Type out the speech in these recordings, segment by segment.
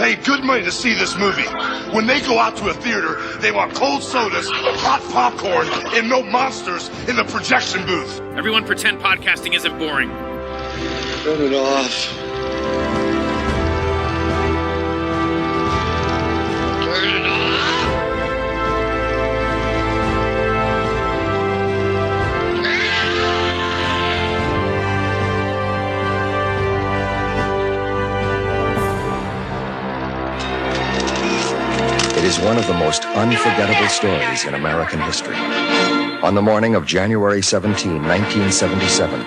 paid good money to see this movie. When they go out to a theater, they want cold sodas, hot popcorn, and no monsters in the projection booth. Everyone pretend podcasting isn't boring. Turn it off. Turn it off. It is one of the most unforgettable stories in American history. On the morning of January 17, 1977,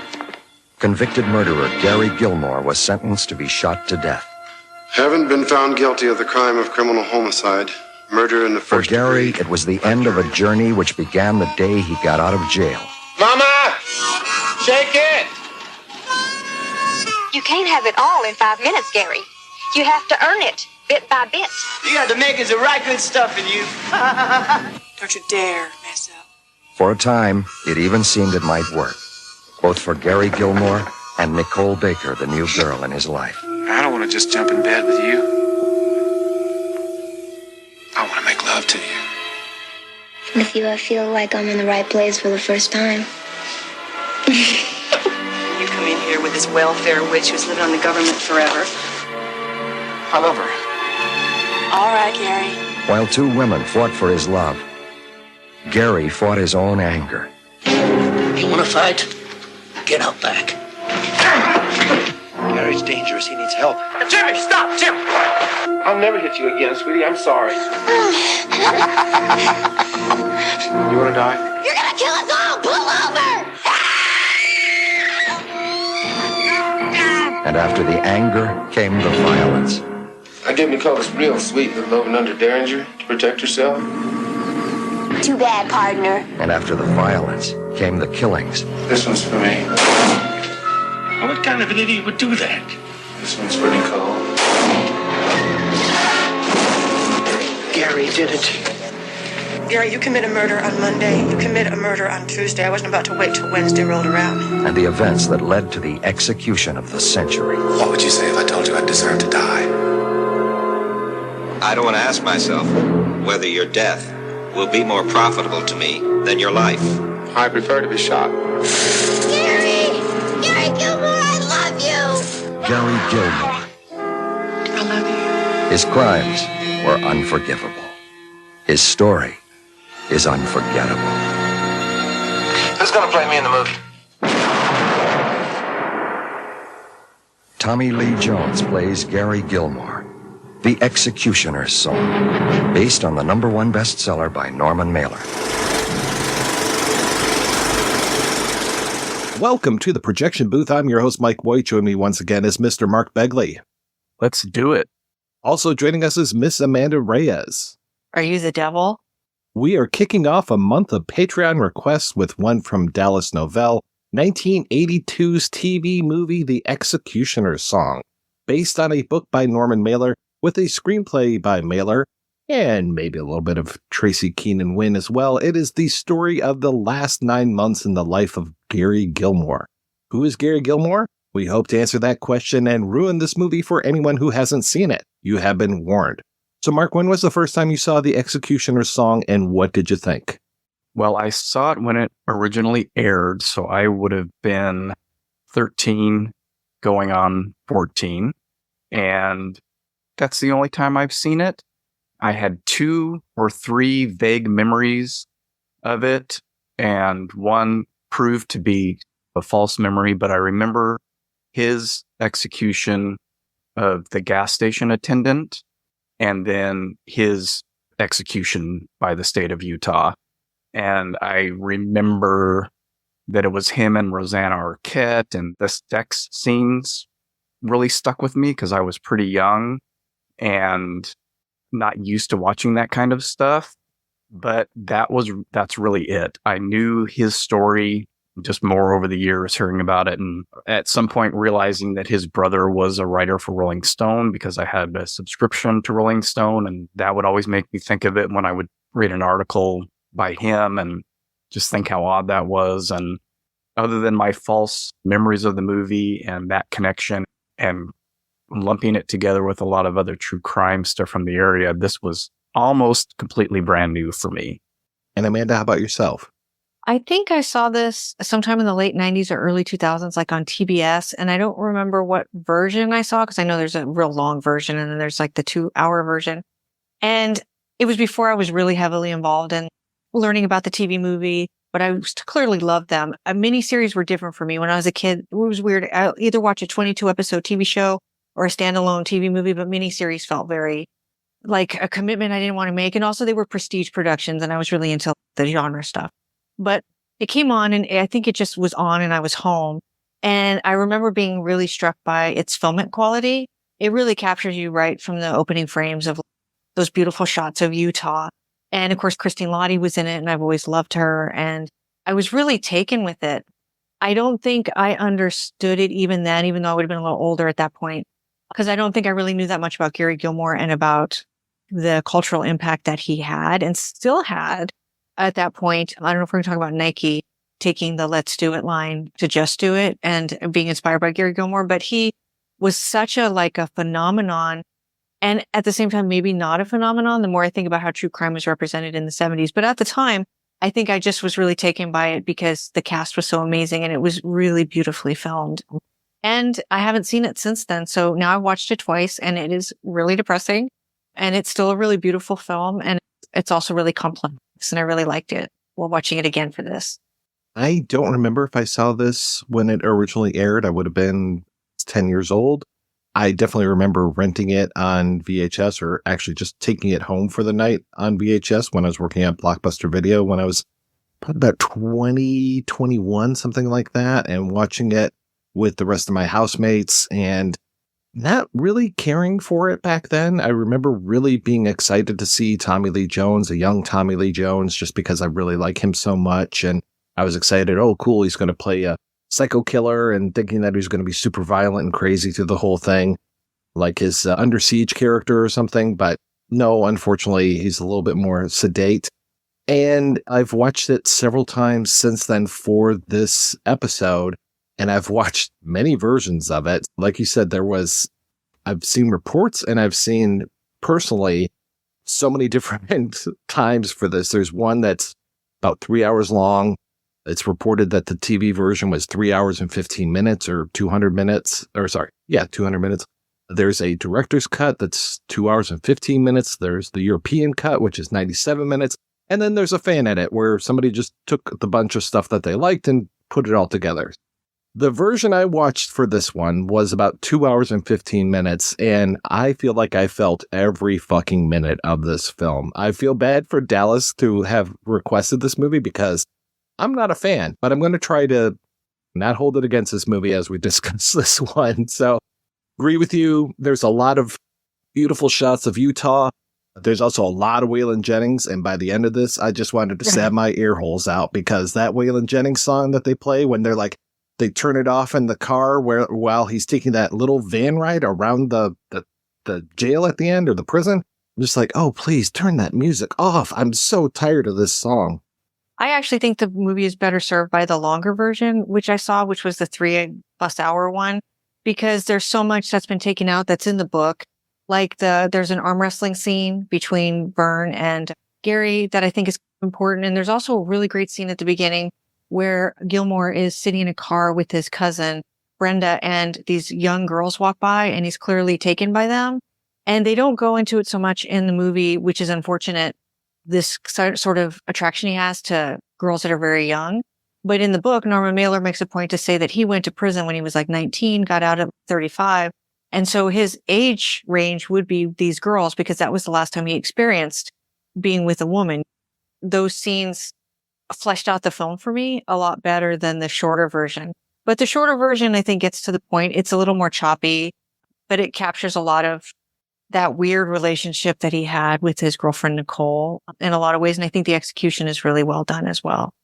convicted murderer Gary Gilmore was sentenced to be shot to death. Haven't been found guilty of the crime of criminal homicide, murder in the first degree. For Gary, it was the end of a journey which began the day he got out of jail. Mama! Shake it! You can't have it all in 5 minutes, Gary. You have to earn it, bit by bit. You got the makings of right good stuff in you. Don't you dare mess up. For a time, it even seemed it might work, both for Gary Gilmore and Nicole Baker, the new girl in his life. I don't want to just jump in bed with you. I want to make love to you. With you, I feel like I'm in the right place for the first time. You come in here with this welfare witch who's living on the government forever. I love her. All right, Gary. While two women fought for his love, Gary fought his own anger. You want to fight? Get out back. Gary's dangerous. He needs help. Jimmy, stop! Jim! I'll never hit you again, sweetie. I'm sorry. You want to die? You're gonna kill us all! Pull over! And after the anger came the violence. I gave Nicole this real sweet little over-and-under Derringer to protect herself. Too bad, partner. And after the violence came the killings. This one's for me. What kind of an idiot would do that? This one's for Nicole. Gary did it. Gary, you commit a murder on Monday. You commit a murder on Tuesday. I wasn't about to wait till Wednesday rolled around. And the events that led to the execution of the century. What would you say if I told you I deserve to die? I don't want to ask myself whether your death will be more profitable to me than your life. I prefer to be shot. Gary! Gary Gilmore, I love you! Gary Gilmore. I love you. His crimes were unforgivable. His story is unforgettable. Who's going to play me in the movie? Tommy Lee Jones plays Gary Gilmore, The Executioner's Song, based on the #1 bestseller by Norman Mailer. Welcome to the Projection Booth. I'm your host, Mike White. Joining me once again is Mr. Mark Begley. Let's do it. Also joining us is Miss Amanda Reyes. Are you the devil? We are kicking off a month of Patreon requests with one from Dallas Novell, 1982's TV movie The Executioner's Song, based on a book by Norman Mailer with a screenplay by Mailer and maybe a little bit of Tracy Keenan Wynn as well. It is the story of the last 9 months in the life of Gary Gilmore. Who is Gary Gilmore? We hope to answer that question and ruin this movie for anyone who hasn't seen it. You have been warned. So, Mark, when was the first time you saw The Executioner's Song, and what did you think? Well, I saw it when it originally aired, so I would have been 13 going on 14, and that's the only time I've seen it. I had 2 or 3 vague memories of it, and one proved to be a false memory, but I remember his execution of the gas station attendant, and then his execution by the state of Utah. And I remember that it was him and Rosanna Arquette, and the sex scenes really stuck with me because I was pretty young and not used to watching that kind of stuff. But that's really it. I knew his story just more over the years, hearing about it, and at some point realizing that his brother was a writer for Rolling Stone because I had a subscription to Rolling Stone, and that would always make me think of it when I would read an article by him and just think how odd that was. And other than my false memories of the movie and that connection and lumping it together with a lot of other true crime stuff from the area, this was almost completely brand new for me. And Amanda, how about yourself? I think I saw this sometime in the late 90s or early 2000s, like on TBS. And I don't remember what version I saw because I know there's a real long version and then there's like the 2-hour version. And it was before I was really heavily involved in learning about the TV movie, but I clearly loved them. Miniseries were different for me. When I was a kid, it was weird. I'll either watch a 22-episode TV show or a standalone TV movie, but miniseries felt very like a commitment I didn't want to make. And also they were prestige productions and I was really into the genre stuff. But it came on and I think it just was on and I was home. And I remember being really struck by its filmic quality. It really captures you right from the opening frames of those beautiful shots of Utah. And of course, Christine Lottie was in it and I've always loved her. And I was really taken with it. I don't think I understood it even then, even though I would have been a little older at that point, because I don't think I really knew that much about Gary Gilmore and about the cultural impact that he had and still had at that point. I don't know if we're going to talk about Nike taking the Let's Do It line to Just Do It and being inspired by Gary Gilmore, but he was such a phenomenon. And at the same time, maybe not a phenomenon, the more I think about how true crime was represented in the 70s. But at the time, I think I just was really taken by it because the cast was so amazing and it was really beautifully filmed. And I haven't seen it since then. So now I've watched it twice and it is really depressing and it's still a really beautiful film. And it's also really complex and I really liked it while watching it again for this. I don't remember if I saw this when it originally aired. I would have been 10 years old. I definitely remember renting it on VHS or actually just taking it home for the night on VHS when I was working at Blockbuster Video when I was probably about 20, 21, something like that, and watching it with the rest of my housemates and not really caring for it back then. I remember really being excited to see Tommy Lee Jones, a young Tommy Lee Jones, just because I really like him so much. And I was excited. Oh, cool. He's going to play a psycho killer and thinking that he's going to be super violent and crazy through the whole thing, like his Under Siege character or something. But no, unfortunately, he's a little bit more sedate. And I've watched it several times since then for this episode. And I've watched many versions of it. Like you said, I've seen reports and I've seen personally so many different times for this. There's one that's about 3 hours long. It's reported that the TV version was 3 hours and 15 minutes or 200 minutes. 200 minutes. There's a director's cut that's 2 hours and 15 minutes. There's the European cut, which is 97 minutes. And then there's a fan edit where somebody just took the bunch of stuff that they liked and put it all together. The version I watched for this one was about 2 hours and 15 minutes, and I feel like I felt every fucking minute of this film. I feel bad for Dallas to have requested this movie because I'm not a fan, but I'm going to try to not hold it against this movie as we discuss this one. So, agree with you. There's a lot of beautiful shots of Utah. There's also a lot of Waylon Jennings, and by the end of this, I just wanted to stab my ear holes out because that Waylon Jennings song that they play when they turn it off in the car while he's taking that little van ride around the jail at the end or the prison. I'm just like, oh, please turn that music off. I'm so tired of this song. I actually think the movie is better served by the longer version, which I saw, which was the 3+ hour one, because there's so much that's been taken out that's in the book. Like there's an arm wrestling scene between Vern and Gary that I think is important. And there's also a really great scene at the beginning where Gilmore is sitting in a car with his cousin, Brenda, and these young girls walk by and he's clearly taken by them. And they don't go into it so much in the movie, which is unfortunate, this sort of attraction he has to girls that are very young. But in the book, Norman Mailer makes a point to say that he went to prison when he was like 19, got out at 35. And so his age range would be these girls because that was the last time he experienced being with a woman. Those scenes fleshed out the film for me a lot better than the shorter version. But the shorter version, I think, gets to the point. It's a little more choppy, but it captures a lot of that weird relationship that he had with his girlfriend, Nicole, in a lot of ways. And I think the execution is really well done as well.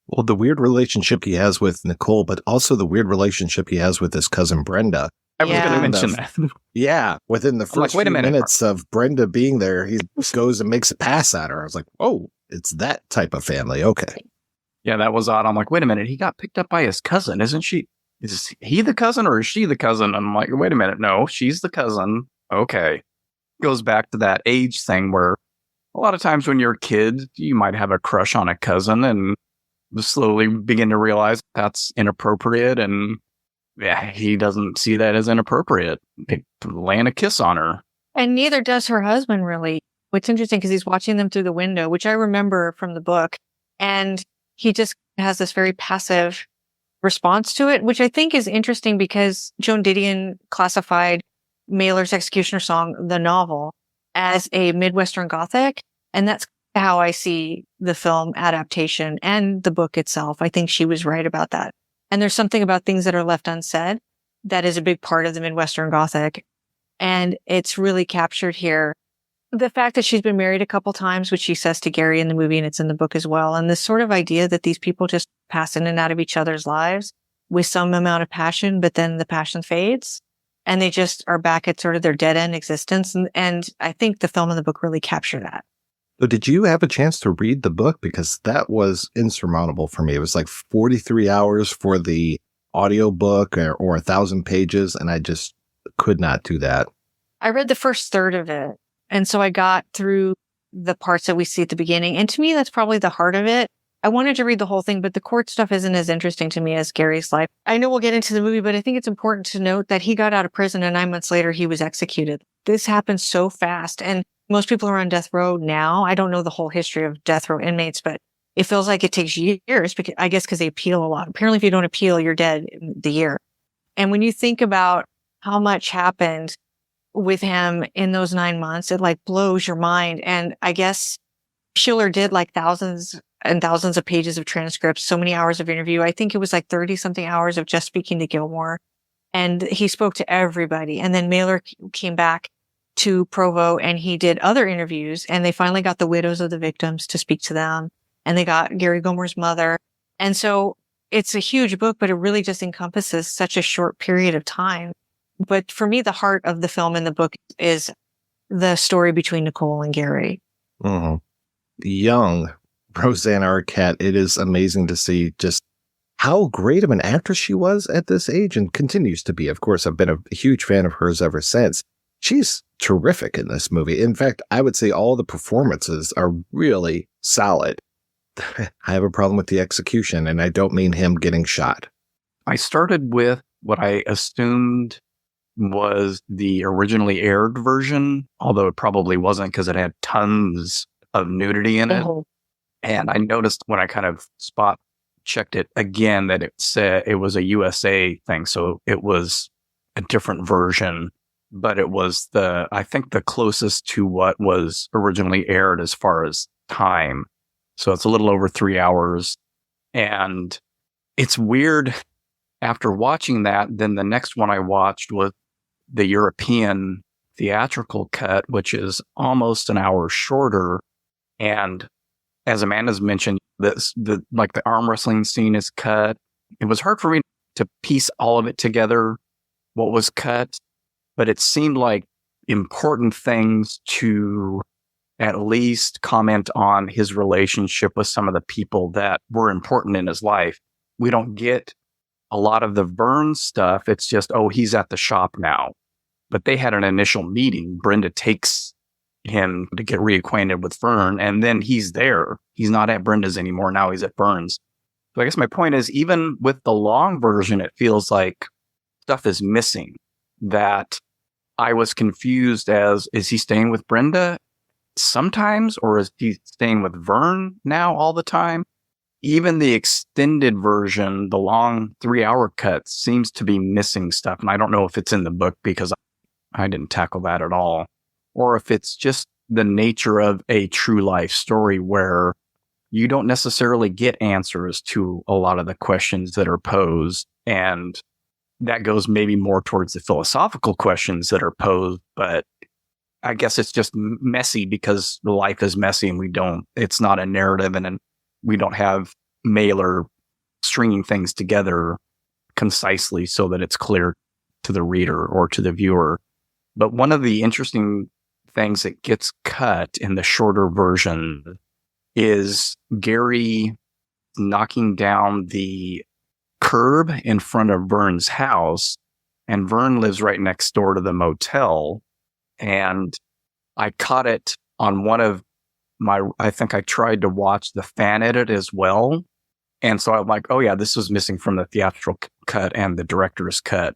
Well, the weird relationship he has with Nicole, but also the weird relationship he has with his cousin, Brenda. I was going to mention that. Yeah. Within the first few minutes of Brenda being there, he goes and makes a pass at her. I was like, whoa, it's that type of family. Okay. Yeah, that was odd. I'm like, wait a minute. He got picked up by his cousin. Isn't she is he the cousin or is she the cousin? I'm like, wait a minute. No, she's the cousin. Okay. Goes back to that age thing where a lot of times when you're a kid, you might have a crush on a cousin and slowly begin to realize that's inappropriate. And yeah, he doesn't see that as inappropriate. Laying a kiss on her. And neither does her husband, really. What's interesting because he's watching them through the window, which I remember from the book. And he just has this very passive response to it, which I think is interesting because Joan Didion classified Mailer's Executioner Song, the novel, as a Midwestern Gothic. And that's how I see the film adaptation and the book itself. I think she was right about that. And there's something about things that are left unsaid that is a big part of the Midwestern Gothic. And it's really captured here. The fact that she's been married a couple times, which she says to Gary in the movie, and it's in the book as well. And this sort of idea that these people just pass in and out of each other's lives with some amount of passion, but then the passion fades and they just are back at sort of their dead end existence. And I think the film and the book really capture that. So did you have a chance to read the book? Because that was insurmountable for me. It was like 43 hours for the audiobook or 1,000 pages. And I just could not do that. I read the first third of it. And so I got through the parts that we see at the beginning. And to me, that's probably the heart of it. I wanted to read the whole thing, but the court stuff isn't as interesting to me as Gary's life. I know we'll get into the movie, but I think it's important to note that he got out of prison and 9 months later, he was executed. This happened so fast. And most people are on death row now. I don't know the whole history of death row inmates, but it feels like it takes years, because I guess because they appeal a lot. Apparently, if you don't appeal, you're dead in the year. And when you think about how much happened with him in those 9 months, it like blows your mind. And I guess Schiller did like thousands and thousands of pages of transcripts, so many hours of interview. I think it was like 30 something hours of just speaking to Gilmore. And he spoke to everybody. And then Mailer came back to Provo and he did other interviews, and they finally got the widows of the victims to speak to them. And they got Gary Gilmore's mother. And so it's a huge book, but it really just encompasses such a short period of time. But for me, the heart of the film and the book is the story between Nicole and Gary. Mm-hmm. Young Rosanna Arquette, it is amazing to see just how great of an actress she was at this age and continues to be. Of course, I've been a huge fan of hers ever since. She's terrific in this movie. In fact, I would say all the performances are really solid. I have a problem with the execution, and I don't mean him getting shot. I started with what I assumed was the originally aired version, although it probably wasn't because it had tons of nudity in it. Oh. And I noticed when I kind of spot checked it again that it said it was a USA thing. So it was a different version, but it was I think the closest to what was originally aired as far as time. So it's a little over 3 hours. And it's weird after watching that. Then the next one I watched was the European theatrical cut, which is almost an hour shorter. And as Amanda's mentioned, the arm wrestling scene is cut. It was hard for me to piece all of it together, what was cut, but it seemed like important things to at least comment on his relationship with some of the people that were important in his life. We don't get a lot of the Vern stuff. It's just, oh, he's at the shop now. But they had an initial meeting. Brenda takes him to get reacquainted with Vern, and then he's there. He's not at Brenda's anymore. Now he's at Vern's. So I guess my point is, even with the long version, it feels like stuff is missing that I was confused as, is he staying with Brenda sometimes, or is he staying with Vern now all the time? Even the extended version, the long 3-hour cut, seems to be missing stuff. And I don't know if it's in the book because I didn't tackle that at all, or if it's just the nature of a true life story where you don't necessarily get answers to a lot of the questions that are posed. And that goes maybe more towards the philosophical questions that are posed. But I guess it's just messy because life is messy and it's not a narrative, and we don't have Mailer stringing things together concisely so that it's clear to the reader or to the viewer. But one of the interesting things that gets cut in the shorter version is Gary knocking down the curb in front of Vern's house, and Vern lives right next door to the motel. And I caught it on one of I think I tried to watch the fan edit as well. And so I'm like, oh yeah, this was missing from the theatrical cut and the director's cut.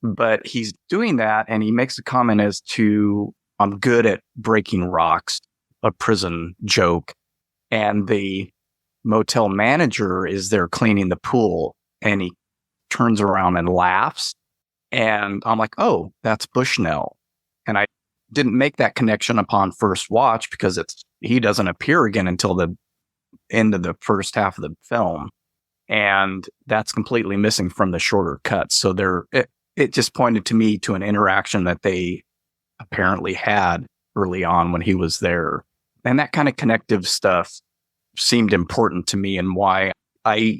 But he's doing that, and he makes a comment as to, I'm good at breaking rocks, a prison joke. And the motel manager is there cleaning the pool, and he turns around and laughs. And I'm like, oh, that's Bushnell. And I didn't make that connection upon first watch because he doesn't appear again until the end of the first half of the film. And that's completely missing from the shorter cuts. So it just pointed to me to an interaction that they apparently had early on when he was there. And that kind of connective stuff seemed important to me, and why I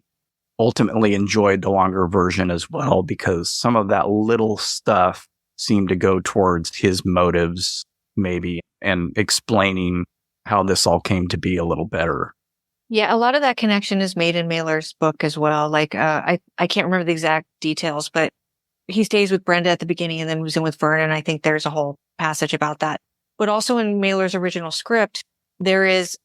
ultimately enjoyed the longer version as well, because some of that little stuff seemed to go towards his motives, maybe, and explaining how this all came to be a little better. Yeah, a lot of that connection is made in Mailer's book as well. Like, I can't remember the exact details, but he stays with Brenda at the beginning and then moves in with Vern, and I think there's a whole passage about that. But also in Mailer's original script, there is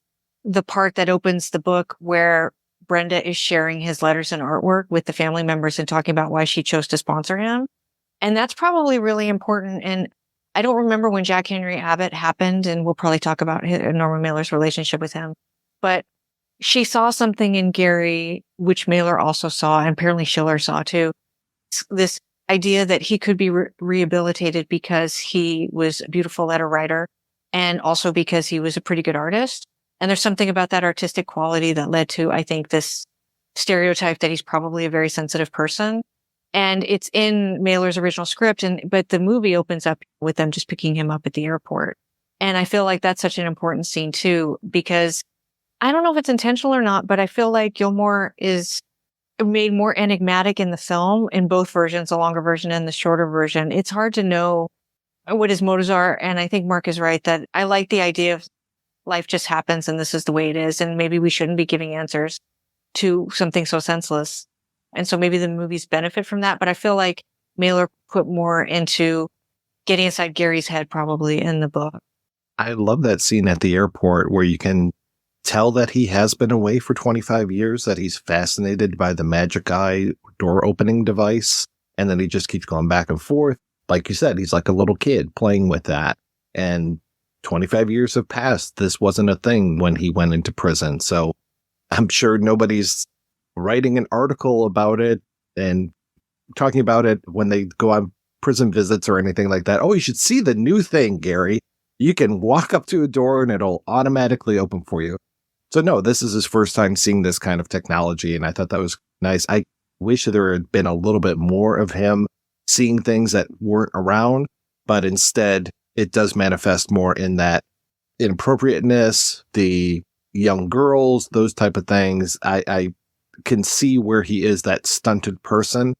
the part that opens the book where Brenda is sharing his letters and artwork with the family members and talking about why she chose to sponsor him. And that's probably really important. And I don't remember when Jack Henry Abbott happened, and we'll probably talk about Norman Mailer's relationship with him. But she saw something in Gary, which Mailer also saw, and apparently Schiller saw too. This idea that he could be rehabilitated because he was a beautiful letter writer, and also because he was a pretty good artist. And there's something about that artistic quality that led to, I think, this stereotype that he's probably a very sensitive person. And it's in Mailer's original script, but the movie opens up with them just picking him up at the airport. And I feel like that's such an important scene too, because I don't know if it's intentional or not, but I feel like Gilmore is made more enigmatic in the film, in both versions, the longer version and the shorter version. It's hard to know what his motives are. And I think Mark is right that I like the idea of life just happens and this is the way it is. And maybe we shouldn't be giving answers to something so senseless. And so maybe the movies benefit from that. But I feel like Mailer put more into getting inside Gary's head probably in the book. I love that scene at the airport where you can tell that he has been away for 25 years, that he's fascinated by the magic eye door opening device. And then he just keeps going back and forth. Like you said, he's like a little kid playing with that. And 25 years have passed. This wasn't a thing when he went into prison. So I'm sure nobody's writing an article about it and talking about it when they go on prison visits or anything like that. Oh, you should see the new thing, Gary. You can walk up to a door and it'll automatically open for you. So no, this is his first time seeing this kind of technology. And I thought that was nice. I wish there had been a little bit more of him seeing things that weren't around, but instead it does manifest more in that inappropriateness, the young girls, those type of things. I can see where he is that stunted person.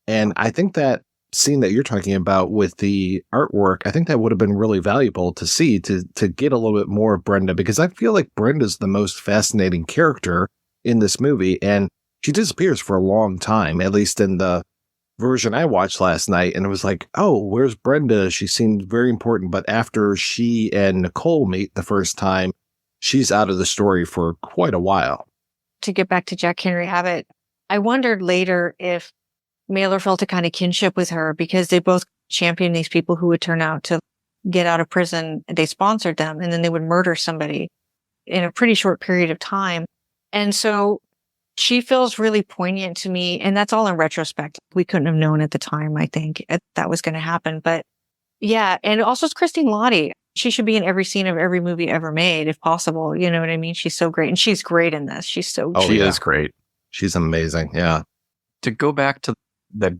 And I think that scene that you're talking about with the artwork, I think that would have been really valuable to see, to get a little bit more of Brenda, because I feel like Brenda's the most fascinating character in this movie. And she disappears for a long time, at least in the version I watched last night. And it was like, oh, where's Brenda? She seemed very important. But after she and Nicole meet the first time, she's out of the story for quite a while. To get back to Jack Henry Abbott, I wondered later if Mailer felt a kind of kinship with her because they both championed these people who would turn out to get out of prison. They sponsored them and then they would murder somebody in a pretty short period of time. And so she feels really poignant to me. And that's all in retrospect. We couldn't have known at the time, I think, that was going to happen. But yeah. And also it's Christine Lottie. She should be in every scene of every movie ever made, if possible. You know what I mean? She's so great. And she's great in this. She's so good. She is great. She's amazing. Yeah. To go back to the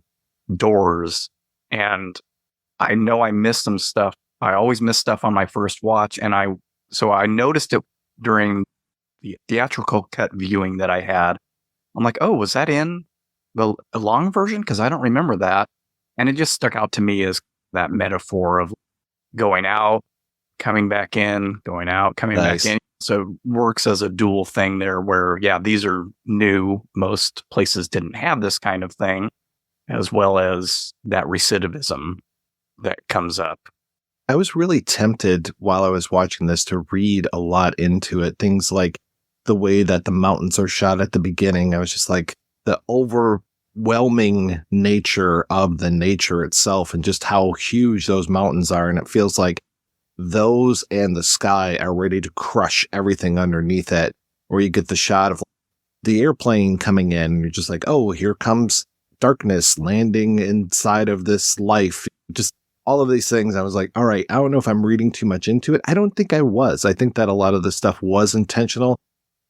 doors, and I know I missed some stuff. I always miss stuff on my first watch. And I noticed it during the theatrical cut viewing that I had. I'm like, oh, was that in the long version? Because I don't remember that. And it just stuck out to me as that metaphor of going out, coming back in, going out, coming back in. So it works as a dual thing there where, yeah, these are new. Most places didn't have this kind of thing, as well as that recidivism that comes up. I was really tempted while I was watching this to read a lot into it. Things like the way that the mountains are shot at the beginning. I was just like, the overwhelming nature of the nature itself and just how huge those mountains are. And it feels like those and the sky are ready to crush everything underneath it, where you get the shot of the airplane coming in. And you're just like, oh, here comes darkness landing inside of this life. Just all of these things. I was like, all right, I don't know if I'm reading too much into it. I don't think I was. I think that a lot of the stuff was intentional.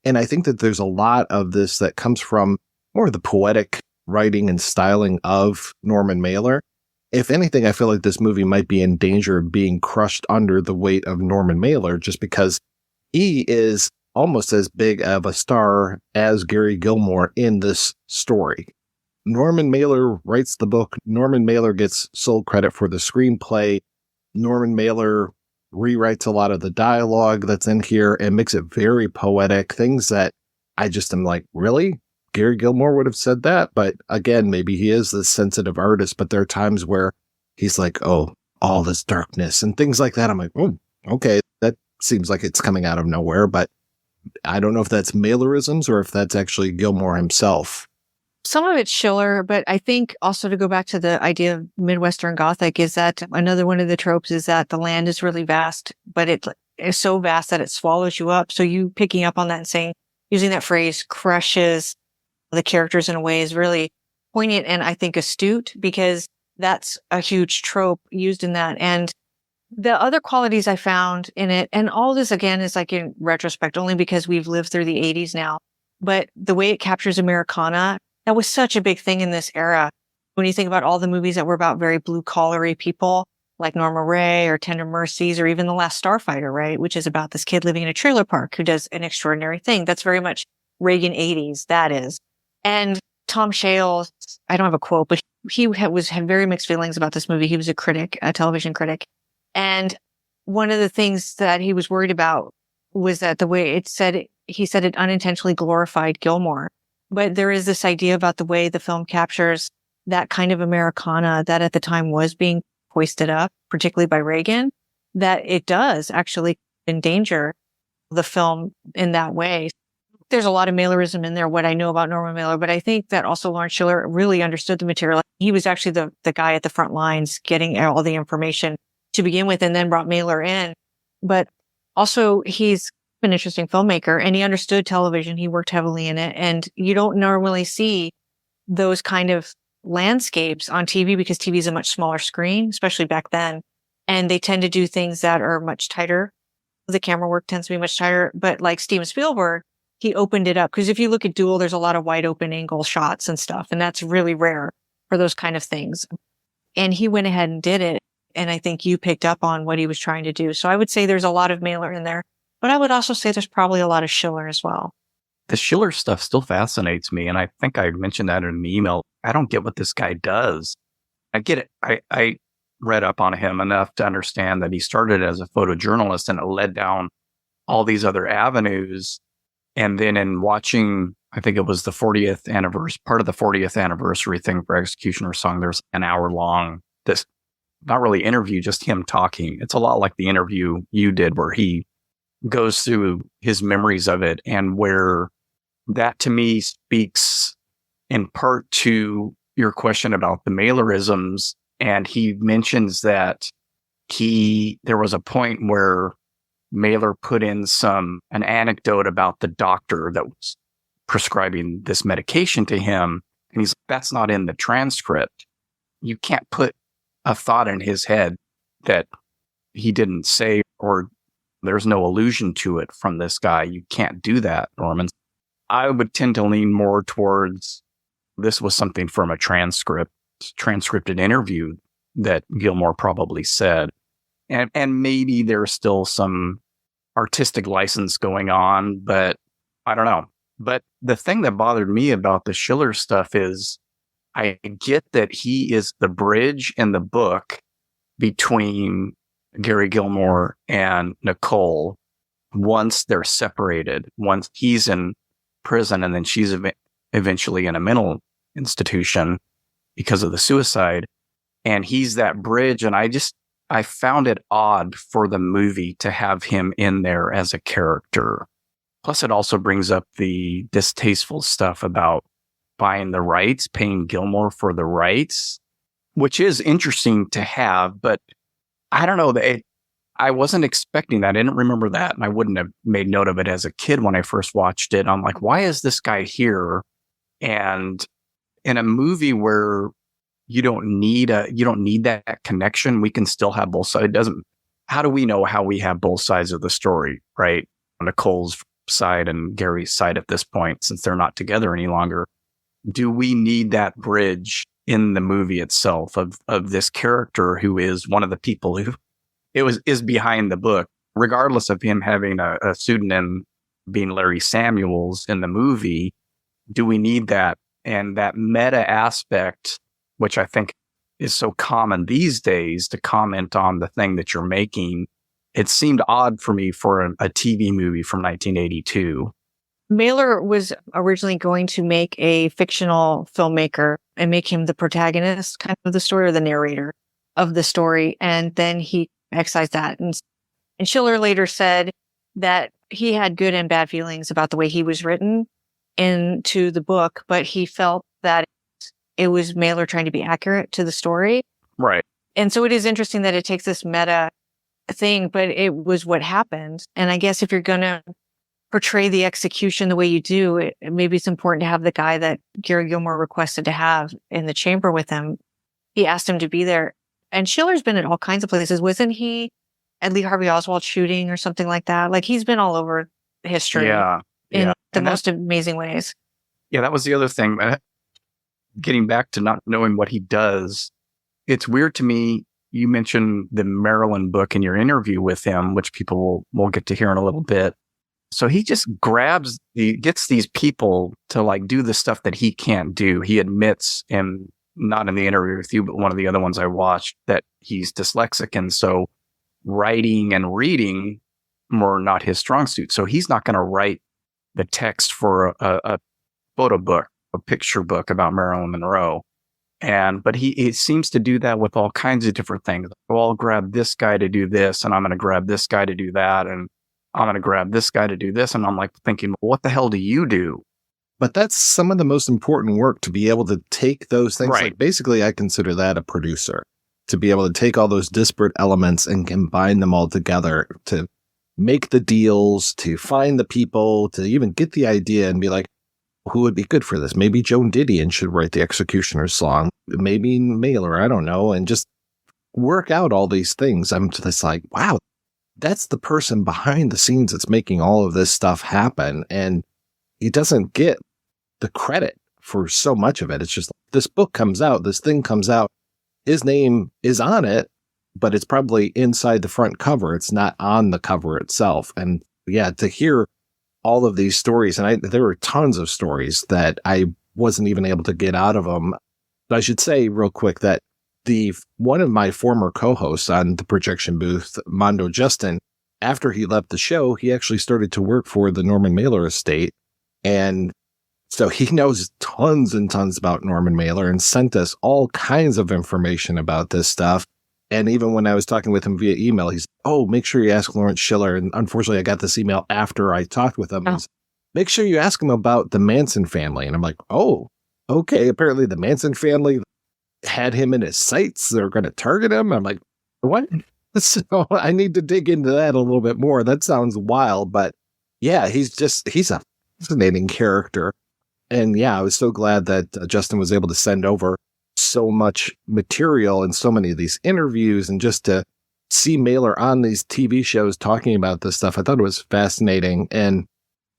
And I think that there's a lot of this that comes from more of the poetic writing and styling of Norman Mailer. If anything, I feel like this movie might be in danger of being crushed under the weight of Norman Mailer, just because he is almost as big of a star as Gary Gilmore in this story. Norman Mailer writes the book. Norman Mailer gets sole credit for the screenplay. Norman Mailer rewrites a lot of the dialogue that's in here and makes it very poetic. Things that I just am like, really? Gary Gilmore would have said that? But again, maybe he is this sensitive artist, but there are times where he's like, oh, all this darkness and things like that. I'm like, oh, okay, that seems like it's coming out of nowhere, but I don't know if that's Mailerisms or if that's actually Gilmore himself. Some of it's Schiller, but I think also to go back to the idea of Midwestern Gothic is that another one of the tropes is that the land is really vast, but it is so vast that it swallows you up. So you picking up on that and saying, using that phrase, crushes the characters in a way is really poignant and I think astute, because that's a huge trope used in that. And the other qualities I found in it, and all this again is like in retrospect, only because we've lived through the 80s now, but the way it captures Americana, that was such a big thing in this era. When you think about all the movies that were about very blue-collar people, like Norma Ray or Tender Mercies or even The Last Starfighter, right? Which is about this kid living in a trailer park who does an extraordinary thing. That's very much Reagan 80s, that is. And Tom Shales, I don't have a quote, but he had very mixed feelings about this movie. He was a critic, a television critic. And one of the things that he was worried about was that the way he said it unintentionally glorified Gilmore. But there is this idea about the way the film captures that kind of Americana that at the time was being hoisted up, particularly by Reagan, that it does actually endanger the film in that way. There's a lot of Mailerism in there, what I know about Norman Mailer, but I think that also Lawrence Schiller really understood the material. He was actually the guy at the front lines getting all the information to begin with and then brought Mailer in. But also he's an interesting filmmaker and he understood television. He worked heavily in it. And you don't normally see those kind of landscapes on TV because TV is a much smaller screen, especially back then. And they tend to do things that are much tighter. The camera work tends to be much tighter. But like Steven Spielberg, he opened it up. Because if you look at Duel, there's a lot of wide open angle shots and stuff. And that's really rare for those kind of things. And he went ahead and did it. And I think you picked up on what he was trying to do. So I would say there's a lot of Mailer in there. But I would also say there's probably a lot of Schiller as well. The Schiller stuff still fascinates me. And I think I mentioned that in an email. I don't get what this guy does. I get it. I read up on him enough to understand that he started as a photojournalist and it led down all these other avenues. And then in watching, I think it was the 40th anniversary, part of the 40th anniversary thing for Executioner's Song, there's an hour long, this not really interview, just him talking. It's a lot like the interview you did where he goes through his memories of it, and where that to me speaks in part to your question about the Mailerisms. And he mentions that there was a point where Mailer put in an anecdote about the doctor that was prescribing this medication to him. And he's like, that's not in the transcript. You can't put a thought in his head that he didn't say, or there's no allusion to it from this guy. You can't do that, Norman. I would tend to lean more towards this was something from a transcripted interview that Gilmore probably said. And maybe there's still some artistic license going on, but I don't know. But the thing that bothered me about the Schiller stuff is I get that he is the bridge in the book between Gary Gilmore and Nicole. once they're separated, once he's in prison and then she's eventually in a mental institution because of the suicide, and he's that bridge. And I found it odd for the movie to have him in there as a character. Plus, it also brings up the distasteful stuff about buying the rights, paying Gilmore for the rights, which is interesting to have, but I don't know. I wasn't expecting that. I didn't remember that, and I wouldn't have made note of it as a kid when I first watched it. I'm like, why is this guy here? And in a movie where you don't need that connection, we can still have both sides. How do we know how we have both sides of the story, right? Nicole's side and Gary's side at this point, since they're not together any longer. Do we need that bridge in the movie itself of this character who is one of the people who is behind the book, regardless of him having a pseudonym being Larry Samuels in the movie? Do we need that? And that meta aspect, which I think is so common these days, to comment on the thing that you're making, it seemed odd for me for a TV movie from 1982. Mailer was originally going to make a fictional filmmaker and make him the protagonist kind of the story, or the narrator of the story. And then he excised that. And Schiller later said that he had good and bad feelings about the way he was written into the book, but he felt that it was Mailer trying to be accurate to the story. Right. And so it is interesting that it takes this meta thing, but it was what happened. And I guess if you're going to portray the execution the way you do, maybe it's important to have the guy that Gary Gilmore requested to have in the chamber with him. He asked him to be there. And Schiller's been at all kinds of places. Wasn't he at Lee Harvey Oswald shooting or something like that? Like, he's been all over history in the most amazing ways. Yeah, that was the other thing. Getting back to not knowing what he does, it's weird to me. You mentioned the Maryland book in your interview with him, which people will get to hear in a little bit. So he just gets these people to like do the stuff that he can't do. He admits, and not in the interview with you, but one of the other ones I watched, that he's dyslexic. And so writing and reading were not his strong suit. So he's not going to write the text for a photo book, a picture book about Marilyn Monroe. But he seems to do that with all kinds of different things. Well, I'll grab this guy to do this, and I'm going to grab this guy to do that, and I'm going to grab this guy to do this. And I'm like thinking, well, what the hell do you do? But that's some of the most important work, to be able to take those things. Right. Like, basically, I consider that a producer, to be able to take all those disparate elements and combine them all together to make the deals, to find the people, to even get the idea and be like, who would be good for this? Maybe Joan Didion should write the Executioner's song. Maybe Mailer, I don't know. And just work out all these things. I'm just like, wow, that's the person behind the scenes that's making all of this stuff happen. And he doesn't get the credit for so much of it. It's just this book comes out, this thing comes out, his name is on it, but it's probably inside the front cover. It's not on the cover itself. And yeah, to hear all of these stories, and there were tons of stories that I wasn't even able to get out of them. But I should say real quick that one of my former co-hosts on the Projection Booth, Mondo Justin, after he left the show, he actually started to work for the Norman Mailer estate. And so he knows tons and tons about Norman Mailer and sent us all kinds of information about this stuff. And even when I was talking with him via email, he's, make sure you ask Lawrence Schiller. And unfortunately, I got this email after I talked with him. Oh. Make sure you ask him about the Manson family. And I'm like, oh, okay. Apparently the Manson family had him in his sights. They're going to target him. I'm like, what? So I need to dig into that a little bit more. That sounds wild. But yeah, he's a fascinating character. And yeah, I was so glad that Justin was able to send over so much material and so many of these interviews, and just to see Mailer on these TV shows talking about this stuff, I thought it was fascinating. And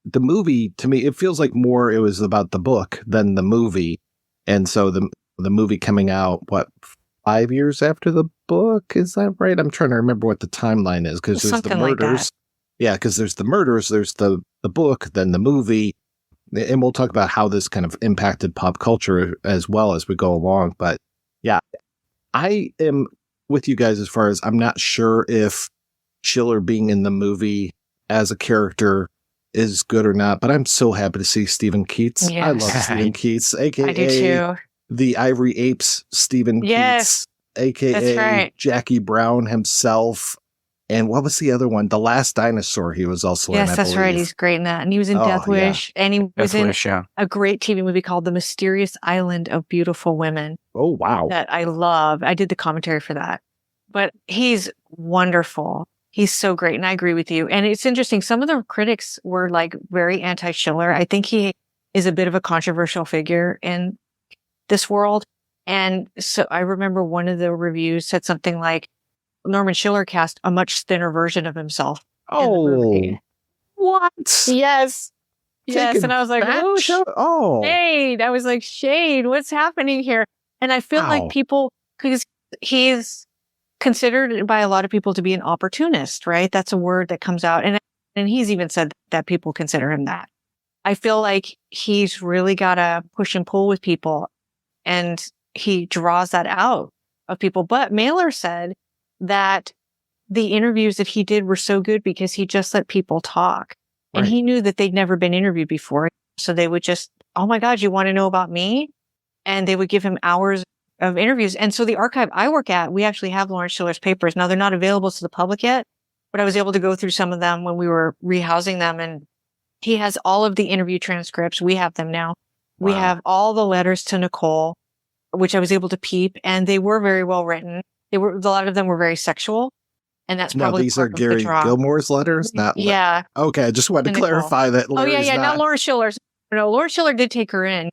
the movie, to me, it feels like more it was about the book than the movie. And so the movie coming out, 5 years after the book, is that right? I'm trying to remember what the timeline is, because there's the murders. Like yeah, because there's the murders, there's the book, then the movie. And we'll talk about how this kind of impacted pop culture as well as we go along. But yeah, I am with you guys as far as I'm not sure if Schiller being in the movie as a character is good or not, but I'm so happy to see Stephen Keats. Yes. I love Stephen Keats, aka I do too. the Ivory Apes Stephen Yes. Keats, aka That's right. Jackie Brown himself. And what was the other one? The Last Dinosaur. He was also in. Yes, I that's right. believe. He's great in that. And he was in Oh, Death Wish. And he was Death in Wish, yeah. a great TV movie called The Mysterious Island of Beautiful Women Oh wow! that I love. I did the commentary for that. But he's wonderful. He's so great. And I agree with you. And it's interesting. Some of the critics were like very anti-Schiller. I think he is a bit of a controversial figure in this world. And so I remember one of the reviews said something like, Norman Schiller cast a much thinner version of himself. In the movie. What? Yes. Yes. Taking And I was like, that oh, show- oh. shade. I was like, shade. What's happening here? And I feel Wow. like people, because he's considered by a lot of people to be an opportunist, right? That's a word that comes out. And he's even said that people consider him that. I feel like he's really got to push and pull with people, and he draws that out of people. But Mailer said that the interviews that he did were so good because he just let people talk. And Right. he knew that they'd never been interviewed before. So they would just, oh my God, you want to know about me? And they would give him hours of interviews. And so the archive I work at, we actually have Lawrence Schiller's papers. Now they're not available to the public yet, but I was able to go through some of them when we were rehousing them. And he has all of the interview transcripts. We have them now. We Wow. have all the letters to Nicole, which I was able to peep, and they were very well written. A lot of them were very sexual. And that's Now probably these are part of the Gary draw. Gilmore's letters, not. Yeah. Okay, I just wanted to To Nicole. clarify that. Oh, yeah, Larry's yeah. Not not. Lawrence Schiller's. No, Lawrence Schiller did take her in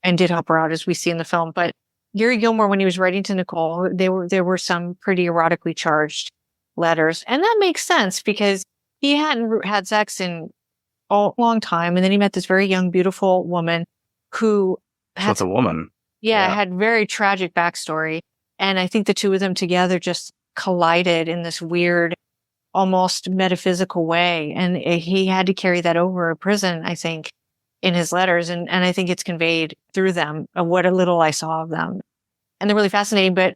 and did help her out, as we see in the film. But Gary Gilmore, when he was writing to Nicole, there were some pretty erotically charged letters. And that makes sense because he hadn't had sex in a long time. And then he met this very young, beautiful woman who So had it's a woman. yeah, had very tragic backstory. And I think the two of them together just collided in this weird, almost metaphysical way. And he had to carry that over in prison, I think, in his letters. And I think it's conveyed through them of what a little I saw of them. And they're really fascinating, but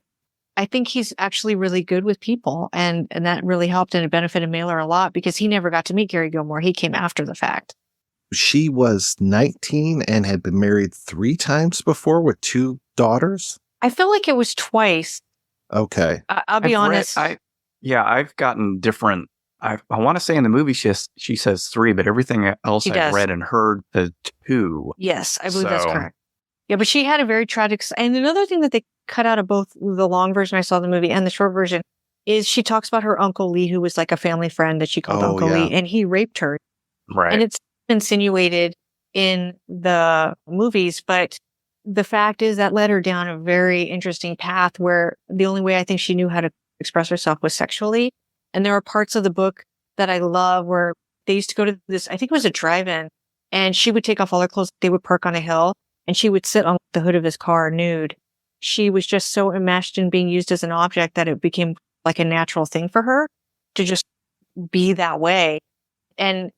I think he's actually really good with people. And that really helped, and it benefited Mailer a lot because he never got to meet Gary Gilmore. He came after the fact. She was 19 and had been married 3 times before with 2 daughters. I feel like it was twice. Okay. I'll be honest. I've gotten different. I want to say in the movie she says 3, but everything else She I've does. read and heard the 2. Yes, I believe that's So- correct. Yeah, but she had a very tragic. And another thing that they cut out of both the long version I saw of the movie and the short version is she talks about her Uncle Lee, who was like a family friend that she called Oh, Uncle yeah. Lee, and he raped her. Right. And it's insinuated in the movies, but the fact is that led her down a very interesting path where the only way I think she knew how to express herself was sexually. And there are parts of the book that I love where they used to go to this, I think it was a drive-in, and she would take off all her clothes. They would park on a hill and she would sit on the hood of his car nude. She was just so enmeshed in being used as an object that it became like a natural thing for her to just be that way. And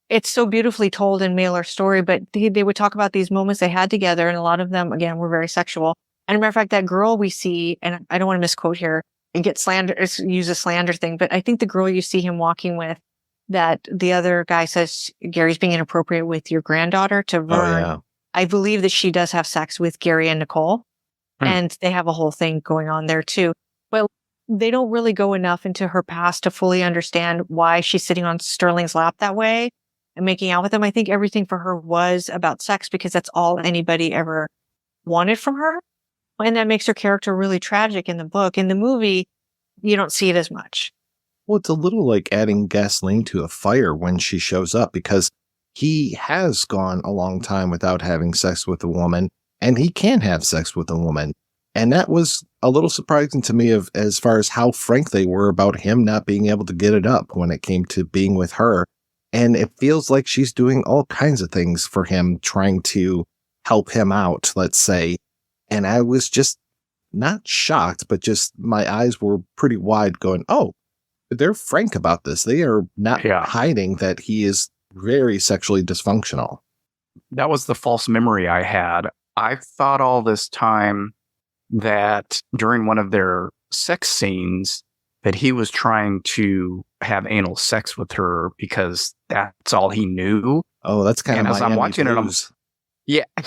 it's so beautifully told in Mailer's story, but they would talk about these moments they had together, and a lot of them, again, were very sexual. And as a matter of fact, that girl we see, and I don't want to misquote here and get slander, use a slander thing, but I think the girl you see him walking with, that the other guy says, Gary's being inappropriate with your granddaughter to Vern. yeah. I believe that she does have sex with Gary and Nicole, Hmm. and they have a whole thing going on there too. But they don't really go enough into her past to fully understand why she's sitting on Sterling's lap that way and making out with him. I think everything for her was about sex because that's all anybody ever wanted from her. And that makes her character really tragic in the book. In the movie, you don't see it as much. Well, it's a little like adding gasoline to a fire when she shows up, because he has gone a long time without having sex with a woman, and he can have sex with a woman. And that was a little surprising to me as far as how frank they were about him not being able to get it up when it came to being with her. And it feels like she's doing all kinds of things for him, trying to help him out, let's say. And I was just not shocked, but just my eyes were pretty wide going, oh, they're frank about this. They are not hiding that he is very sexually dysfunctional. That was the false memory I had. I thought all this time that during one of their sex scenes that he was trying to have anal sex with her because that's all he knew. Oh, that's kind of as I'm Miami watching Blues.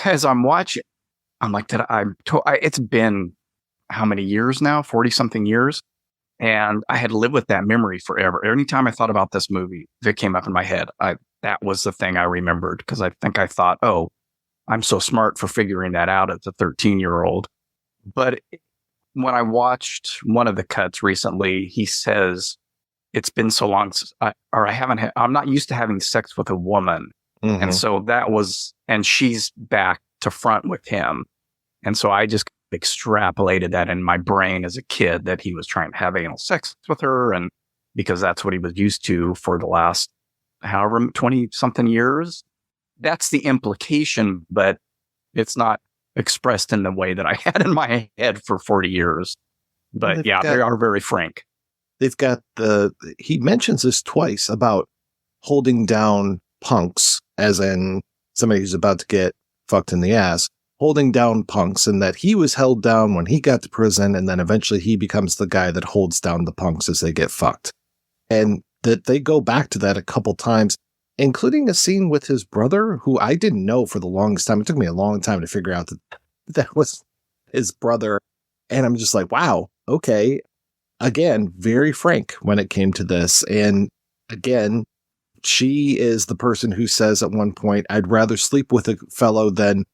as I'm watching, I'm like, it's been how many years now? 40 something years. And I had lived with that memory forever. Anytime I thought about this movie, if it came up in my head, that was the thing I remembered, because I think I thought, oh, I'm so smart for figuring that out as a 13-year-old. But when I watched one of the cuts recently, he says, it's been so long since I'm not used to having sex with a woman. Mm-hmm. And so that was, and she's back to front with him. And so I just extrapolated that in my brain as a kid, that he was trying to have anal sex with her. And because that's what he was used to for the last, however, 20 something years. That's the implication, but it's not expressed in the way that I had in my head for 40 years. But they are very frank. They've got he mentions this twice about holding down punks, as in somebody who's about to get fucked in the ass, holding down punks, and that he was held down when he got to prison, and then eventually he becomes the guy that holds down the punks as they get fucked. And that they go back to that a couple times, including a scene with his brother, who I didn't know for the longest time. It took me a long time to figure out that was his brother. And I'm just like, wow, okay. Again, very frank when it came to this. And again, she is the person who says at one point, I'd rather sleep with a fellow than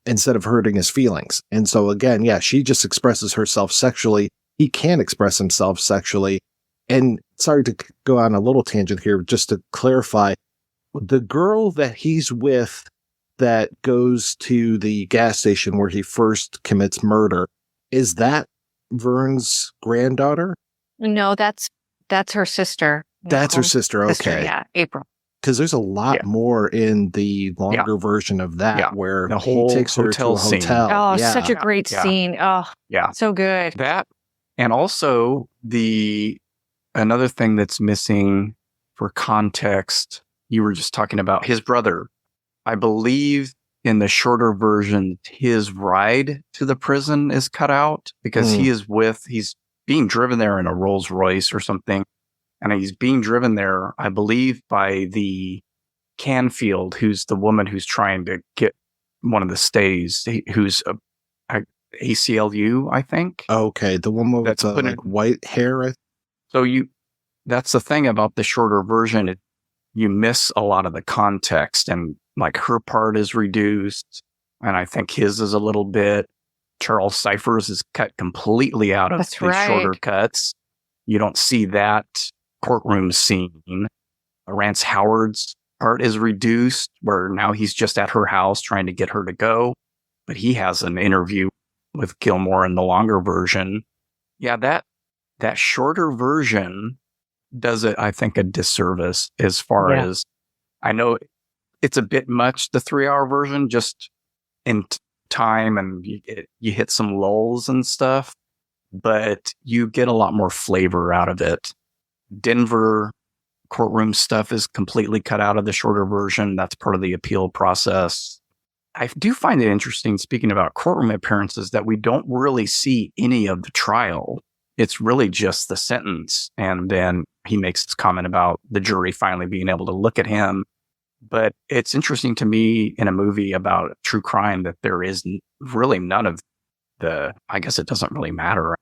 instead of hurting his feelings. And so again, yeah, she just expresses herself sexually. He can't express himself sexually. And sorry to go on a little tangent here, just to clarify, the girl that he's with that goes to the gas station where he first commits murder, is that Vern's granddaughter? No, that's her sister. That's her sister. Okay. Sister, yeah, April. Because there's a lot more in the longer version of that where the whole he takes her to a scene. hotel. Oh, such a great scene. Oh, yeah. So good. That, and also another thing that's missing for context, you were just talking about his brother. I believe in the shorter version, his ride to the prison is cut out because he's being driven there in a Rolls Royce or something. And he's being driven there, I believe, by the Canfield, who's the woman who's trying to get one of the stays, who's ACLU, I think. Okay, the woman with the white hair. So that's the thing about the shorter version. You miss a lot of the context, and like her part is reduced, and I think his is a little bit. Charles Cyphers is cut completely out of the shorter cuts. You don't see that courtroom scene. Rance Howard's part is reduced, where now he's just at her house trying to get her to go, but he has an interview with Gilmore in the longer version. Yeah, that shorter version does it, I think, a disservice as far as I know. It's a bit much, the 3-hour version, just in time, and you hit some lulls and stuff, but you get a lot more flavor out of it. Denver courtroom stuff is completely cut out of the shorter version. That's part of the appeal process. I do find it interesting, speaking about courtroom appearances, that we don't really see any of the trial. It's really just the sentence. And then he makes this comment about the jury finally being able to look at him. But it's interesting to me in a movie about true crime that there is really none of I guess it doesn't really matter.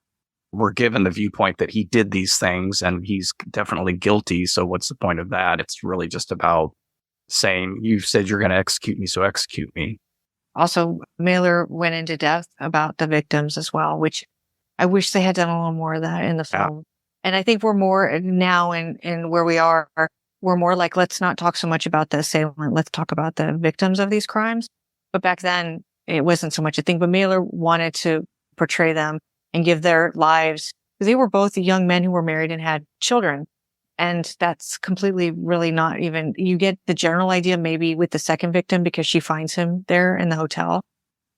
We're given the viewpoint that he did these things and he's definitely guilty. So what's the point of that? It's really just about saying, you said you're going to execute me, so execute me. Also, Mailer went into depth about the victims as well, which I wish they had done a little more of that in the film. And I think we're more now in where we are, we're more like, let's not talk so much about the assailant. Let's talk about the victims of these crimes. But back then, it wasn't so much a thing. But Mailer wanted to portray them and give their lives, because they were both young men who were married and had children. And that's completely really not even, you get the general idea maybe with the second victim because she finds him there in the hotel.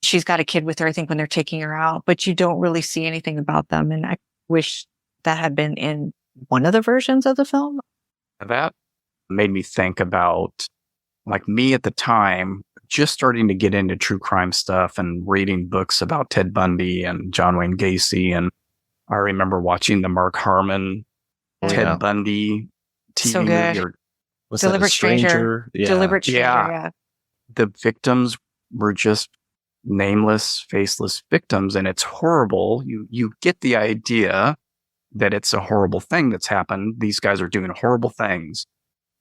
She's got a kid with her, I think, when they're taking her out, but you don't really see anything about them. And I wish that had been in one of the versions of the film. That made me think about, like, me at the time, just starting to get into true crime stuff and reading books about Ted Bundy and John Wayne Gacy. And I remember watching the Mark Harmon Ted Bundy TV So good. movie. Or, Was Deliberate that a Stranger. Yeah. Deliberate Stranger, yeah. The victims were just nameless, faceless victims, and it's horrible. You get the idea that it's a horrible thing that's happened. These guys are doing horrible things.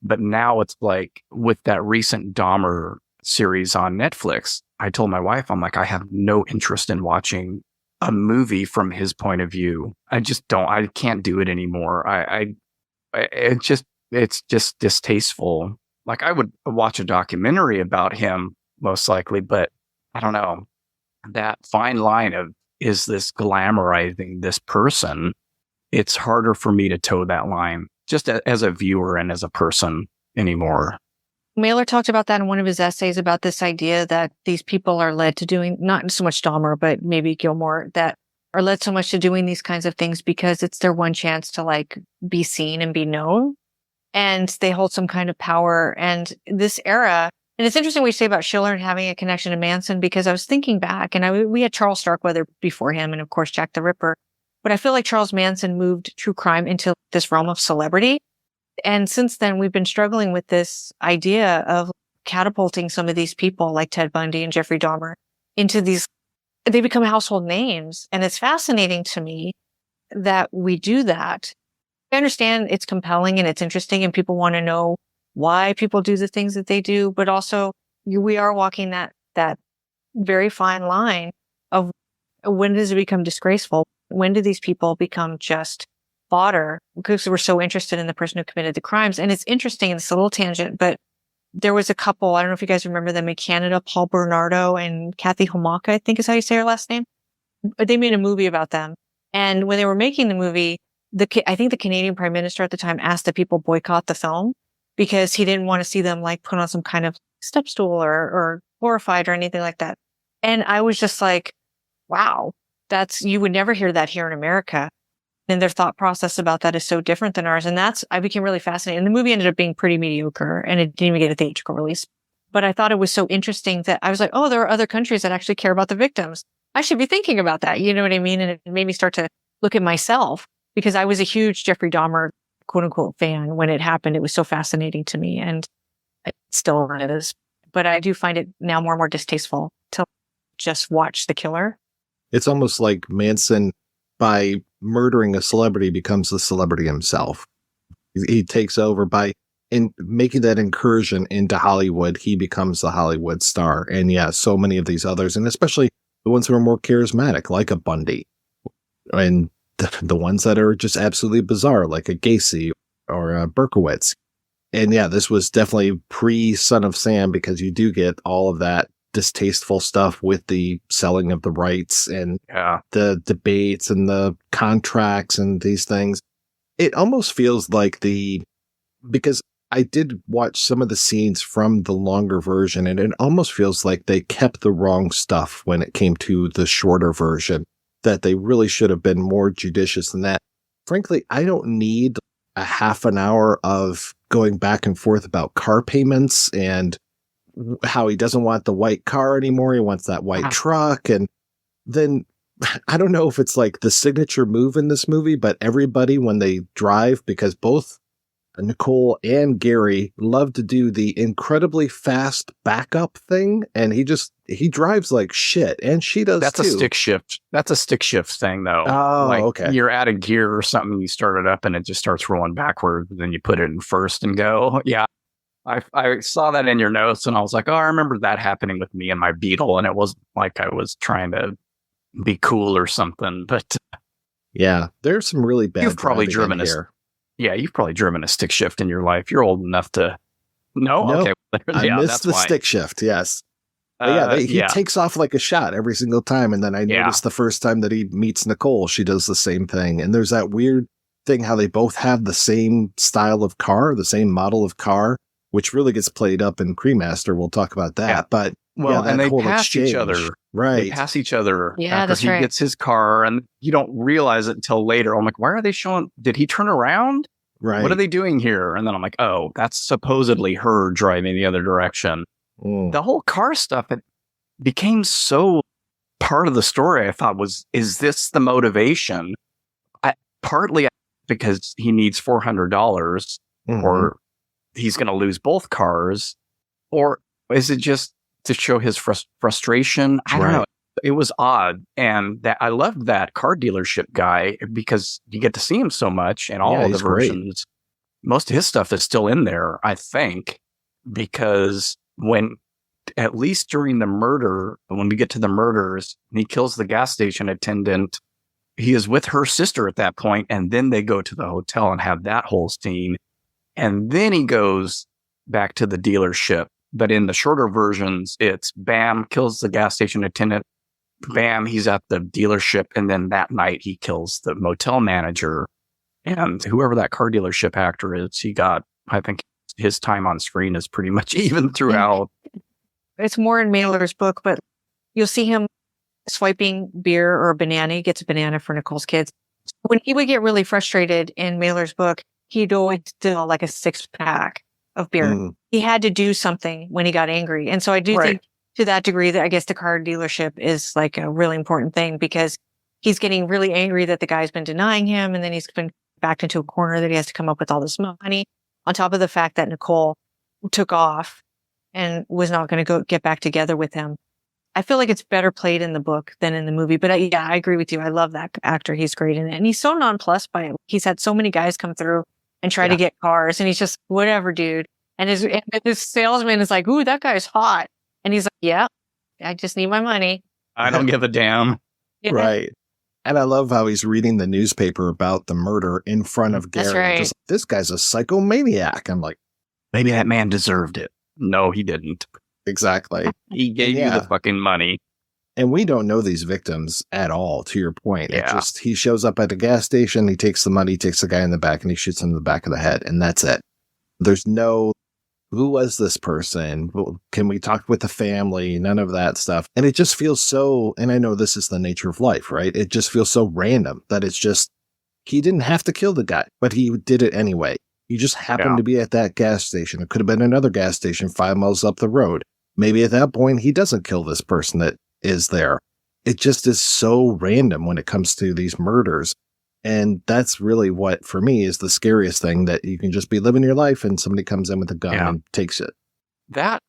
But now it's like with that recent Dahmer series on Netflix, I told my wife, I'm like, I have no interest in watching a movie from his point of view. I can't do it anymore. It's just distasteful. Like I would watch a documentary about him most likely, but I don't know. That fine line of, is this glamorizing this person? It's harder for me to toe that line just as a viewer and as a person anymore. Mailer talked about that in one of his essays about this idea that these people are led to doing, not so much Dahmer, but maybe Gilmore, that are led so much to doing these kinds of things because it's their one chance to like be seen and be known. And they hold some kind of power. And this era, and it's interesting what you say about Schiller and having a connection to Manson, because I was thinking back and we had Charles Starkweather before him and of course Jack the Ripper. But I feel like Charles Manson moved true crime into this realm of celebrity. And since then, we've been struggling with this idea of catapulting some of these people like Ted Bundy and Jeffrey Dahmer into these, they become household names. And it's fascinating to me that we do that. I understand it's compelling and it's interesting and people want to know why people do the things that they do, but also we are walking that very fine line of when does it become disgraceful? When do these people become just fodder? Because we're so interested in the person who committed the crimes. And it's interesting, it's a little tangent, but there was a couple, I don't know if you guys remember them in Canada, Paul Bernardo and Kathy Homaka, I think is how you say her last name. They made a movie about them. And when they were making the movie, I think the Canadian Prime Minister at the time asked that people boycott the film because he didn't want to see them like put on some kind of step stool or horrified or anything like that. And I was just like, wow, you would never hear that here in America. And their thought process about that is so different than ours. And I became really fascinated. And the movie ended up being pretty mediocre and it didn't even get a theatrical release. But I thought it was so interesting that I was like, oh, there are other countries that actually care about the victims. I should be thinking about that. You know what I mean? And it made me start to look at myself because I was a huge Jeffrey Dahmer, quote unquote, fan when it happened. It was so fascinating to me and it still is. But I do find it now more and more distasteful to just watch the killer. It's almost like Manson, by murdering a celebrity, becomes the celebrity himself. He takes over by making that incursion into Hollywood. He becomes the Hollywood star. And yeah, so many of these others, and especially the ones who are more charismatic, like a Bundy, and the ones that are just absolutely bizarre, like a Gacy or a Berkowitz. And yeah, this was definitely pre-Son of Sam because you do get all of that distasteful stuff with the selling of the rights and the debates and the contracts and these things. It almost feels like because I did watch some of the scenes from the longer version and it almost feels like they kept the wrong stuff when it came to the shorter version, that they really should have been more judicious than that. Frankly, I don't need a half an hour of going back and forth about car payments and how he doesn't want the white car anymore. He wants that white truck. And then I don't know if it's like the signature move in this movie, but everybody, when they drive, because both Nicole and Gary love to do the incredibly fast backup thing. And he drives like shit. And she does That's too. a stick shift. That's a stick shift thing though. Oh, like, okay. You're out of gear or something. You start it up and it just starts rolling backwards. Then you put it in first and go. Yeah. I saw that in your notes and I was like, oh, I remember that happening with me and my Beetle. And it wasn't like I was trying to be cool or something, but yeah, there's some really bad. You've probably driven you've probably driven a stick shift in your life. You're old enough to. No? Okay. I missed the stick shift. Yes. He takes off like a shot every single time. And then I noticed the first time that he meets Nicole, she does the same thing. And there's that weird thing how they both have the same style of car, the same model of car, which really gets played up in Cremaster. We'll talk about that. Yeah. But and they pass each other. Right. They pass each other after that's he gets his car and you don't realize it until later. I'm like, why are they showing? Did he turn around? Right. What are they doing here? And then I'm like, oh, that's supposedly her driving the other direction. The whole car stuff, it became so part of the story. I thought is this the motivation? Partly because he needs $400 or he's going to lose both cars? Or is it just to show his frustration? I don't know. It was odd. And I loved that car dealership guy because you get to see him so much in all of the versions. Great. Most of his stuff is still in there, I think, because at least during the murder, when we get to the murders, he kills the gas station attendant. He is with her sister at that point, and then they go to the hotel and have that whole scene. And then he goes back to the dealership. But in the shorter versions, it's bam, kills the gas station attendant. Bam, he's at the dealership. And then that night he kills the motel manager. And whoever that car dealership actor is, I think his time on screen is pretty much even throughout. It's more in Mailer's book, but you'll see him swiping beer or a banana. He gets a banana for Nicole's kids. When he would get really frustrated in Mailer's book, he'd always steal like a 6-pack of beer. He had to do something when he got angry. And so I do think to that degree that I guess the car dealership is like a really important thing because he's getting really angry that the guy's been denying him. And then he's been backed into a corner that he has to come up with all this money on top of the fact that Nicole took off and was not going to go get back together with him. I feel like it's better played in the book than in the movie. But I agree with you. I love that actor. He's great in it. And he's so nonplussed by it. He's had so many guys come through and try to get cars. And he's just, whatever, dude. And his salesman is like, ooh, that guy's hot. And he's like, yeah, I just need my money. I don't give a damn. Yeah. Right. And I love how he's reading the newspaper about the murder in front of Gary. That's right. Just, this guy's a psychomaniac. I'm like, maybe that man deserved it. No, he didn't. Exactly. He gave you the fucking money. And we don't know these victims at all, to your point. Yeah. He shows up at a gas station, he takes the money, takes the guy in the back, and he shoots him in the back of the head. And that's it. There's no, who was this person? Can we talk with the family? None of that stuff. And it just feels so, and I know this is the nature of life, right? It just feels so random that it's just, he didn't have to kill the guy, but he did it anyway. He just happened to be at that gas station. It could have been another gas station 5 miles up the road. Maybe at that point, he doesn't kill this person that is there. It just is so random when it comes to these murders. And that's really what, for me, is the scariest thing, that you can just be living your life and somebody comes in with a gun and takes it. That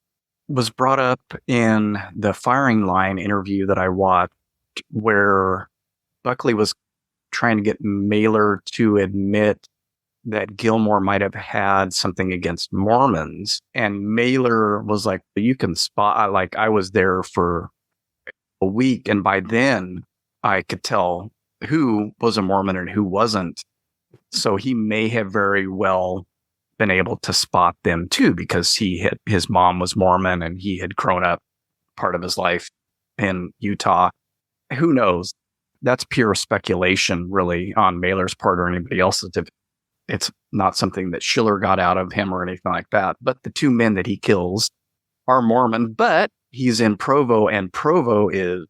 was brought up in the Firing Line interview that I watched, where Buckley was trying to get Mailer to admit that Gilmore might have had something against Mormons. And Mailer was like, you can spot, like, I was there for a week, and by then I could tell who was a Mormon and who wasn't. So he may have very well been able to spot them too, because his mom was Mormon and he had grown up part of his life in Utah. Who knows? That's pure speculation, really, on Mailer's part or anybody else's. It's not something that Schiller got out of him or anything like that. But the two men that he kills are Mormon, but he's in Provo, and Provo is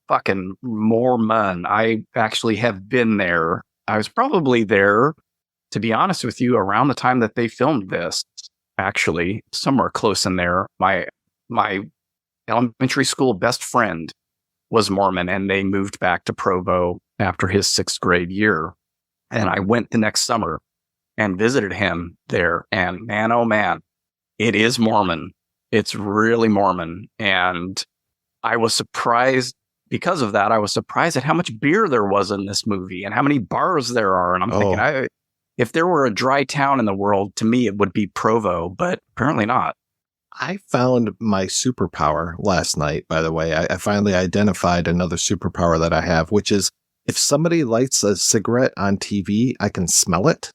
fucking Mormon. I actually have been there. I was probably there, to be honest with you, around the time that they filmed this, actually, somewhere close in there. My elementary school best friend was Mormon, and they moved back to Provo after his 6th grade year. And I went the next summer and visited him there. And man, oh man, it is Mormon. It's really Mormon. And I was surprised because of that. I was surprised at how much beer there was in this movie and how many bars there are. And I'm thinking, if there were a dry town in the world, to me, it would be Provo, but apparently not. I found my superpower last night, by the way. I finally identified another superpower that I have, which is if somebody lights a cigarette on TV, I can smell it.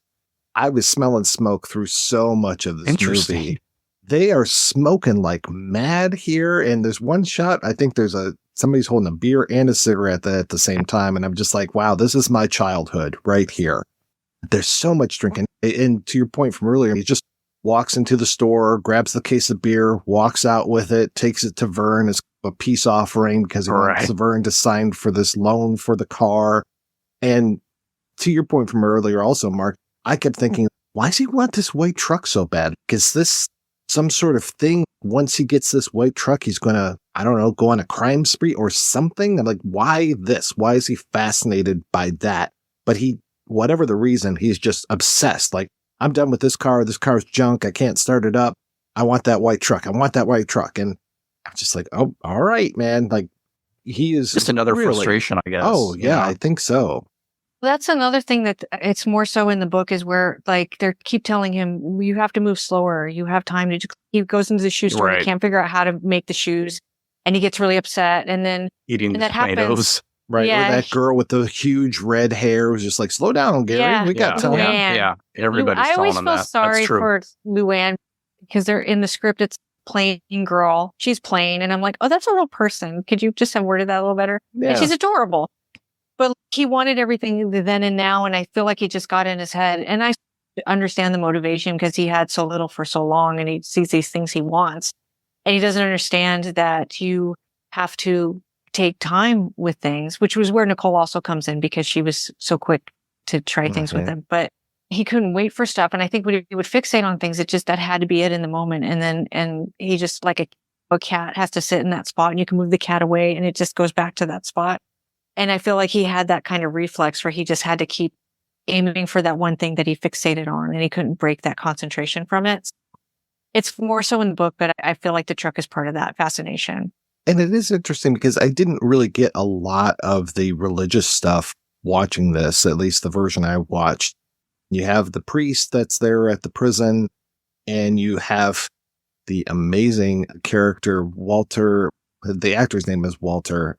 I was smelling smoke through so much of this movie. They are smoking like mad here. And there's one shot, I think somebody's holding a beer and a cigarette at the same time. And I'm just like, wow, this is my childhood right here. There's so much drinking. And to your point from earlier, he just walks into the store, grabs the case of beer, walks out with it, takes it to Vern as a peace offering because he wants Vern to sign for this loan for the car. And to your point from earlier also, Mark, I kept thinking, why does he want this white truck so bad? Is this some sort of thing? Once he gets this white truck, he's going to, I don't know, go on a crime spree or something? I'm like, why this? Why is he fascinated by that? But he whatever the reason, he's just obsessed. Like, I'm done with this car. This car's junk. I can't start it up. I want that white truck. I want that white truck. And I'm just like, oh, all right, man. Like, he is just another frustration, I guess. Oh, yeah, I think so. That's another thing that it's more so in the book is where like they keep telling him, you have to move slower. You have time to, he goes into the shoe store. Right. He can't figure out how to make the shoes and he gets really upset. And then eating and that tomatoes. happens. Right. Yeah. Or that girl with the huge red hair was just like, slow down, Gary. Yeah. We got time. Yeah. Everybody's I always telling him feel that. sorry That's true. for Luann because they're in the script. It's plain girl. She's plain. And I'm like, oh, that's a real person. Could you just have worded that a little better? Yeah. And she's adorable. But he wanted everything then and now. And I feel like he just got in his head. And I understand the motivation because he had so little for so long and he sees these things he wants. And he doesn't understand that you have to take time with things, which was where Nicole also comes in because she was so quick to try things with him. But he couldn't wait for stuff. And I think when he would fixate on things, it just, that had to be it in the moment. And he just like a cat has to sit in that spot and you can move the cat away and it just goes back to that spot. And I feel like he had that kind of reflex where he just had to keep aiming for that one thing that he fixated on and he couldn't break that concentration from it. It's more so in the book, but I feel like the truck is part of that fascination. And it is interesting because I didn't really get a lot of the religious stuff watching this, at least the version I watched. You have the priest that's there at the prison, and you have the amazing character, Walter. The actor's name is Walter.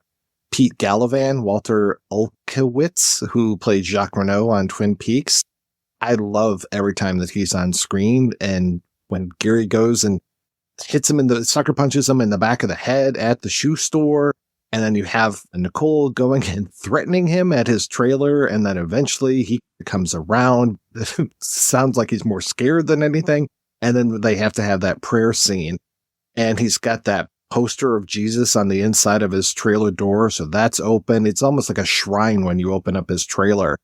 Pete Gallivan, Walter Olkewicz, who played Jacques Renault on Twin Peaks. I love every time that he's on screen. And when Gary goes and hits him sucker punches him in the back of the head at the shoe store. And then you have Nicole going and threatening him at his trailer. And then eventually he comes around. Sounds like he's more scared than anything. And then they have to have that prayer scene. And he's got that poster of Jesus on the inside of his trailer door. So that's open. It's almost like a shrine when you open up his trailer.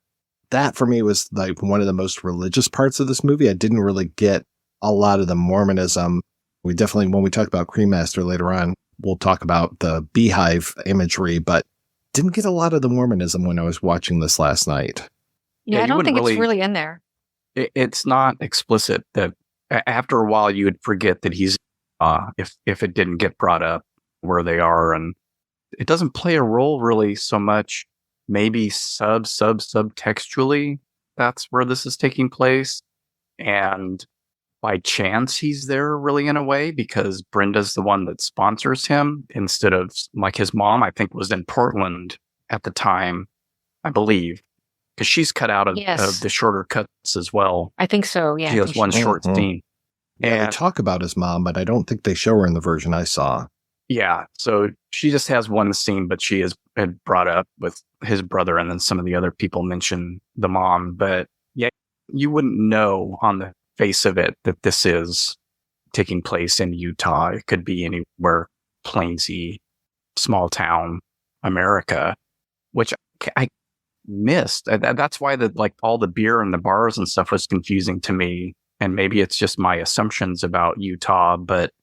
That for me was like one of the most religious parts of this movie. I didn't really get a lot of the Mormonism. We definitely, when we talk about Cremaster later on, we'll talk about the beehive imagery, but didn't get a lot of the Mormonism when I was watching this last night. Yeah, I don't think it's really in there. It's not explicit that after a while you would forget that he's, if it didn't get brought up where they are, and it doesn't play a role really so much, maybe subtextually, that's where this is taking place. And by chance, he's there really in a way because Brenda's the one that sponsors him instead of like his mom, I think was in Portland at the time, I believe, because she's cut out of the shorter cuts as well. I think so. Yeah. She has one short scene. Yeah, they talk about his mom, but I don't think they show her in the version I saw. Yeah, so she just has one scene, but she is brought up with his brother, and then some of the other people mention the mom. But yeah, you wouldn't know on the face of it that this is taking place in Utah. It could be anywhere plainsy, small town America, which I missed. That's why all the beer and the bars and stuff was confusing to me. And maybe it's just my assumptions about Utah, but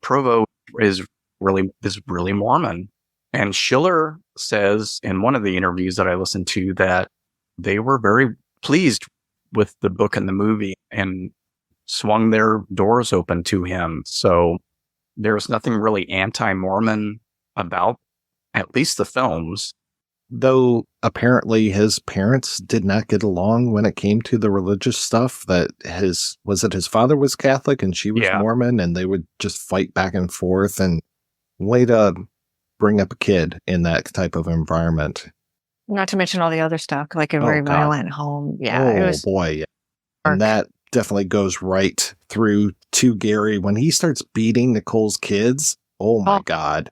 Provo is really Mormon. And Schiller says in one of the interviews that I listened to that they were very pleased with the book and the movie and swung their doors open to him. So there's nothing really anti-Mormon about at least the films. Though apparently his parents did not get along when it came to the religious stuff. That his father was Catholic and she was Mormon, and they would just fight back and forth. And way to bring up a kid in that type of environment. Not to mention all the other stuff, like a very violent home. Yeah. Oh, boy. And that definitely goes right through to Gary when he starts beating Nicole's kids. Oh my God.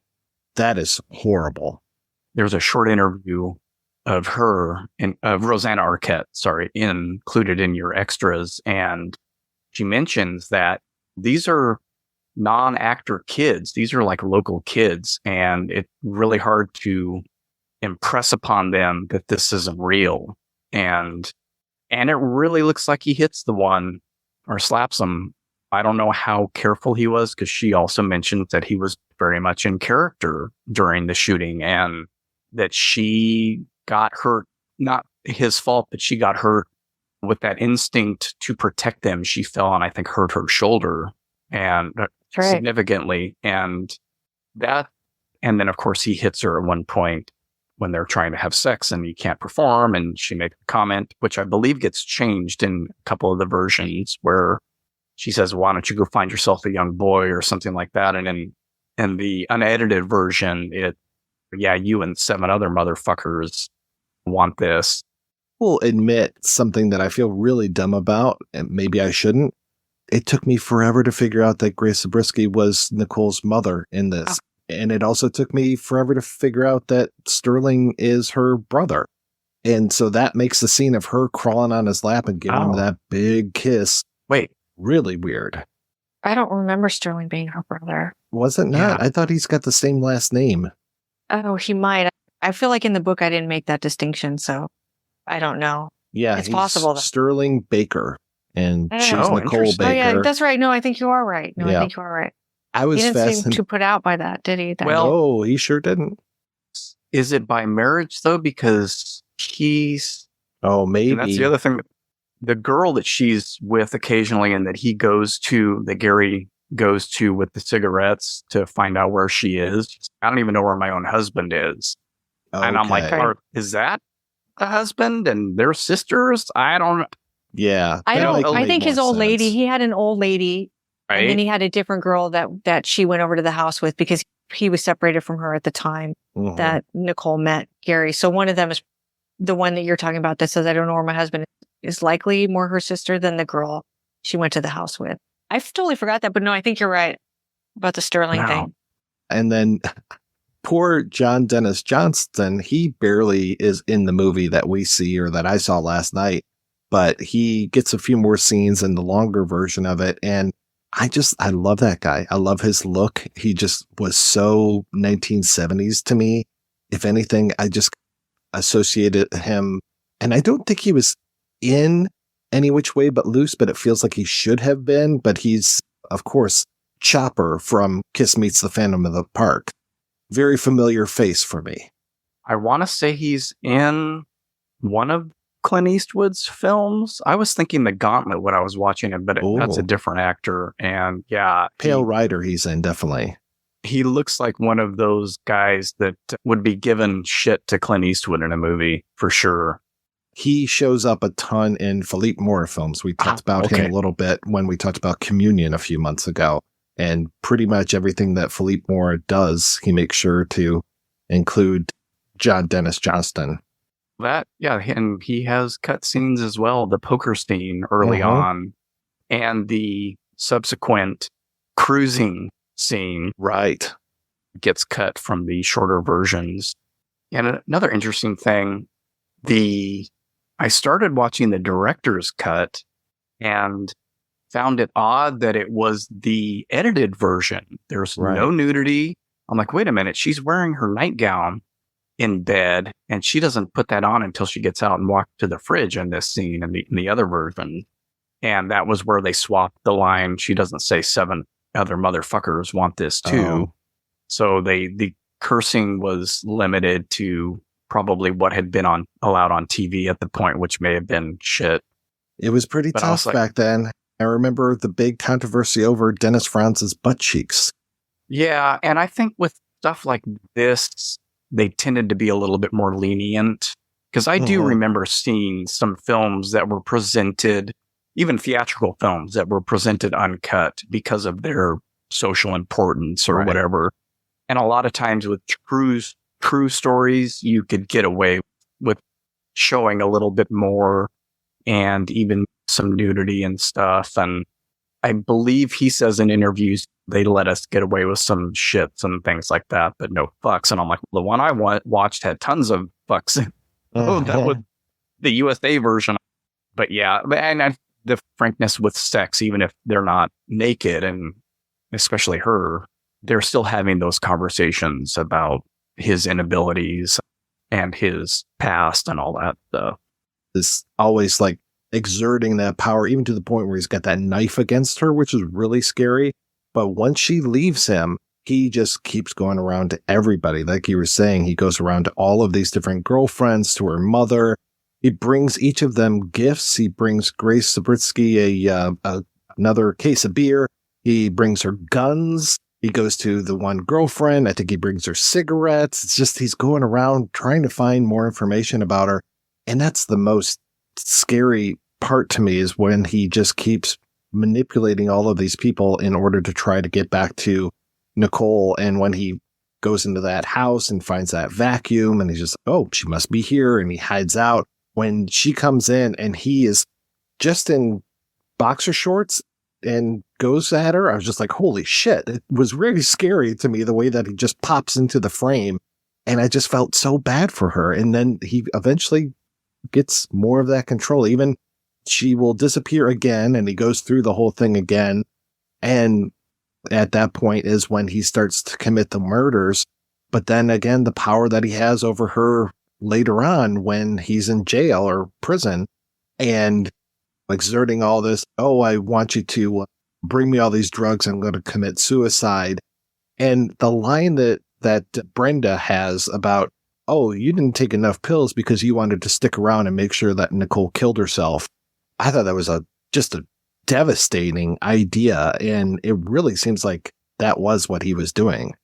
That is horrible. There's a short interview of her of Rosanna Arquette, included in your extras. And she mentions that these are non-actor kids. These are like local kids. And it's really hard to impress upon them that this isn't real. And it really looks like he hits the one or slaps him. I don't know how careful he was because she also mentioned that he was very much in character during the shooting and that she got hurt, not his fault that she got hurt. With that instinct to protect them, she fell and I think hurt her shoulder and significantly. And then of course he hits her at one point when they're trying to have sex and he can't perform. And she makes a comment, which I believe gets changed in a couple of the versions where she says, why don't you go find yourself a young boy or something like that. And in the unedited version, you and 7 other motherfuckers want this. Will admit something that I feel really dumb about, and maybe I shouldn't. It took me forever to figure out that Grace Zabriskie was Nicole's mother in this. And it also took me forever to figure out that Sterling is her brother. And so that makes the scene of her crawling on his lap and giving him that big kiss. Wait. Really weird. I don't remember Sterling being her brother. Was it not? Yeah. I thought he's got the same last name. Oh, he might. I feel like in the book I didn't make that distinction, so I don't know. Yeah, it's possible. Sterling Baker, and she's Nicole Baker. Oh, yeah, that's right. No, I think you are right. I think you are right. I was he didn't seem too put out by that, did he? No, he sure didn't. Is it by marriage, though? Because he's... Oh, maybe. And that's the other thing. The girl that she's with occasionally and that Gary goes to with the cigarettes to find out where she is. I don't even know where my own husband is. Okay. And I'm like, is that the husband and their sisters? I don't know. Yeah. I think his old lady, he had an old lady, right? And then he had a different girl that she went over to the house with because he was separated from her at the time that Nicole met Gary. So one of them is the one that you're talking about that says, I don't know where my husband is likely more her sister than the girl she went to the house with. I totally forgot that, but no, I think you're right about the Sterling thing. And then poor John Dennis Johnston, he barely is in the movie that we see or that I saw last night, but he gets a few more scenes in the longer version of it. And I love that guy. I love his look. He just was so 1970s to me. If anything, I just associated him, and I don't think he was in Any Which Way But Loose, but it feels like he should have been. But he's, of course, Chopper from Kiss Meets the Phantom of the Park. Very familiar face for me. I want to say he's in one of Clint Eastwood's films. I was thinking The Gauntlet when I was watching it, but that's a different actor. And yeah. Pale Rider he's in, definitely. He looks like one of those guys that would be given shit to Clint Eastwood in a movie, for sure. He shows up a ton in Philippe Moore films. We talked about him a little bit when we talked about Communion a few months ago. And pretty much everything that Philippe Moore does, he makes sure to include John Dennis Johnston. And he has cut scenes as well. The poker scene early on and the subsequent cruising scene. Right. Gets cut from the shorter versions. And another interesting thing, I started watching the director's cut and found it odd that it was the edited version. There's no nudity. I'm like, wait a minute, she's wearing her nightgown in bed, and she doesn't put that on until she gets out and walks to the fridge in this scene in the other version. And that was where they swapped the line. She doesn't say 7 other motherfuckers want this too. So the cursing was limited to probably what had been allowed on TV at the point, which may have been shit. It was pretty tough back then. I remember the big controversy over Dennis Franz's butt cheeks. Yeah, and I think with stuff like this, they tended to be a little bit more lenient. Because I do remember seeing some films that were presented, even theatrical films that were presented uncut because of their social importance or whatever. And a lot of times with true stories, you could get away with showing a little bit more and even some nudity and stuff. And I believe he says in interviews, they let us get away with some shits and things like that, but no fucks. And I'm like, well, the one I watched had tons of fucks. That was the USA version. But yeah, and the frankness with sex, even if they're not naked, and especially her, they're still having those conversations about his inabilities and his past and all that stuff. Is always like exerting that power, even to the point where he's got that knife against her, which is really scary. But once she leaves him, he just keeps going around to everybody. Like you were saying, he goes around to all of these different girlfriends, to her mother. He brings each of them gifts. He brings Grace Zabriskie another case of beer. He brings her guns. He goes to the one girlfriend. I think he brings her cigarettes. It's just he's going around trying to find more information about her. And that's the most scary part to me, is when he just keeps manipulating all of these people in order to try to get back to Nicole. And when he goes into that house and finds that vacuum, and he's just, oh, she must be here. And he hides out. When she comes in and he is just in boxer shorts and goes at her, I was just like, holy shit. It was really scary to me, the way that he just pops into the frame. And I just felt so bad for her. And then he eventually gets more of that control. Even she will disappear again, and he goes through the whole thing again. And at that point is when he starts to commit the murders. But then again, the power that he has over her later on when he's in jail or prison and exerting all this, oh, I want you to bring me all these drugs, I'm going to commit suicide. And the line that Brenda has about, oh, you didn't take enough pills because you wanted to stick around and make sure that Nicole killed herself. I thought that was just a devastating idea. And it really seems like that was what he was doing.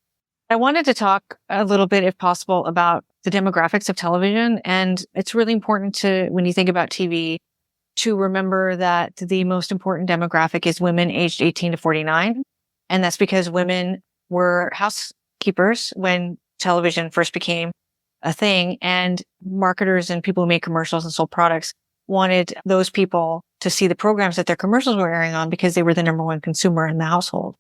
I wanted to talk a little bit, if possible, about the demographics of television. And it's really important to, when you think about TV, to remember that the most important demographic is women aged 18 to 49. And that's because women were housekeepers when television first became a thing. And marketers and people who make commercials and sold products wanted those people to see the programs that their commercials were airing on because they were the number one consumer in the household.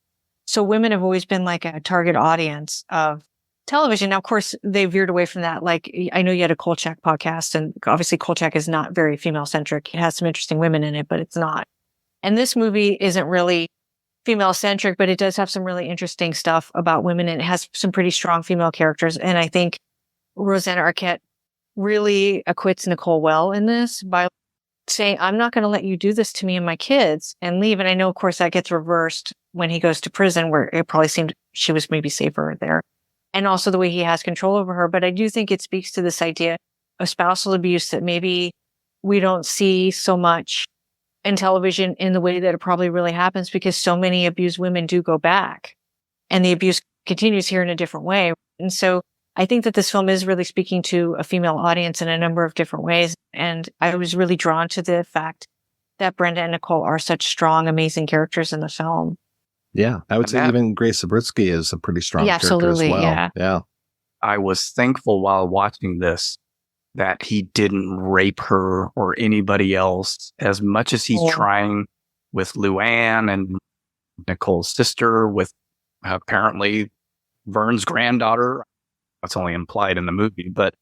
So women have always been like a target audience of television. Now, of course, they veered away from that. Like, I know you had a Kolchak podcast, and obviously Kolchak is not very female-centric. It has some interesting women in it, but it's not. And this movie isn't really female-centric, but it does have some really interesting stuff about women, and it has some pretty strong female characters. And I think Rosanna Arquette really acquits Nicole well in this by saying, I'm not going to let you do this to me and my kids, and leave. And I know, of course, that gets reversed when he goes to prison, where it probably seemed she was maybe safer there. And also the way he has control over her. But I do think it speaks to this idea of spousal abuse that maybe we don't see so much in television in the way that it probably really happens, because so many abused women do go back and the abuse continues here in a different way. And so I think that this film is really speaking to a female audience in a number of different ways. And I was really drawn to the fact that Brenda and Nicole are such strong, amazing characters in the film. Yeah, I would say even Grace Zabriskie is a pretty strong character absolutely, as well. Yeah. I was thankful while watching this that he didn't rape her or anybody else as much as he's trying with Luann and Nicole's sister, with apparently Vern's granddaughter. That's only implied in the movie, but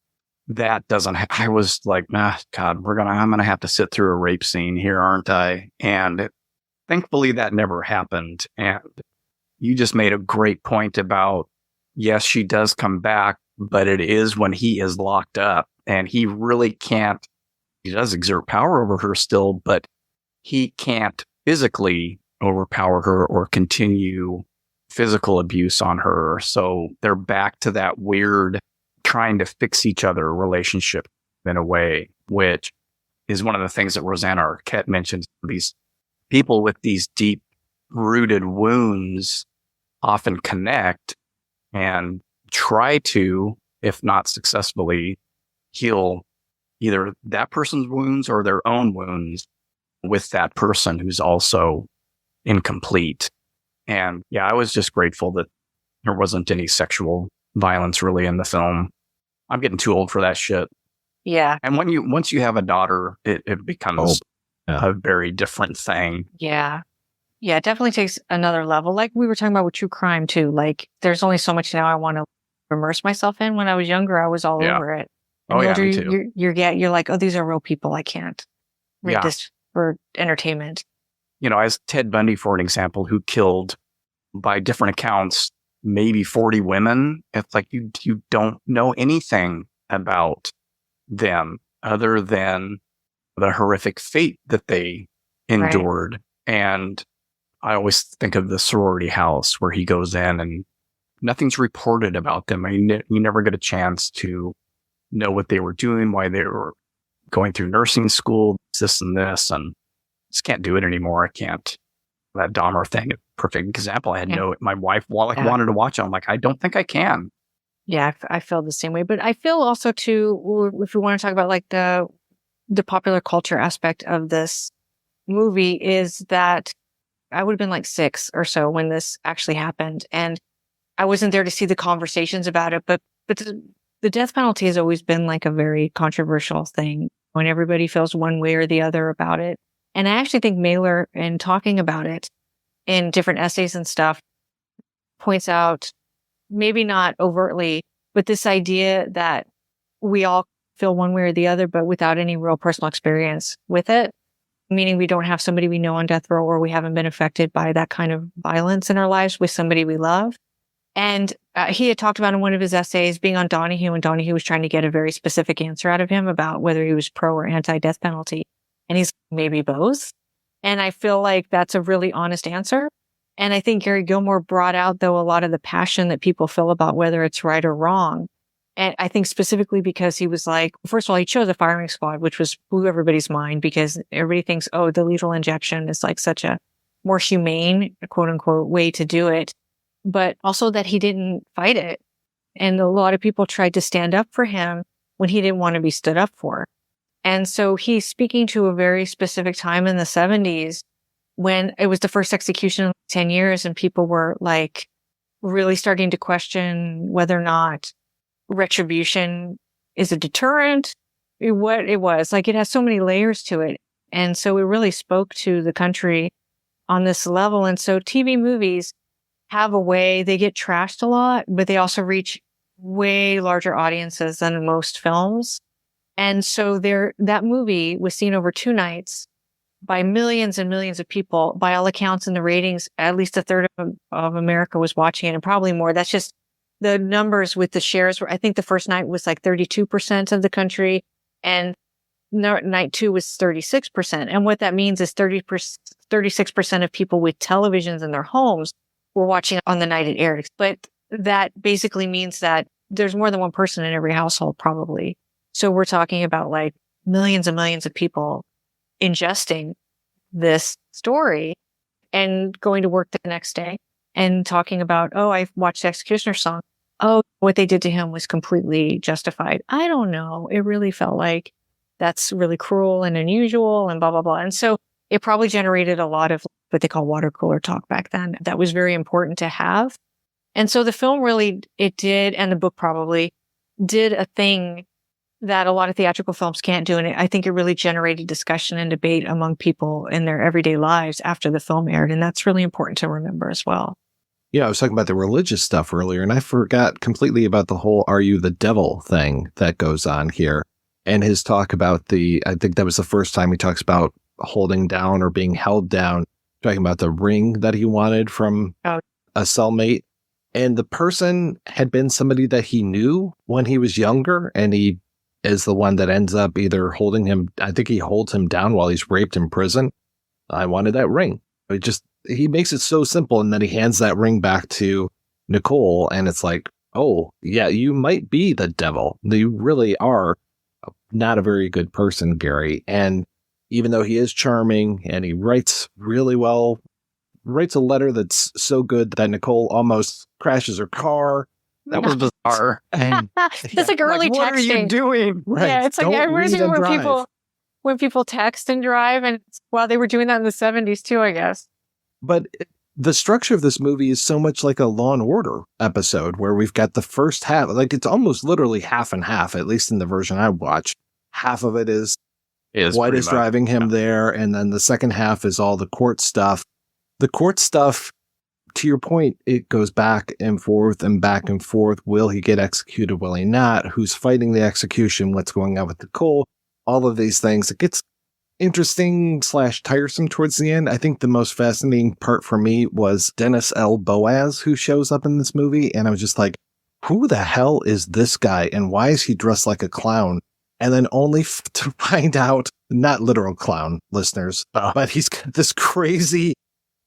that doesn't. I was like, God, I'm gonna have to sit through a rape scene here, aren't I? And thankfully, that never happened. And you just made a great point about, yes, she does come back, but it is when he is locked up, and he really can't. He does exert power over her still, but he can't physically overpower her or continue physical abuse on her. So they're back to that weird trying to fix each other relationship in a way, which is one of the things that Rosanna Arquette mentions. These people with these deep rooted wounds often connect and try to, if not successfully, heal either that person's wounds or their own wounds with that person who's also incomplete. And yeah, I was just grateful that there wasn't any sexual violence really in the film. I'm getting too old for that shit. Yeah. And once you have a daughter, it becomes a very different thing. Yeah. Yeah, it definitely takes another level. Like we were talking about with true crime too. Like there's only so much now I want to immerse myself in. When I was younger, I was all over it. And the older me too. You're like, oh, these are real people. I can't read this for entertainment. You know, as Ted Bundy, for an example, who killed, by different accounts, maybe 40 women. It's like you don't know anything about them other than the horrific fate that they endured. Right. And I always think of the sorority house where he goes in and nothing's reported about them. I mean, you never get a chance to know what they were doing, why they were going through nursing school, this and this, and just can't do it anymore. I can't. That Dahmer thing, perfect example. I had my wife wanted to watch it. I'm like, I don't think I can. Yeah, I feel the same way. But I feel also too, if we want to talk about like the popular culture aspect of this movie, is that I would have been like 6 or so when this actually happened. And I wasn't there to see the conversations about it, but the death penalty has always been like a very controversial thing when everybody feels one way or the other about it. And I actually think Mailer, in talking about it in different essays and stuff, points out, maybe not overtly, but this idea that we all feel one way or the other, but without any real personal experience with it, meaning we don't have somebody we know on death row, or we haven't been affected by that kind of violence in our lives with somebody we love. And he had talked about in one of his essays being on Donahue, and Donahue was trying to get a very specific answer out of him about whether he was pro or anti-death penalty. And he's maybe both. And I feel like that's a really honest answer. And I think Gary Gilmore brought out, though, a lot of the passion that people feel about whether it's right or wrong. And I think specifically because he was like, first of all, he chose a firing squad, which blew everybody's mind, because everybody thinks, oh, the lethal injection is like such a more humane, quote unquote, way to do it. But also that he didn't fight it. And a lot of people tried to stand up for him when he didn't want to be stood up for. And so he's speaking to a very specific time in the 70s when it was the first execution in 10 years, and people were like really starting to question whether or not retribution is a deterrent. What it was. Like, it has so many layers to it. And so it really spoke to the country on this level. And so TV movies have a way, they get trashed a lot, but they also reach way larger audiences than most films. And so that movie was seen over 2 nights by millions and millions of people. By all accounts in the ratings, at least a third of America was watching it, and probably more. That's just the numbers with the shares. I think the first night was like 32% of the country, and night 2 was 36%. And what that means is 36% of people with televisions in their homes were watching on the night it aired. But that basically means that there's more than one person in every household, probably. So we're talking about like millions and millions of people ingesting this story and going to work the next day and talking about, oh, I watched the Executioner's Song. Oh, what they did to him was completely justified. I don't know. It really felt like that's really cruel and unusual and blah, blah, blah. And so it probably generated a lot of what they call water cooler talk back then. That was very important to have. And so the film really, it did, and the book probably did a thing that a lot of theatrical films can't do. And I think it really generated discussion and debate among people in their everyday lives after the film aired. And that's really important to remember as well. Yeah, I was talking about the religious stuff earlier, and I forgot completely about the whole "Are you the devil" thing that goes on here. And his talk about I think that was the first time he talks about holding down or being held down, talking about the ring that he wanted from a cellmate. And the person had been somebody that he knew when he was younger, and he is the one that ends up either holding him. I think he holds him down while he's raped in prison. I wanted that ring. He makes it so simple, and then he hands that ring back to Nicole, and it's like, oh, yeah, you might be the devil. You really are not a very good person, Gary. And even though he is charming and he writes really well, writes a letter that's so good that Nicole almost crashes her car. That was bizarre. And it's like early texting. What are you doing? Right. Yeah, it's like I remember when people text and drive, and they were doing that in the 70s too, I guess. But the structure of this movie is so much like a Law and Order episode, where we've got the first half, like it's almost literally half and half, at least in the version I watched. Half of it is White is driving him there, and then the second half is all the court stuff. The court stuff, to your point, it goes back and forth and back and forth. Will he get executed? Will he not? Who's fighting the execution? What's going on with Nicole? All of these things. It gets interesting / tiresome towards the end. I think the most fascinating part for me was Dennis L. Boaz, who shows up in this movie. And I was just like, who the hell is this guy? And why is he dressed like a clown? And then only to find out, not literal clown, listeners, but he's got this crazy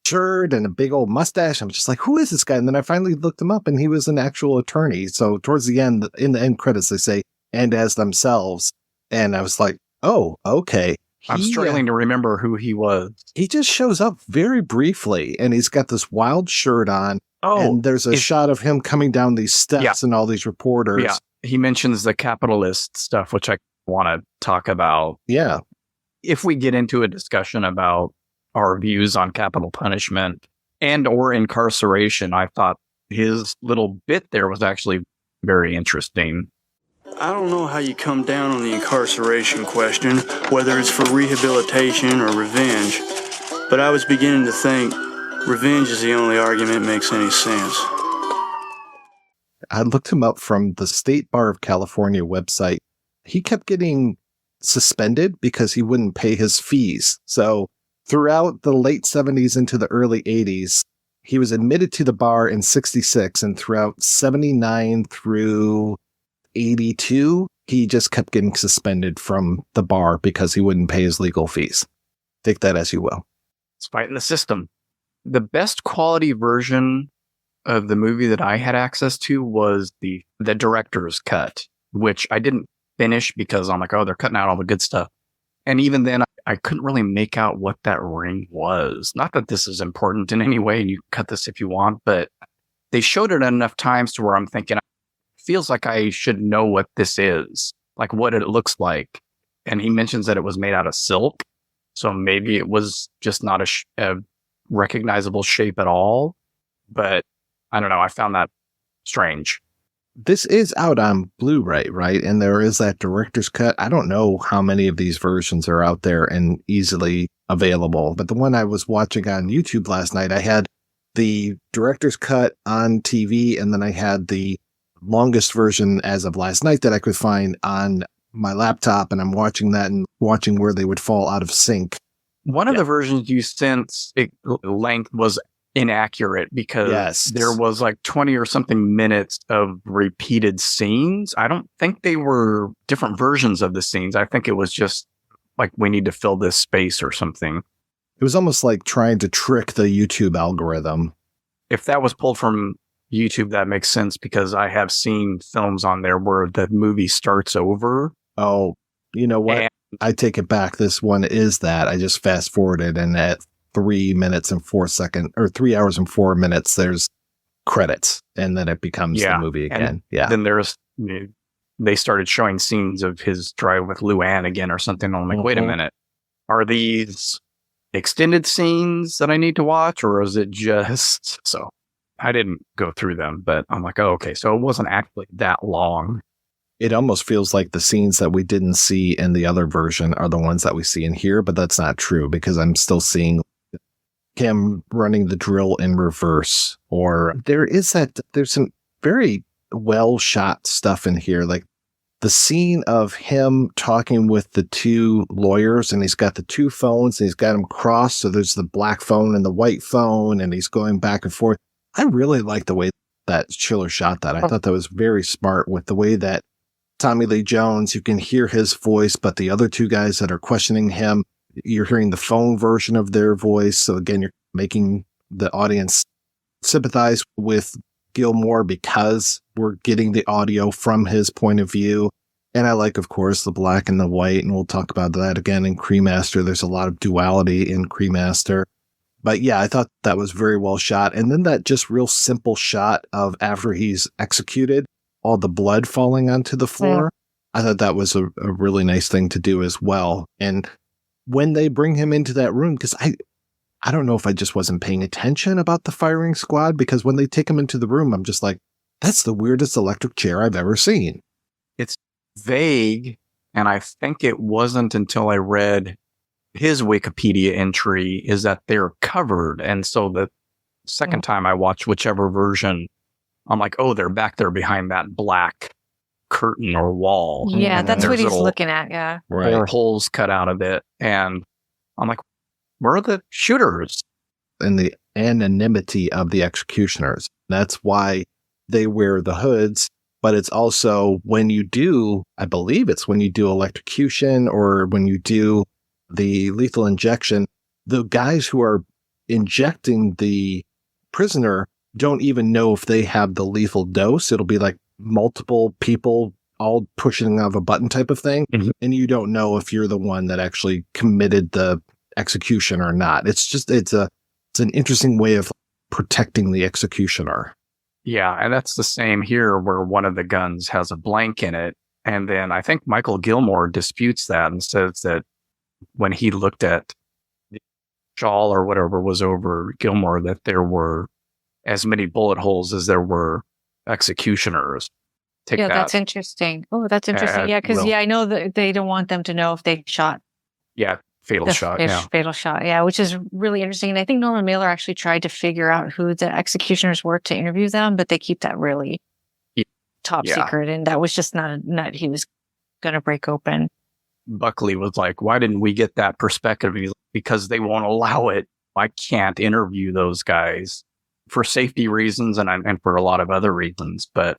shirt and a big old mustache. I'm just like, who is this guy? And then I finally looked him up, and he was an actual attorney. So towards the end, in the end credits, they say, and as themselves. And I was like, Oh, okay. I'm struggling to remember who he was. He just shows up very briefly, and he's got this wild shirt on. Oh, and there's a shot of him coming down these steps and all these reporters. Yeah, he mentions the capitalist stuff, which I want to talk about. Yeah. If we get into a discussion about our views on capital punishment and or incarceration, I thought his little bit there was actually very interesting. I don't know how you come down on the incarceration question, whether it's for rehabilitation or revenge, but I was beginning to think revenge is the only argument that makes any sense. I looked him up from the State Bar of California website. He kept getting suspended because he wouldn't pay his fees. So throughout the late 70s into the early 80s, he was admitted to the bar in 66, and throughout 79 through 82, he just kept getting suspended from the bar because he wouldn't pay his legal fees. Take that as you will. It's fighting the system. The best quality version of the movie that I had access to was the director's cut, which I didn't finish because I'm like, oh, they're cutting out all the good stuff. And even then, I couldn't really make out what that ring was. Not that this is important in any way, and you can cut this if you want, but they showed it enough times to where I'm thinking, feels like I should know what this is, like what it looks like. And he mentions that it was made out of silk. So maybe it was just not a recognizable shape at all. But I don't know. I found that strange. This is out on Blu-ray, right? And there is that director's cut. I don't know how many of these versions are out there and easily available, but the one I was watching on YouTube last night, I had the director's cut on TV, and then I had the longest version as of last night that I could find on my laptop, and I'm watching that and watching where they would fall out of sync. One of the versions you sent, length was inaccurate because there was like 20 or something minutes of repeated scenes. I don't think they were different versions of the scenes. I think it was just like, we need to fill this space or something. It was almost like trying to trick the YouTube algorithm. If that was pulled from YouTube, that makes sense, because I have seen films on there where the movie starts over. Oh, you know what? I take it back. This one is that. I just fast forwarded, and at 3 minutes and 4 seconds, or 3 hours and 4 minutes, there's credits, and then it becomes the movie again. And then they started showing scenes of his drive with Luann again or something. I'm like, wait a minute. Are these extended scenes that I need to watch, or is it just... So I didn't go through them, but I'm like, oh, okay. So it wasn't actually that long. It almost feels like the scenes that we didn't see in the other version are the ones that we see in here, but that's not true, because I'm still seeing him running the drill in reverse, or there's some very well shot stuff in here. Like the scene of him talking with the two lawyers, and he's got the two phones and he's got them crossed. So there's the black phone and the white phone, and he's going back and forth. I really like the way that Chiller shot that. I thought that was very smart with the way that Tommy Lee Jones, you can hear his voice, but the other two guys that are questioning him, you're hearing the phone version of their voice. So again, you're making the audience sympathize with Gilmore because we're getting the audio from his point of view. And I like, of course, the black and the white, and we'll talk about that again in Cremaster. There's a lot of duality in Cremaster. But yeah, I thought that was very well shot. And then that just real simple shot of after he's executed, all the blood falling onto the floor. I thought that was a really nice thing to do as well. And when they bring him into that room, because I don't know if I just wasn't paying attention about the firing squad, because when they take him into the room, I'm just like, that's the weirdest electric chair I've ever seen. It's vague, and I think it wasn't until I read his Wikipedia entry is that they're covered. And so the second time I watched whichever version, I'm like, oh, they're back there behind that black curtain or wall. Yeah, and that's what he's looking at. Yeah. There are holes cut out of it. And I'm like, where are the shooters? And the anonymity of the executioners. That's why they wear the hoods. But it's also when you do, I believe it's when you do electrocution or when you do the lethal injection, the guys who are injecting the prisoner don't even know if they have the lethal dose. It'll be like multiple people all pushing of a button type of thing, and you don't know if you're the one that actually committed the execution or not. It's an interesting way of protecting the executioner. Yeah, and that's the same here, where one of the guns has a blank in it. And then I think Michael Gilmore disputes that and says that when he looked at the shawl or whatever was over Gilmore, that there were as many bullet holes as there were executioners. That's interesting. Oh, that's interesting. Yeah, because I know that they don't want them to know if they shot. Yeah, fatal shot. Yeah, which is really interesting. And I think Norman Mailer actually tried to figure out who the executioners were to interview them, but they keep that really top secret. And that was just not a nut he was going to break open. Buckley was like, why didn't we get that perspective? He's like, because they won't allow it. I can't interview those guys for safety reasons and for a lot of other reasons. But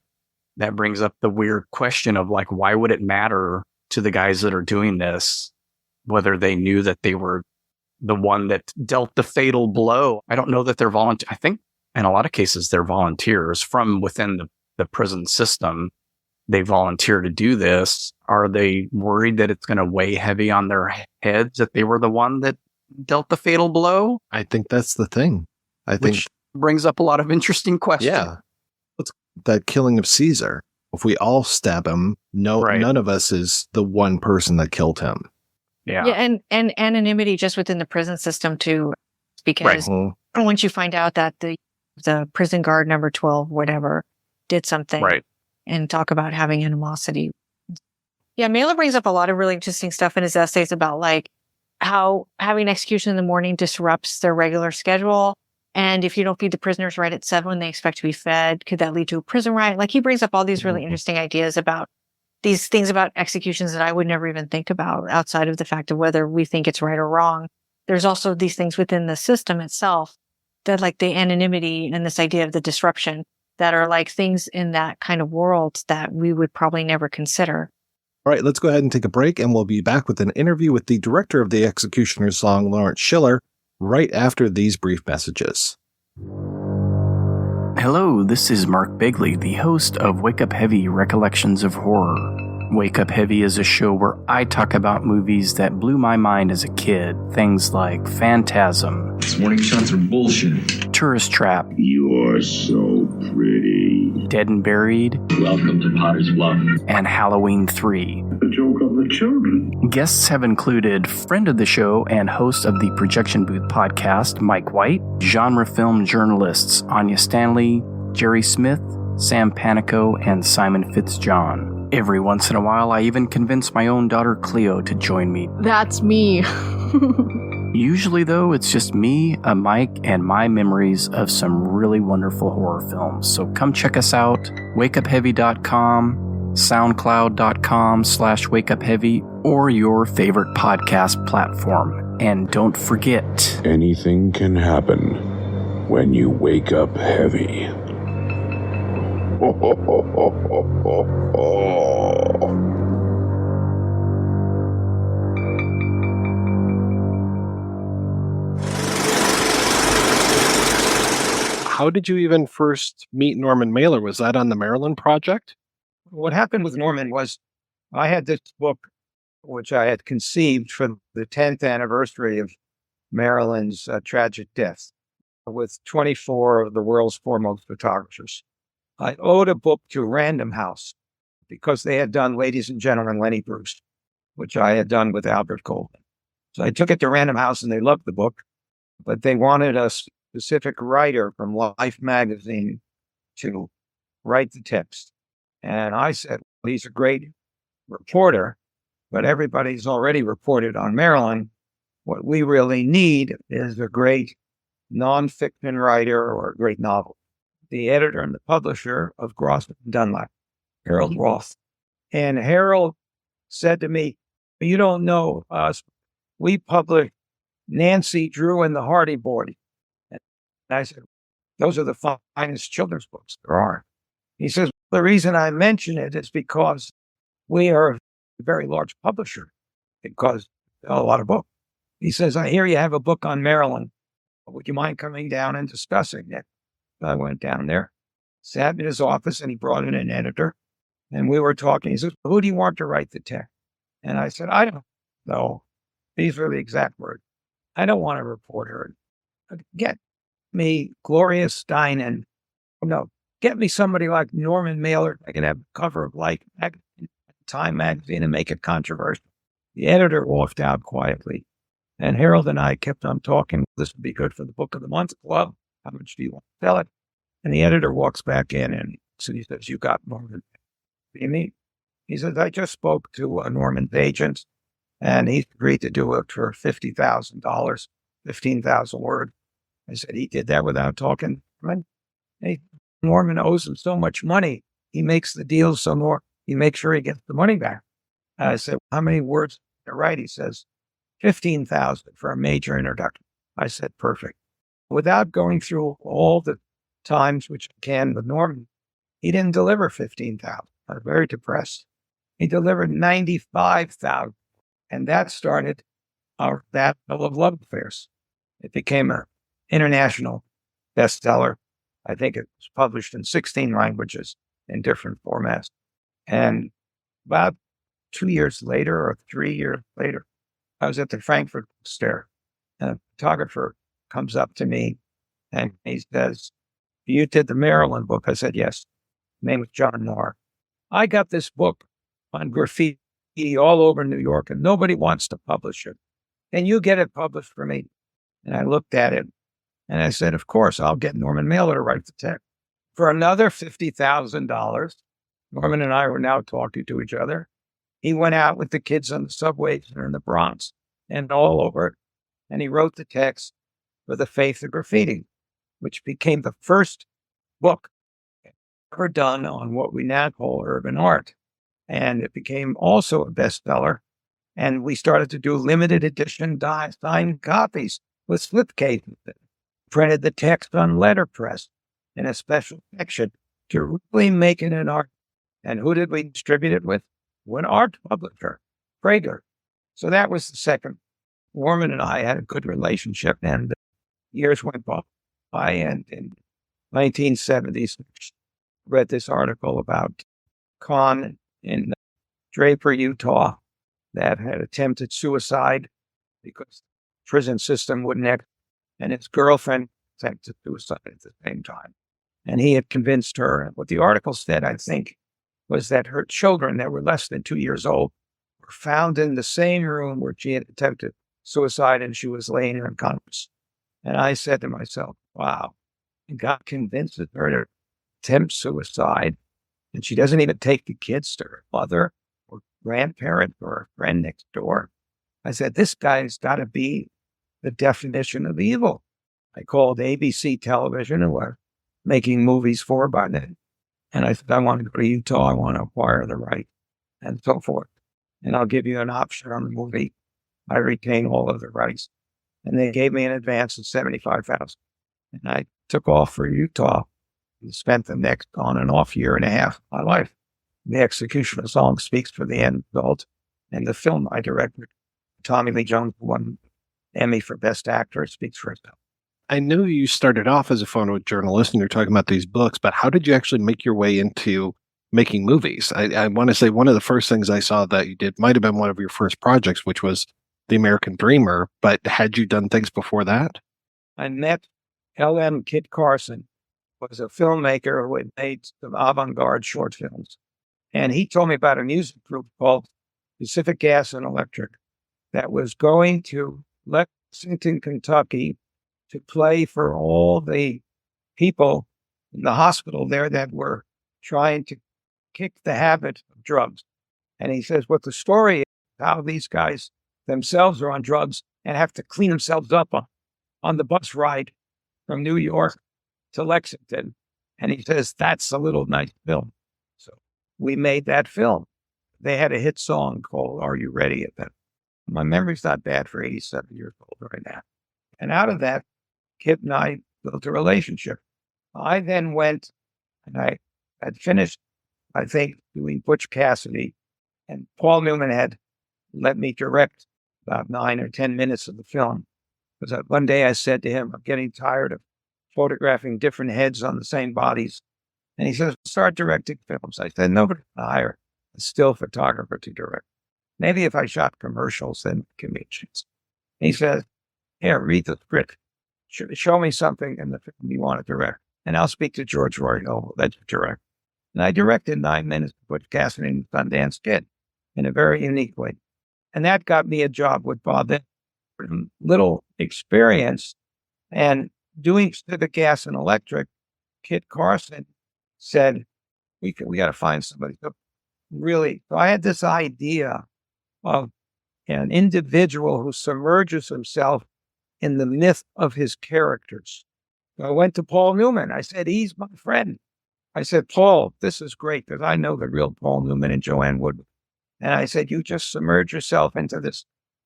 that brings up the weird question of like, why would it matter to the guys that are doing this, whether they knew that they were the one that dealt the fatal blow? I don't know that they're volunteer. I think in a lot of cases, they're volunteers from within the prison system. They volunteer to do this. Are they worried that it's going to weigh heavy on their heads that they were the one that dealt the fatal blow? I think that's the thing. Which brings up a lot of interesting questions. Yeah. That killing of Caesar. If we all stab him, none of us is the one person that killed him. Yeah, and anonymity just within the prison system too, because once you find out that the prison guard number 12, whatever, did something, and talk about having animosity. Yeah, Mailer brings up a lot of really interesting stuff in his essays about like how having execution in the morning disrupts their regular schedule. And if you don't feed the prisoners right at 7 when they expect to be fed, could that lead to a prison riot? Like he brings up all these really interesting ideas about these things about executions that I would never even think about outside of the fact of whether we think it's right or wrong. There's also these things within the system itself that like the anonymity and this idea of the disruption that are like things in that kind of world that we would probably never consider. All right, let's go ahead and take a break, and we'll be back with an interview with the director of the Executioner's Song, Lawrence Schiller, right after these brief messages. Hello, this is Mark Begley, the host of Wake Up Heavy Recollections of Horror. Wake Up Heavy is a show where I talk about movies that blew my mind as a kid. Things like Phantasm. Warning shots are bullshit. Tourist Trap. You're so pretty. Dead and Buried. Welcome to Potter's Bluff. And Halloween 3. The joke of the children. Guests have included friend of the show and host of the Projection Booth podcast, Mike White, genre film journalists Anya Stanley, Jerry Smith, Sam Panico, and Simon Fitzjohn. Every once in a while, I even convince my own daughter Cleo to join me. That's me. Usually, though, it's just me, a mic, and my memories of some really wonderful horror films. So come check us out, wakeupheavy.com, soundcloud.com/wakeupheavy, or your favorite podcast platform. And don't forget, anything can happen when you wake up heavy. How did you even first meet Norman Mailer? Was that on the Maryland Project? What happened with Norman was I had this book, which I had conceived for the 10th anniversary of Maryland's tragic death, with 24 of the world's foremost photographers. I owed a book to Random House because they had done Ladies and Gentlemen, Lenny Bruce, which I had done with Albert Goldman. So I took it to Random House and they loved the book, but they wanted a specific writer from Life magazine to write the text. And I said, well, he's a great reporter, but everybody's already reported on Maryland. What we really need is a great nonfiction writer or a great novel. The editor and the publisher of Grossman Dunlap, Harold Roth. And Harold said to me, you don't know us. We published Nancy Drew and the Hardy Boys. And I said, those are the finest children's books there are. He says, the reason I mention it is because we are a very large publisher because a lot of books. He says, I hear you have a book on Maryland. Would you mind coming down and discussing it? I went down there, sat in his office, and he brought in an editor. And we were talking. He says, who do you want to write the text? And I said, I don't know. These are the exact words. I don't want a reporter. Get me Gloria Steinem. No, get me somebody like Norman Mailer. I can have a cover of like Time magazine and make it controversial. The editor walked out quietly. And Harold and I kept on talking. This would be good for the Book of the Month Club. How much do you want to sell it? And the editor walks back in and so he says, you got Norman. What do you mean? He says, I just spoke to Norman's agent and he agreed to do it for $50,000, 15,000 words. I said, he did that without talking. Hey, Norman owes him so much money. He makes the deal so more. He makes sure he gets the money back. I said, how many words to write? He says, 15,000 for a major introduction. I said, perfect. Without going through all the times, which I can with Norman, he didn't deliver 15,000. I was very depressed. He delivered 95,000. And that started our Battle of Love Affairs. It became an international bestseller. I think it was published in 16 languages in different formats. And about 2 years later or 3 years later, I was at the Frankfurt Fair, and a photographer comes up to me and he says, you did the Maryland book? I said, yes. His name was John Marr. I got this book on graffiti all over New York and nobody wants to publish it. Can you get it published for me? And I looked at it and I said, of course, I'll get Norman Mailer to write the text. For another $50,000, Norman and I were now talking to each other. He went out with the kids on the subways in the Bronx and all over it. And he wrote the text for The Faith of Graffiti, which became the first book ever done on what we now call urban art. And it became also a bestseller. And we started to do limited edition signed copies with slipcases. Printed the text on letterpress in a special section to really make it an art. And who did we distribute it with? An art publisher, Prager. So that was the second. Norman and I had a good relationship, and years went by, and in 1970s, read this article about Con in Draper, Utah, that had attempted suicide because the prison system wouldn't act, and his girlfriend attempted suicide at the same time. And he had convinced her, and what the article said, I think, was that her children that were less than 2 years old were found in the same room where she had attempted suicide and she was laying unconscious. And I said to myself, wow, and God convinces her to attempt suicide and she doesn't even take the kids to her mother or grandparent or a friend next door. I said, this guy's got to be the definition of evil. I called ABC Television, who were making movies for by then. And I said, I want to go to Utah. I want to acquire the right and so forth. And I'll give you an option on the movie. I retain all of the rights. And they gave me an advance of $75,000. And I took off for Utah and spent the next on and off year and a half of my life. The Executioner Song speaks for the end result. And the film I directed, Tommy Lee Jones won Emmy for Best Actor, speaks for itself. I knew you started off as a photojournalist and you're talking about these books, but how did you actually make your way into making movies? I want to say one of the first things I saw that you did might have been one of your first projects, which was The American Dreamer, but had you done things before that? I met L.M. Kit Carson, was a filmmaker who had made some avant-garde short films. And he told me about a music group called Pacific Gas and Electric that was going to Lexington, Kentucky, to play for all the people in the hospital there that were trying to kick the habit of drugs. And he says, what the story is, how these guys themselves are on drugs and have to clean themselves up on the bus ride from New York to Lexington. And he says, that's a little nice film. So we made that film. They had a hit song called Are You Ready? At that. My memory's not bad for 87 years old right now. And out of that, Kip and I built a relationship. I then went and I had finished, I think, doing Butch Cassidy, and Paul Newman had let me direct about 9 or 10 minutes of the film. Because one day I said to him, I'm getting tired of photographing different heads on the same bodies And he says, start directing films. I said, nobody can hire a still photographer to direct. Maybe if I shot commercials, then give me a chance. He says, here, read the script. Show me something in the film you want to direct. And I'll speak to George Roy Noble, that's direct. And I directed 9 Minutes to Butch Cassidy and the Sundance Kid in a very unique way. And that got me a job with Bob Edwards. Little experience. And doing Civic Gas and Electric, Kit Carson said, we got to find somebody. So I had this idea of an individual who submerges himself in the myth of his characters. So I went to Paul Newman. I said, he's my friend. I said, Paul, this is great because I know the real Paul Newman and Joanne Woodward. And I said, you just submerge yourself into this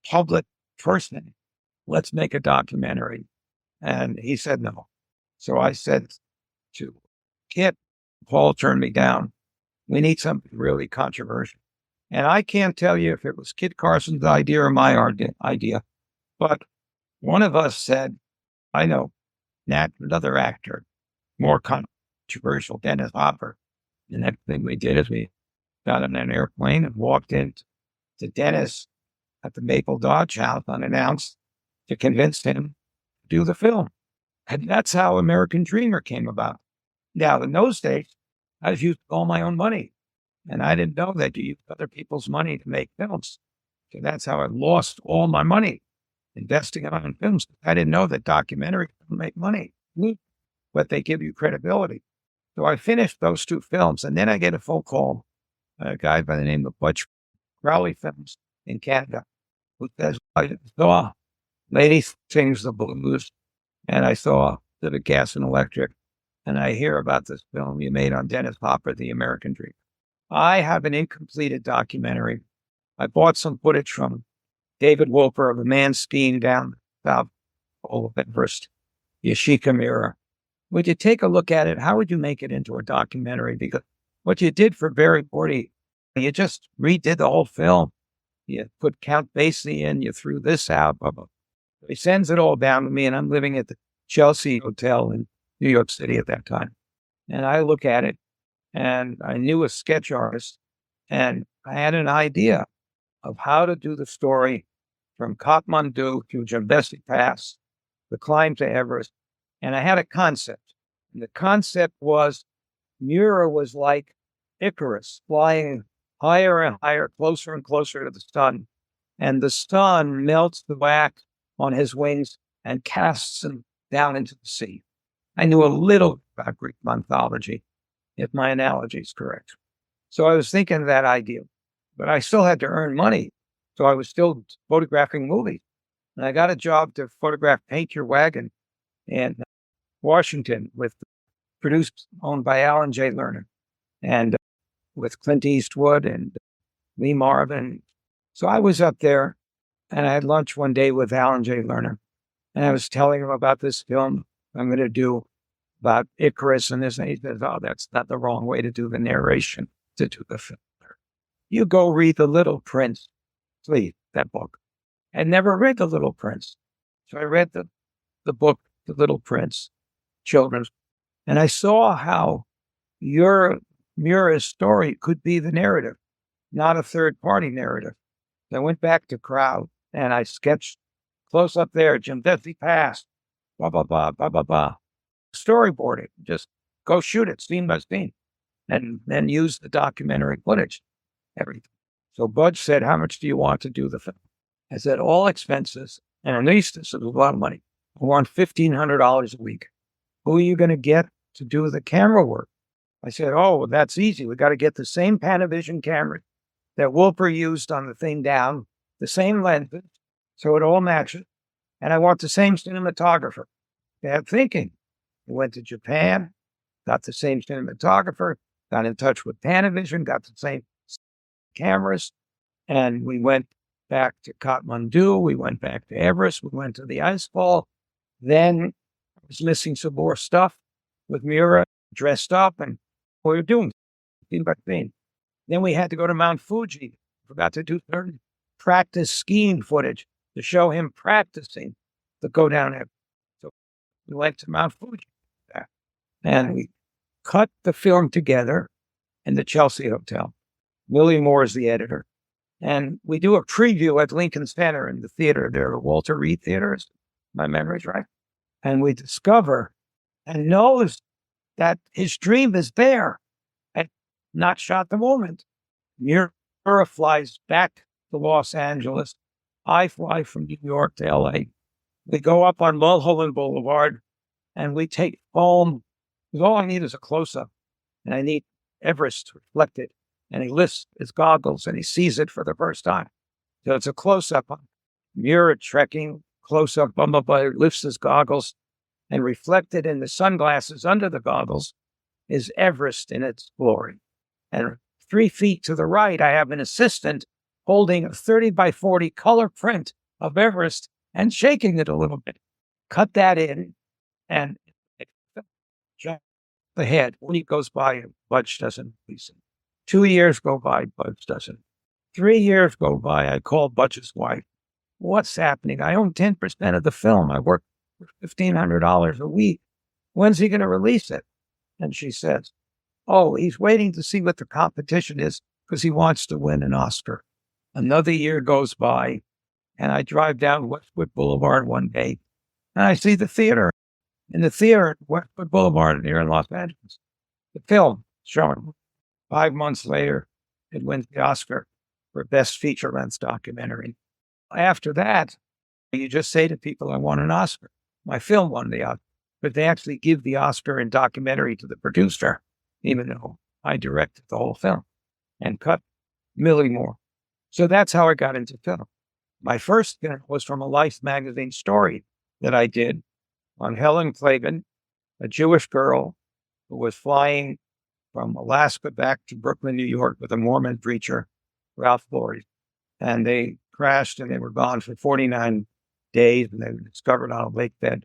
public person. Let's make a documentary. And he said no. So I said to Kit, Paul turned me down. We need something really controversial. And I can't tell you if it was Kit Carson's idea or my idea, but one of us said, I know, another actor, more controversial, Dennis Hopper. The next thing we did is we got on an airplane and walked into Dennis at the Maple Dodge House unannounced to convince him to do the film. And that's how American Dreamer came about. Now, in those days, I was using all my own money. And I didn't know that you use other people's money to make films. So that's how I lost all my money investing in my own films. I didn't know that documentaries don't make money, but they give you credibility. So I finished those 2 films, and then I get a phone call, a guy by the name of Butch Crowley Films in Canada, who says, I saw Lady Sings the Blues, and I saw Civic Gas and Electric, and I hear about this film you made on Dennis Hopper, The American Dream. I have an incompleted documentary. I bought some footage from David Wolper of a man skiing down South Pole of Everest, Yashica Mira. Would you take a look at it? How would you make it into a documentary? Because what you did for Berry Gordy, you just redid the whole film. You put Count Basie in, you threw this out. Blah, blah. He sends it all down to me, and I'm living at the Chelsea Hotel in New York City at that time. And I look at it, and I knew a sketch artist, and I had an idea of how to do the story from Kathmandu to Jambesi Pass, the climb to Everest. And I had a concept. And the concept was Mura was like Icarus, flying higher and higher, closer and closer to the sun. And the sun melts the wax on his wings and casts him down into the sea. I knew a little about Greek mythology, if my analogy is correct. So I was thinking of that idea, but I still had to earn money. So I was still photographing movies. And I got a job to photograph Paint Your Wagon in Washington, owned by Alan J. Lerner, and with Clint Eastwood and Lee Marvin. So I was up there, and I had lunch one day with Alan J. Lerner, and I was telling him about this film I'm going to do about Icarus and this. And he says, oh, that's not the wrong way to do the narration, to do the film. You go read The Little Prince, please, that book. I never read The Little Prince. So I read the book, The Little Prince, children's, and I saw how your Mura's story could be the narrative, not a third-party narrative. So I went back to Crowd, and I sketched close up there, Jambesi Pass, blah, blah, blah, blah, blah, blah. Storyboarding, just go shoot it scene by scene, and then use the documentary footage, everything. So Bud said, how much do you want to do the film? I said, all expenses, and at least this is a lot of money. I want $1,500 a week. Who are you going to get to do the camera work? I said, oh, well, that's easy. We got to get the same Panavision camera that Wolper used on the thing down, the same lenses, so it all matches. And I want the same cinematographer. Bad thinking. We went to Japan, got the same cinematographer, got in touch with Panavision, got the same cameras, and we went back to Kathmandu, we went back to Everest, we went to the ice fall. Then I was missing some more stuff with Mura, dressed up, and we were doing scene by scene. Then we had to go to Mount Fuji. Forgot to do certain practice skiing footage to show him practicing to go down there. So we went to Mount Fuji, and we cut the film together in the Chelsea Hotel. Millie Moore is the editor. And we do a preview at Lincoln Center in the theater there, the Walter Reed Theater, is my memory's right. And we discover and knows that his dream is there and not shot the moment. Mira flies back to Los Angeles. I fly from New York to LA. We go up on Mulholland Boulevard and we take film. Because all I need is a close-up. And I need Everest reflected. And he lifts his goggles and he sees it for the first time. So it's a close-up on Mira trekking, close-up, Bumblebee lifts his goggles, and reflected in the sunglasses under the goggles is Everest in its glory. And 3 feet to the right, I have an assistant holding a 30 by 40 color print of Everest and shaking it a little bit. Cut that in, and the head. When he goes by, Budge doesn't release it. 2 years go by, Budge doesn't. 3 years go by, I call Budge's wife. What's happening? I own 10% of the film. I work for $1,500 a week. When's he going to release it? And she says, oh, he's waiting to see what the competition is because he wants to win an Oscar. Another year goes by, and I drive down Westwood Boulevard one day, and I see the theater. In the theater at Westwood Boulevard here in Los Angeles, the film showing. 5 months later, it wins the Oscar for Best Feature-Length Documentary. After that, you just say to people, I want an Oscar. My film won the Oscar. But they actually give the Oscar in documentary to the producer, even though I directed the whole film and cut Millie Moore. So that's how I got into film. My first film was from a Life magazine story that I did on Helen Klavan, a Jewish girl who was flying from Alaska back to Brooklyn, New York with a Mormon preacher, Ralph Laurie. And they crashed and they were gone for 49 days and they were discovered on a lake bed.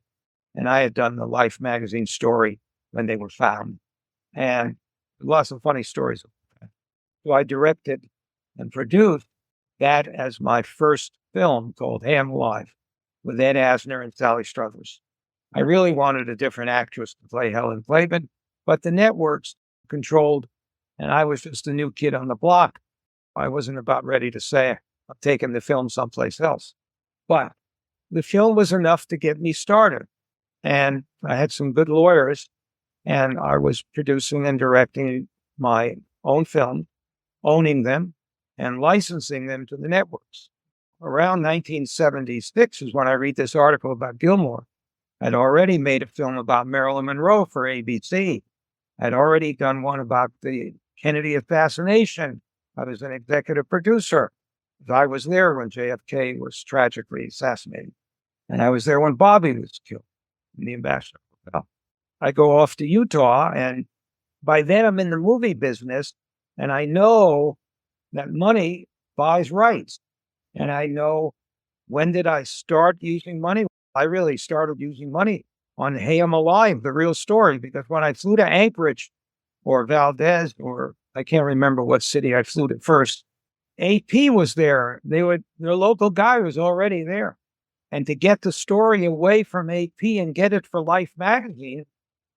And I had done the Life magazine story when they were found. And lots of funny stories. So I directed and produced that as my first film called Ham Live with Ed Asner and Sally Struthers. I really wanted a different actress to play Helen Klavan, but the networks controlled, and I was just a new kid on the block. I wasn't about ready to say, I'm taking the film someplace else. But the film was enough to get me started. And I had some good lawyers, and I was producing and directing my own film, owning them, and licensing them to the networks. Around 1976 is when I read this article about Gilmore. I'd already made a film about Marilyn Monroe for ABC. I'd already done one about the Kennedy assassination. I was an executive producer. I was there when JFK was tragically assassinated. And I was there when Bobby was killed in the Ambassador Hotel. I go off to Utah, and by then I'm in the movie business, and I know that money buys rights. And I know, when did I start using money? I really started using money on Hey, I'm Alive, the real story, because when I flew to Anchorage or Valdez, or I can't remember what city I flew to first, AP was there. Their local guy was already there. And to get the story away from AP and get it for Life magazine,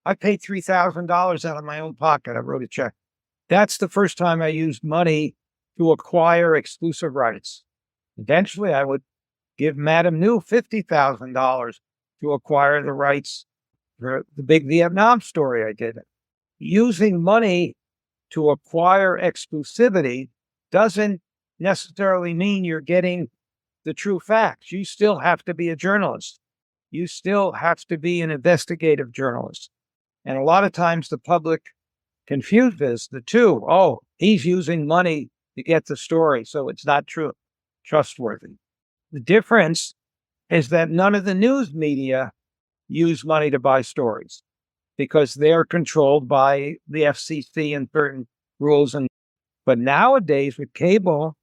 I paid $3,000 out of my own pocket. I wrote a check. That's the first time I used money to acquire exclusive rights. Eventually, I would give Madame New $50,000 to acquire the rights for the big Vietnam story I did. Using money to acquire exclusivity doesn't necessarily mean you're getting the true facts. You still have to be a journalist. You still have to be an investigative journalist. And a lot of times the public confuses the two. Oh, he's using money to get the story, so it's not true, trustworthy. The difference is that none of the news media use money to buy stories because they're controlled by the FCC and certain rules. But nowadays with cable,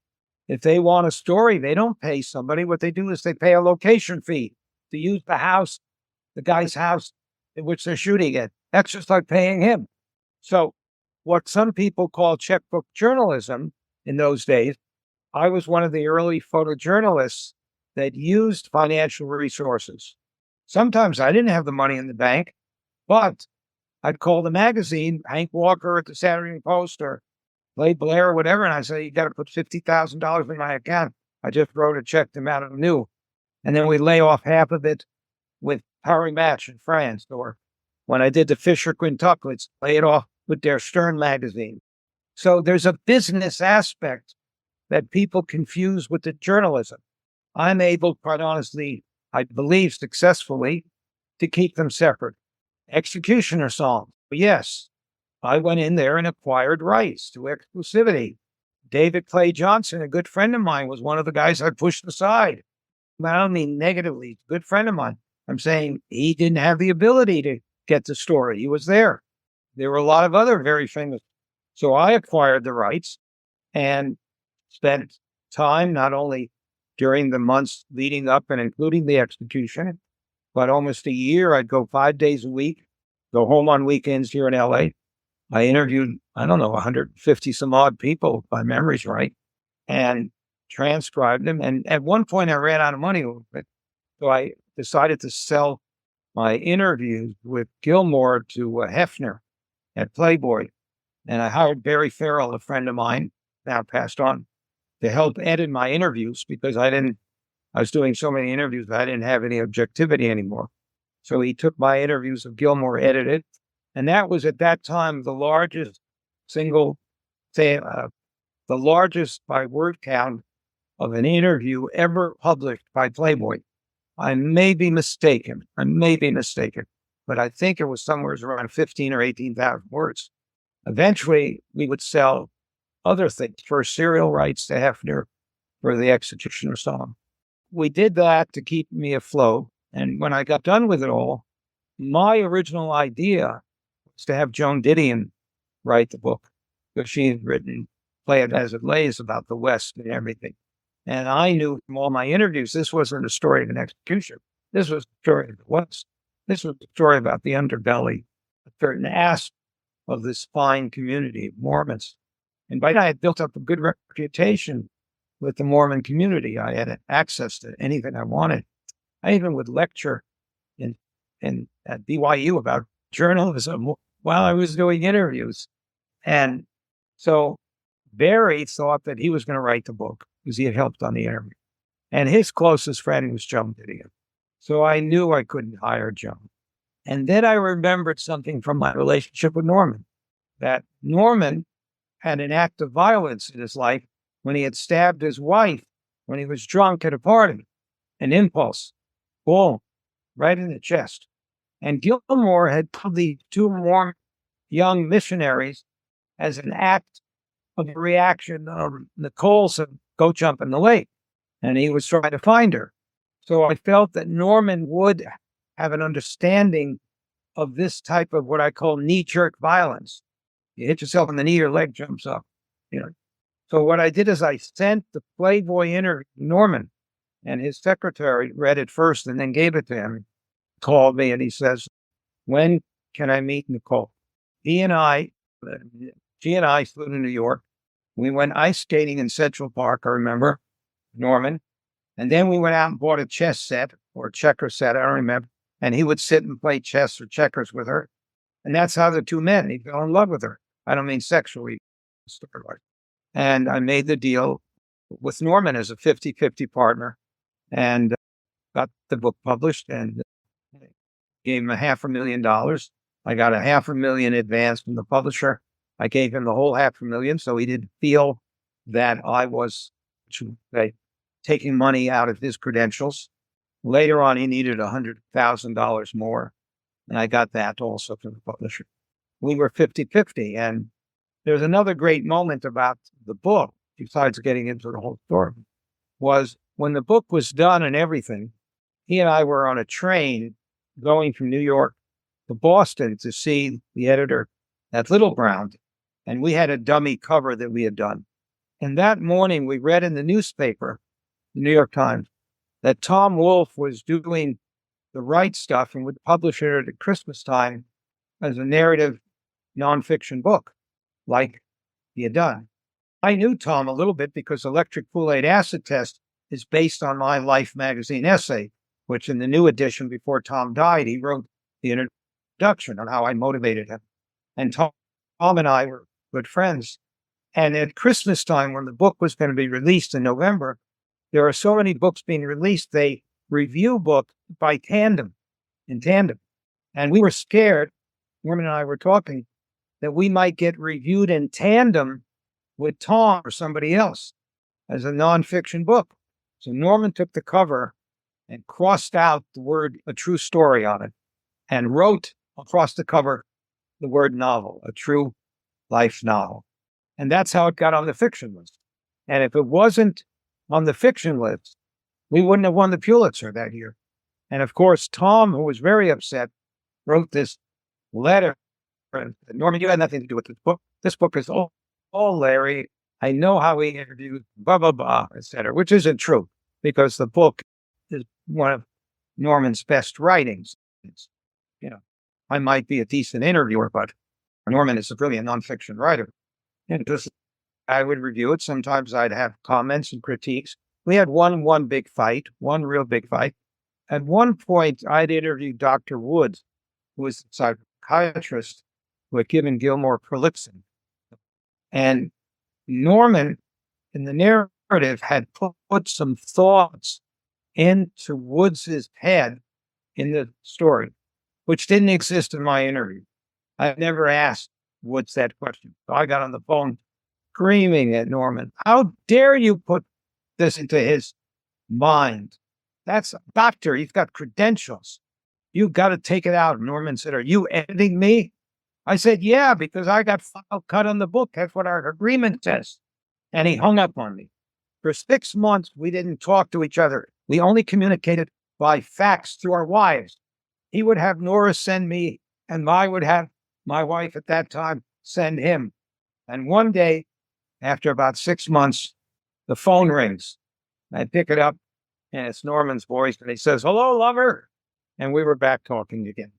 if they want a story, they don't pay somebody. What they do is they pay a location fee to use the house, the guy's house in which they're shooting it. That's just like paying him. So what some people call checkbook journalism in those days, I was one of the early photojournalists that used financial resources. Sometimes I didn't have the money in the bank, but I'd call the magazine, Hank Walker at the Saturday Post or Blade Blair or whatever, and I say, you got to put $50,000 in my account. I just wrote a check to Madame New. And then we lay off half of it with Paris Match in France. Or when I did the Fisher Quintuplets, lay it off with their Stern magazine. So there's a business aspect that people confuse with the journalism. I'm able, quite honestly, I believe successfully, to keep them separate. Executioner songs. Yes, I went in there and acquired rights to exclusivity. David Clay Johnson, a good friend of mine, was one of the guys I pushed aside. I don't mean negatively, a good friend of mine. I'm saying he didn't have the ability to get the story. He was there. There were a lot of other very famous. So I acquired the rights and spent time not only during the months leading up and including the execution, but almost a year. I'd go 5 days a week, go home on weekends here in LA. I interviewed, 150 some odd people, if my memory's right, and transcribed them. And at one point I ran out of money over it. So I decided to sell my interviews with Gilmore to Hefner at Playboy. And I hired Barry Farrell, a friend of mine, now passed on, to help edit my interviews because I was doing so many interviews, I didn't have any objectivity anymore. So he took my interviews of Gilmore, edited, and that was at that time the largest the largest by word count of an interview ever published by Playboy. I may be mistaken, but I think it was somewhere around 15 or 18,000 words. Eventually, we would sell other things, first serial rights to Hefner for the Executioner song. We did that to keep me afloat. And when I got done with it all, my original idea was to have Joan Didion write the book, because she had written Play It As It Lays about the West and everything. And I knew from all my interviews, this wasn't a story of an execution. This was a story of the West. This was a story about the underbelly, a certain aspect of this fine community of Mormons. And by that, I had built up a good reputation with the Mormon community. I had access to anything I wanted. I even would lecture at BYU about journalism while I was doing interviews. And so Barry thought that he was going to write the book because he had helped on the interview. And his closest friend was Joan Didion. So I knew I couldn't hire Joan. And then I remembered something from my relationship with Norman, that Norman had an act of violence in his life when he had stabbed his wife when he was drunk at a party. An impulse, boom, right in the chest. And Gilmore had put the two more young missionaries as an act of a reaction of Nicole said, go jump in the lake. And he was trying to find her. So I felt that Norman would have an understanding of this type of what I call knee-jerk violence. You hit yourself in the knee, your leg jumps up. So what I did is I sent the Playboy interview to Norman, and his secretary read it first and then gave it to him. He called me and he says, when can I meet Nicole? She and I flew to New York. We went ice skating in Central Park, I remember, Norman. And then we went out and bought a chess set or checker set, I don't remember. And he would sit and play chess or checkers with her. And that's how the two met. He fell in love with her. I don't mean sexually. And I made the deal with Norman as a 50-50 partner and got the book published and gave him $500,000. I got $500,000 advance from the publisher. I gave him the whole $500,000, so he didn't feel that I was taking money out of his credentials. Later on, he needed $100,000 more, and I got that also from the publisher. We were 50-50, and there's another great moment about the book, besides getting into the whole story, was when the book was done and everything, he and I were on a train going from New York to Boston to see the editor at Little Brown, and we had a dummy cover that we had done. And that morning, we read in the newspaper, the New York Times, that Tom Wolfe was doing the right stuff and would publish it at Christmas time as a narrative nonfiction book, like he had done. I knew Tom a little bit because Electric Kool-Aid Acid Test is based on my Life magazine essay, which in the new edition before Tom died, he wrote the introduction on how I motivated him. And Tom and I were good friends. And at Christmas time, when the book was going to be released in November, there are so many books being released, they review books in tandem. And we were scared, Norman and I were talking, that we might get reviewed in tandem with Tom or somebody else as a nonfiction book. So Norman took the cover and crossed out the word "A True Story" on it and wrote across the cover the word "novel," a true life novel. And that's how it got on the fiction list. And if it wasn't on the fiction list, we wouldn't have won the Pulitzer that year. And of course, Tom, who was very upset, wrote this letter. Norman, you had nothing to do with this book. This book is all Larry. I know how he interviewed, blah, blah, blah, etc., which isn't true because the book is one of Norman's best writings. I might be a decent interviewer, but Norman is a brilliant nonfiction writer. And I would review it. Sometimes I'd have comments and critiques. We had one real big fight. At one point, I'd interviewed Dr. Woods, who was a psychiatrist who had given Gilmore Prolixin. And Norman, in the narrative, had put some thoughts into Woods's head in the story, which didn't exist in my interview. I never asked Woods that question. So I got on the phone screaming at Norman, "How dare you put this into his mind? That's a doctor. He's got credentials. You've got to take it out." Norman said, "Are you editing me?" I said, "Yeah, because I got file cut on the book. That's what our agreement says." And he hung up on me. For 6 months, we didn't talk to each other. We only communicated by fax through our wives. He would have Nora send me, and I would have my wife at that time send him. And one day, after about 6 months, the phone rings. I pick it up, and it's Norman's voice, and he says, "Hello, lover." And we were back talking again.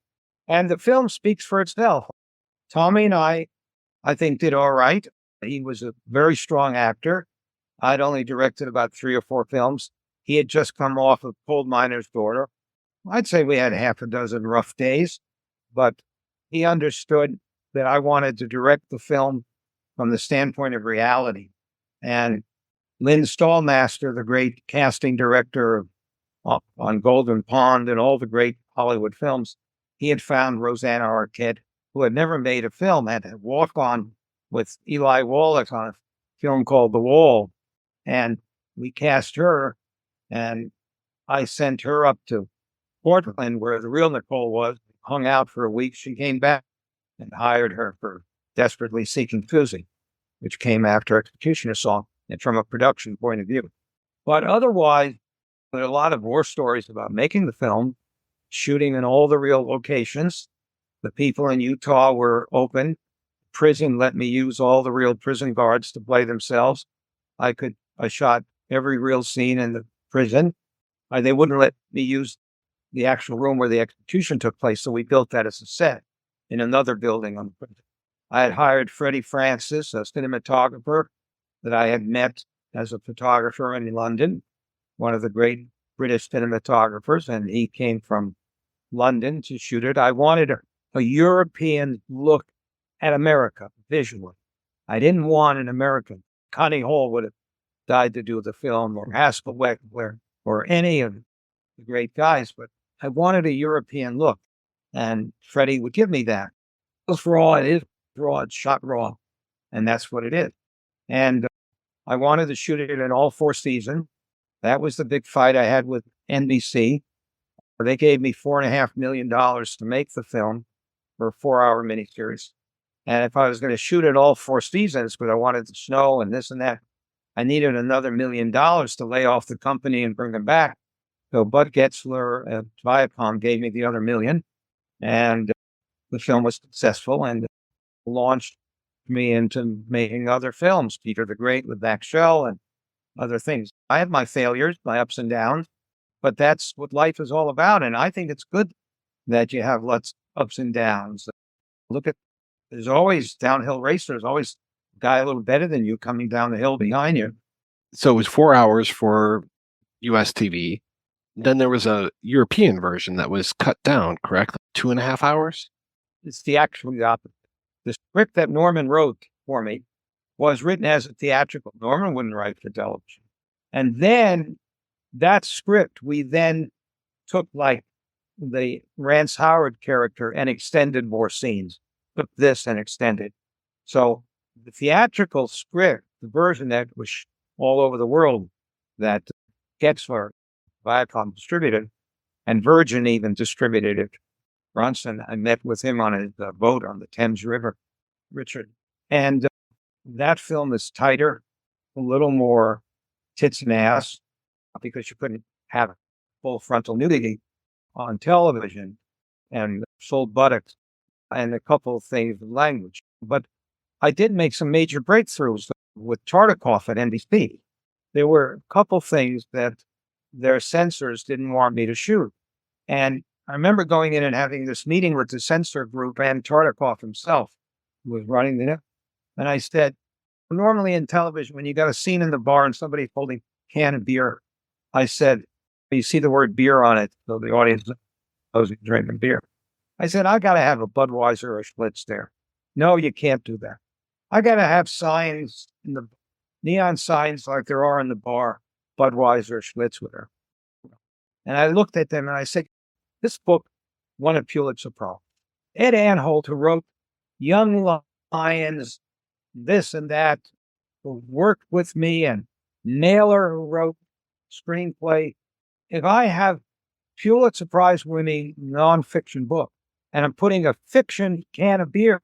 And the film speaks for itself. Tommy and I think, did all right. He was a very strong actor. I'd only directed about 3 or 4 films. He had just come off of Coal Miner's Daughter. I'd say we had half a dozen rough days, but he understood that I wanted to direct the film from the standpoint of reality. And Lynn Stallmaster, the great casting director on Golden Pond and all the great Hollywood films, he had found Rosanna Arquette, who had never made a film, had to walk on with Eli Wallach on a film called The Wall. And we cast her, and I sent her up to Portland, where the real Nicole was, hung out for a week. She came back and hired her for Desperately Seeking Susie, which came after Executioner Song, and from a production point of view. But otherwise, there are a lot of war stories about making the film, shooting in all the real locations. The people in Utah were open. Prison let me use all the real prison guards to play themselves. I shot every real scene in the prison. They wouldn't let me use the actual room where the execution took place, so we built that as a set in another building on the prison. I had hired Freddie Francis, a cinematographer that I had met as a photographer in London, one of the great British cinematographers, and he came from London to shoot it. I wanted a European look at America visually. I didn't want an American. Connie Hall would have died to do the film, or Haskell Wexler, or any of the great guys, but I wanted a European look, and Freddie would give me that. It was raw. It is raw. It's shot raw, and that's what it is. And I wanted to shoot it in all 4 seasons. That was the big fight I had with NBC. They gave me $4.5 million to make the film for a 4-hour miniseries. And if I was going to shoot it all 4 seasons, because I wanted the snow and this and that, I needed another $1 million to lay off the company and bring them back. So Bud Getzler at Viacom gave me the other $1 million, and the film was successful and launched me into making other films, Peter the Great with Max Schell and other things. I had my failures, my ups and downs, but that's what life is all about. And I think it's good that you have lots of ups and downs. There's always downhill racers, always a guy a little better than you coming down the hill behind you. So it was 4 hours for US TV. Then there was a European version that was cut down, correct? 2.5 hours? it's theatrically the opposite. The script that Norman wrote for me was written as a theatrical. Norman wouldn't write for television. And then that script, we then took like the Rance Howard character and extended more scenes, took this and extended. So the theatrical script, the version that was all over the world, that Getzler, Viacom distributed, and Virgin even distributed it. Bronson, I met with him on his boat on the Thames River, Richard. And that film is tighter, a little more tits and ass, because you couldn't have full frontal nudity on television, and sold buttocks and a couple of things in language. But I did make some major breakthroughs with Tartikoff at NBC. There were a couple things that their censors didn't want me to shoot. And I remember going in and having this meeting with the censor group and Tartikoff himself, who was running it. And I said, normally in television, when you got a scene in the bar and somebody's holding a can of beer, I said, you see the word beer on it, so the audience knows drinking beer. I said, I got to have a Budweiser or a Schlitz there. No, you can't do that. I got to have signs, in the neon signs like there are in the bar, Budweiser or Schlitz with her. And I looked at them and I said, this book won a Pulitzer Prize. Ed Anholt, who wrote Young Lions, this and that, who worked with me, and Naylor, who wrote screenplay. If I have Pulitzer Prize winning nonfiction book and I'm putting a fiction can of beer,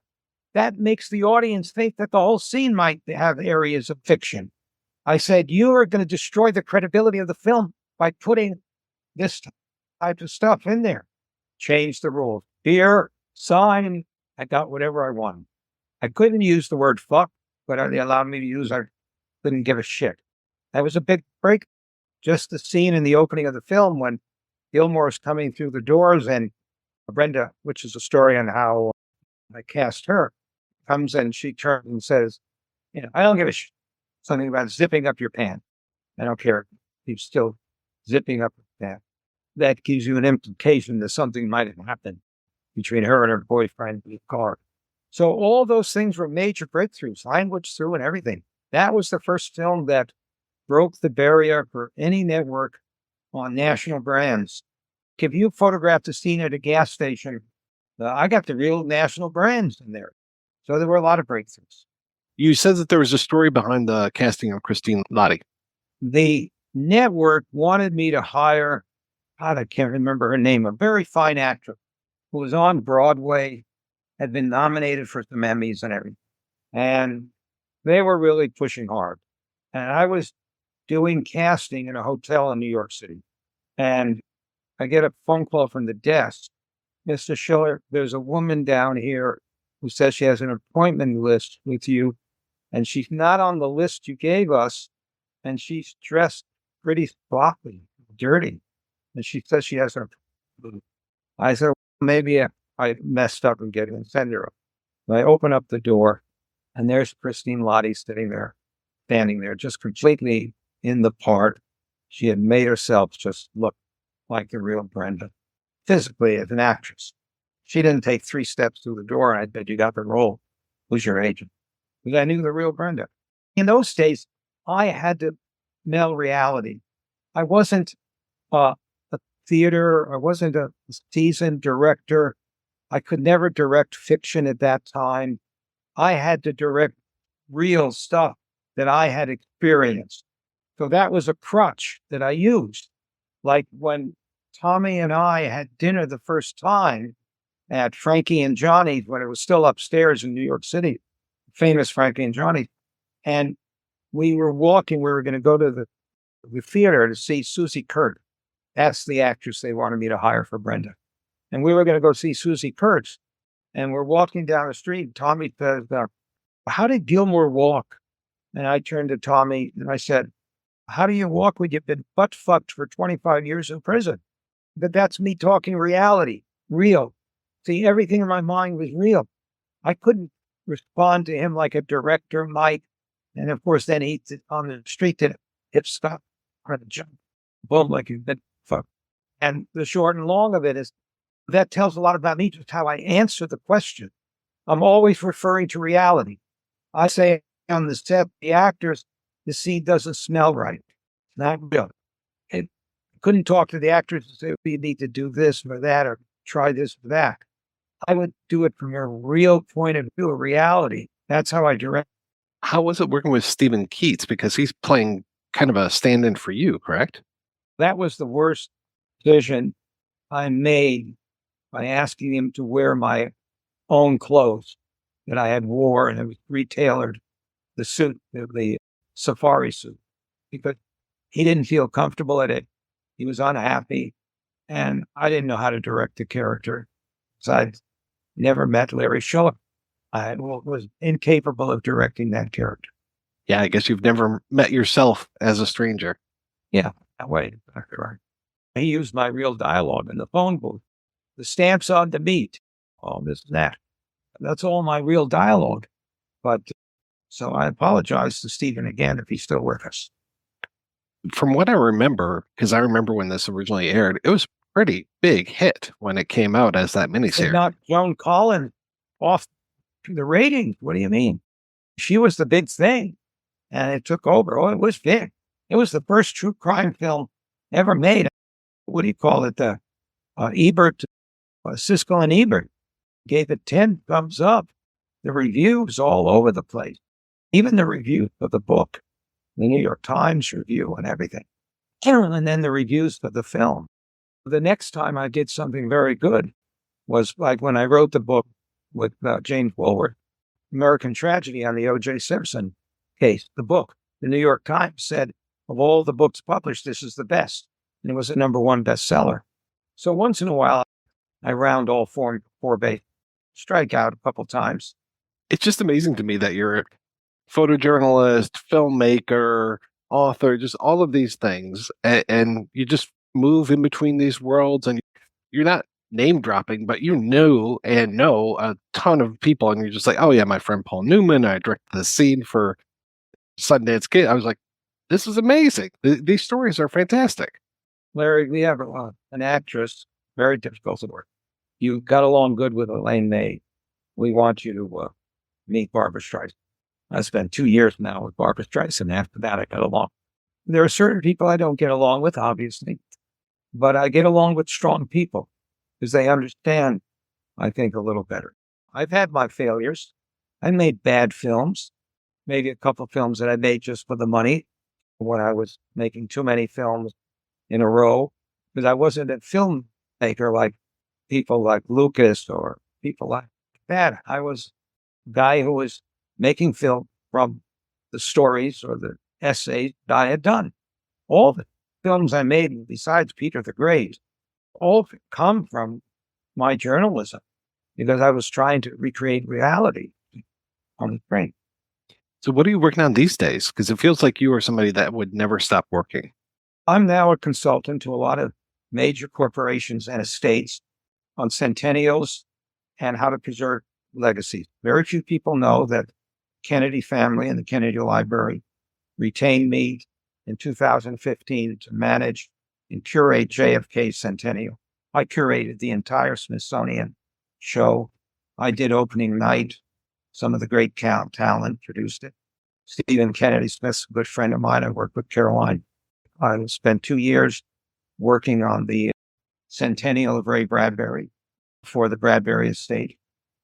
that makes the audience think that the whole scene might have areas of fiction. I said, you are going to destroy the credibility of the film by putting this type of stuff in there. Change the rules. Beer, sign, I got whatever I wanted. I couldn't use the word fuck, but they allowed me to use, I couldn't give a shit. That was a big break. Just the scene in the opening of the film when Gilmore's coming through the doors and Brenda, which is a story on how I cast her, comes and she turns and says, I don't give a shit. Something about zipping up your pants. I don't care. He's still zipping up her pants. That gives you an implication that something might have happened between her and her boyfriend in the car. So all those things were major breakthroughs, language through and everything. That was the first film that broke the barrier for any network on national brands. If you photographed a scene at a gas station, I got the real national brands in there. So there were a lot of breakthroughs. You said that there was a story behind the casting of Christine Lahti. The network wanted me to hire, God, I can't remember her name, a very fine actress who was on Broadway, had been nominated for some Emmys and everything. And they were really pushing hard. And I was doing casting in a hotel in New York City. And I get a phone call from the desk. Mr. Schiller, there's a woman down here who says she has an appointment list with you, and she's not on the list you gave us, and she's dressed pretty sloppy, dirty. And she says she has her. I said, maybe I messed up and get send her up. I open up the door, and there's Christine Lahti sitting there, standing there, just completely in the part. She had made herself just look like the real Brenda, physically as an actress. She didn't take 3 steps through the door, and I said, you got the role. Who's your agent? Because I knew the real Brenda. In those days, I had to nail reality. I wasn't a theater. I wasn't a seasoned director. I could never direct fiction at that time. I had to direct real stuff that I had experienced. So that was a crutch that I used. Like when Tommy and I had dinner the first time at Frankie and Johnny's when it was still upstairs in New York City, famous Frankie and Johnny's. And we were walking, we were going to go to the theater to see Susie Kurtz. That's the actress they wanted me to hire for Brenda. And we were going to go see Susie Kurtz. And we're walking down the street. And Tommy says, how did Gilmore walk? And I turned to Tommy and I said, how do you walk when you've been butt fucked for 25 years in prison? But that's me talking reality, real. See, everything in my mind was real. I couldn't respond to him like a director might. And of course, then he on the street did hip stop, or the jump, boom, like you've been fucked. And the short and long of it is That tells a lot about me, just how I answer the question. I'm always referring to reality. I say on the set, the actors, the scene doesn't smell right. Not real. It couldn't talk to the actors and say, you need to do this or that or try this or that. I would do it from a real point of view, a reality. That's how I direct. How was it working with Stephen Keats? Because he's playing kind of a stand-in for you, correct? That was the worst decision I made by asking him to wear my own clothes that I had wore, and it was retailored, the suit, the safari suit, because he didn't feel comfortable at it. He was unhappy, and I didn't know how to direct the character. So I'd never met Larry Schiller. I was incapable of directing that character. Yeah, I guess you've never met yourself as a stranger. Yeah, that way. Right. He used my real dialogue in the phone booth. The stamps on the meat. Oh, this and that. That's all my real dialogue. But so I apologize to Stephen again if he's still with us. From what I remember, because I remember when this originally aired, it was a pretty big hit when it came out as that miniseries. It knocked Joan Collins off the ratings. What do you mean? She was the big thing, and it took over. Oh, it was big. It was the first true crime film ever made. What do you call it? Ebert, Siskel and Ebert gave it 10 thumbs up. The reviews all over the place. Even the review of the book, the New York Times review and everything. And then the reviews for the film. The next time I did something very good was like when I wrote the book with James Woolworth, American Tragedy, on the O.J. Simpson case. The book, the New York Times said, of all the books published, this is the best. And it was a #1 bestseller. So once in a while, I round all four bases, strike out a couple times. It's just amazing to me that you're a photojournalist, filmmaker, author, just all of these things. And you just move in between these worlds, and you're not name dropping, but you know a ton of people. And you're just like, oh yeah, my friend Paul Newman, I directed the scene for Sundance Kid. I was like, this is amazing. These stories are fantastic. Larry, we have an actress, very difficult to work. You got along good with Elaine May. We want you to meet Barbra Streisand. I spent 2 years now with Barbra Streisand. After that, I got along. There are certain people I don't get along with, obviously, but I get along with strong people because they understand, I think, a little better. I've had my failures. I made bad films, maybe a couple of films that I made just for the money when I was making too many films in a row, because I wasn't a filmmaker like people like Lucas or people like that. I was a guy who was making film from the stories or the essays that I had done. All the films I made, besides Peter the Great, all come from my journalism, because I was trying to recreate reality on the screen. So what are you working on these days? Because it feels like you are somebody that would never stop working. I'm now a consultant to a lot of major corporations and estates on centennials and how to preserve legacies. Very few people know that Kennedy family and the Kennedy Library retained me in 2015 to manage and curate JFK's centennial. I curated the entire Smithsonian show. I did opening night. Some of the great talent produced it. Stephen Kennedy Smith's a good friend of mine. I worked with Caroline. I spent 2 years working on the centennial of Ray Bradbury for the Bradbury estate.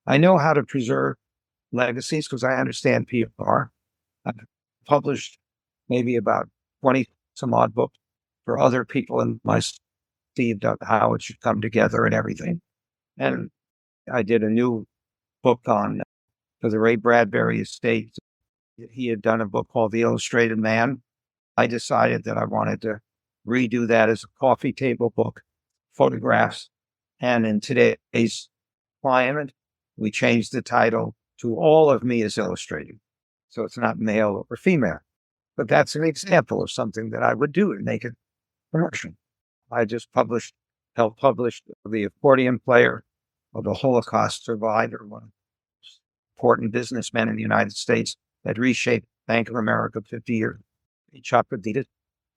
I know how to preserve legacies because I understand PR. I've published maybe about 20 some odd books for other people in my Steve how it should come together and everything. And I did a new book on for the Ray Bradbury estate. He had done a book called The Illustrated Man. I decided that I wanted to redo that as a coffee table book, photographs. And in today's climate, we changed the title to All of Me is Illustrated. So it's not male or female. But that's an example of something that I would do to make it commercial. I just helped publish The Accordion Player of the Holocaust Survivor, one of the important businessmen in the United States that reshaped Bank of America 50 years. Chuck Adidas.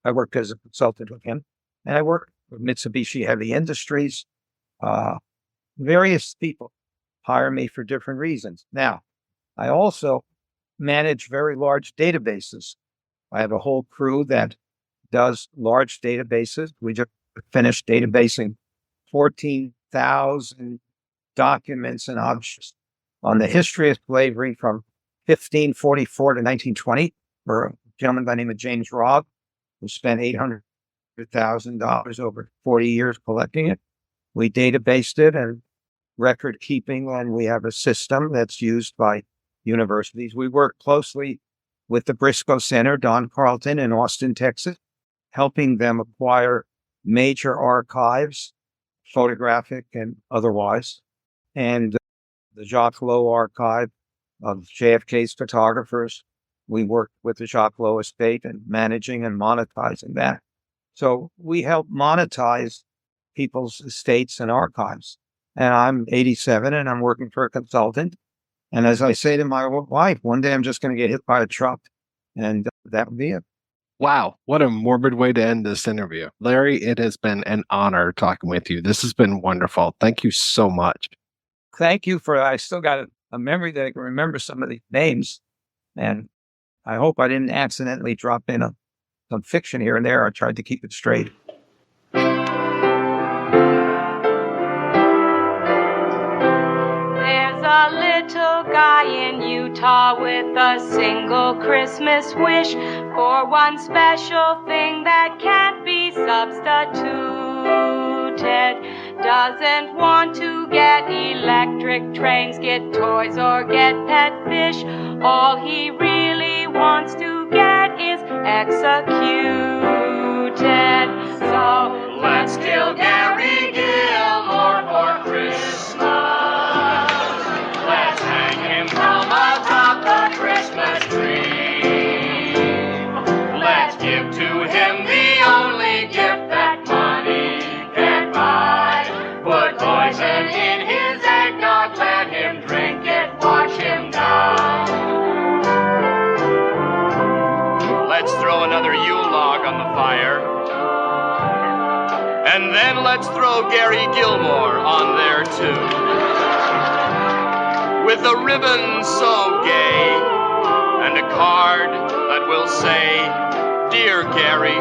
I worked as a consultant with him, and I worked with Mitsubishi Heavy Industries, various people hire me for different reasons. Now, I also manage very large databases. I have a whole crew that does large databases. We just finished databasing 14,000 documents and objects on the history of slavery from 1544 to 1920 for a gentleman by the name of James Rogg, who spent $800,000 over 40 years collecting it. We databased it and record keeping, and we have a system that's used by universities. We work closely with the Briscoe Center, Don Carlton in Austin, Texas, helping them acquire major archives, photographic and otherwise, and the Jacques Lowe archive of JFK's photographers. We work with the Jacques Lowe estate and managing and monetizing that. So we help monetize people's estates and archives. And I'm 87 and I'm working for a consultant. And as I say to my wife, one day I'm just going to get hit by a truck, and that would be it. Wow, what a morbid way to end this interview. Larry, it has been an honor talking with you. This has been wonderful. Thank you so much. Thank you I still got a memory that I can remember some of these names. And I hope I didn't accidentally drop in some fiction here and there. I tried to keep it straight. There's a little guy in Utah with a single Christmas wish for one special thing that can't be substituted. Doesn't want to get electric trains, get toys, or get pet fish. All he really wants to get is executed. So let's kill Gary Gilmore for Christmas. Let's hang him from atop the Christmas tree. Let's give to him the only gift that money can buy. Put poison in his eggnog, let him drink it, watch him die. Let's throw another Yule log on the fire. And then let's throw Gary Gilmore on there too. With a ribbon so gay, and a card that will say, "Dear Gary,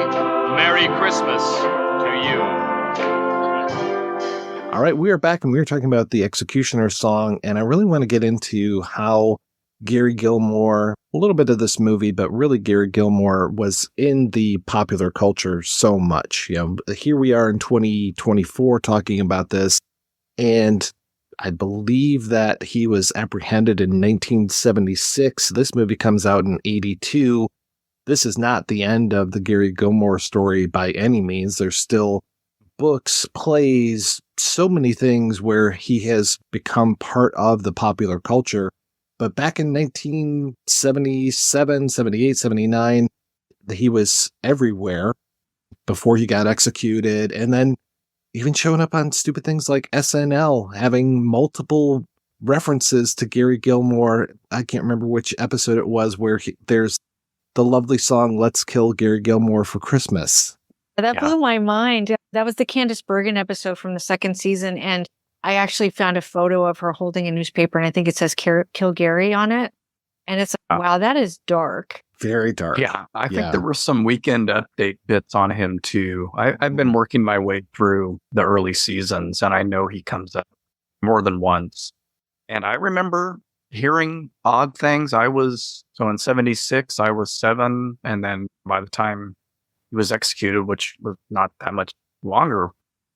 Merry Christmas to you." All right, we are back and we are talking about the Executioner song, and I really want to get into how Gary Gilmore, a little bit of this movie, but really Gary Gilmore was in the popular culture so much. You know, here we are in 2024 talking about this, and I believe that he was apprehended in 1976. This movie comes out in 82. This is not the end of the Gary Gilmore story by any means. There's still books, plays, so many things where he has become part of the popular culture. But back in 1977, 78, 79, he was everywhere before he got executed. And then even showing up on stupid things like SNL, having multiple references to Gary Gilmore. I can't remember which episode it was where there's the lovely song, "Let's Kill Gary Gilmore for Christmas." That blew my mind. That was the Candice Bergen episode from the second season. And I actually found a photo of her holding a newspaper, and I think it says "Kill Gary" on it. And it's like, wow, that is dark. Very dark. Yeah, I think there were some Weekend Update bits on him too. I've been working my way through the early seasons, and I know he comes up more than once. And I remember hearing odd things. So in 76, I was 7, and then by the time he was executed, which was not that much longer,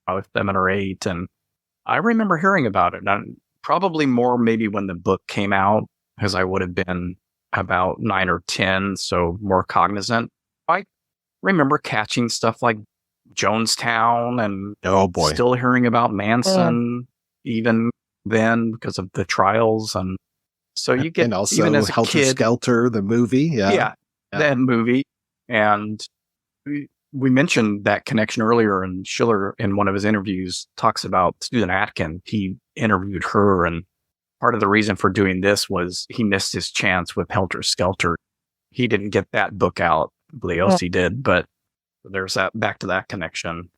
I was 7 or 8, and I remember hearing about it. And probably more maybe when the book came out, because I would have been about 9 or 10, so more cognizant. I remember catching stuff like Jonestown and still hearing about Manson even then because of the trials. And so you get, and also even as a Helter kid, Skelter, the movie. Yeah, that movie. And we mentioned that connection earlier, and Schiller in one of his interviews talks about Susan Atkin. He interviewed her, and part of the reason for doing this was he missed his chance with Helter Skelter. He didn't get that book out. Bleossi did, but there's that back to that connection.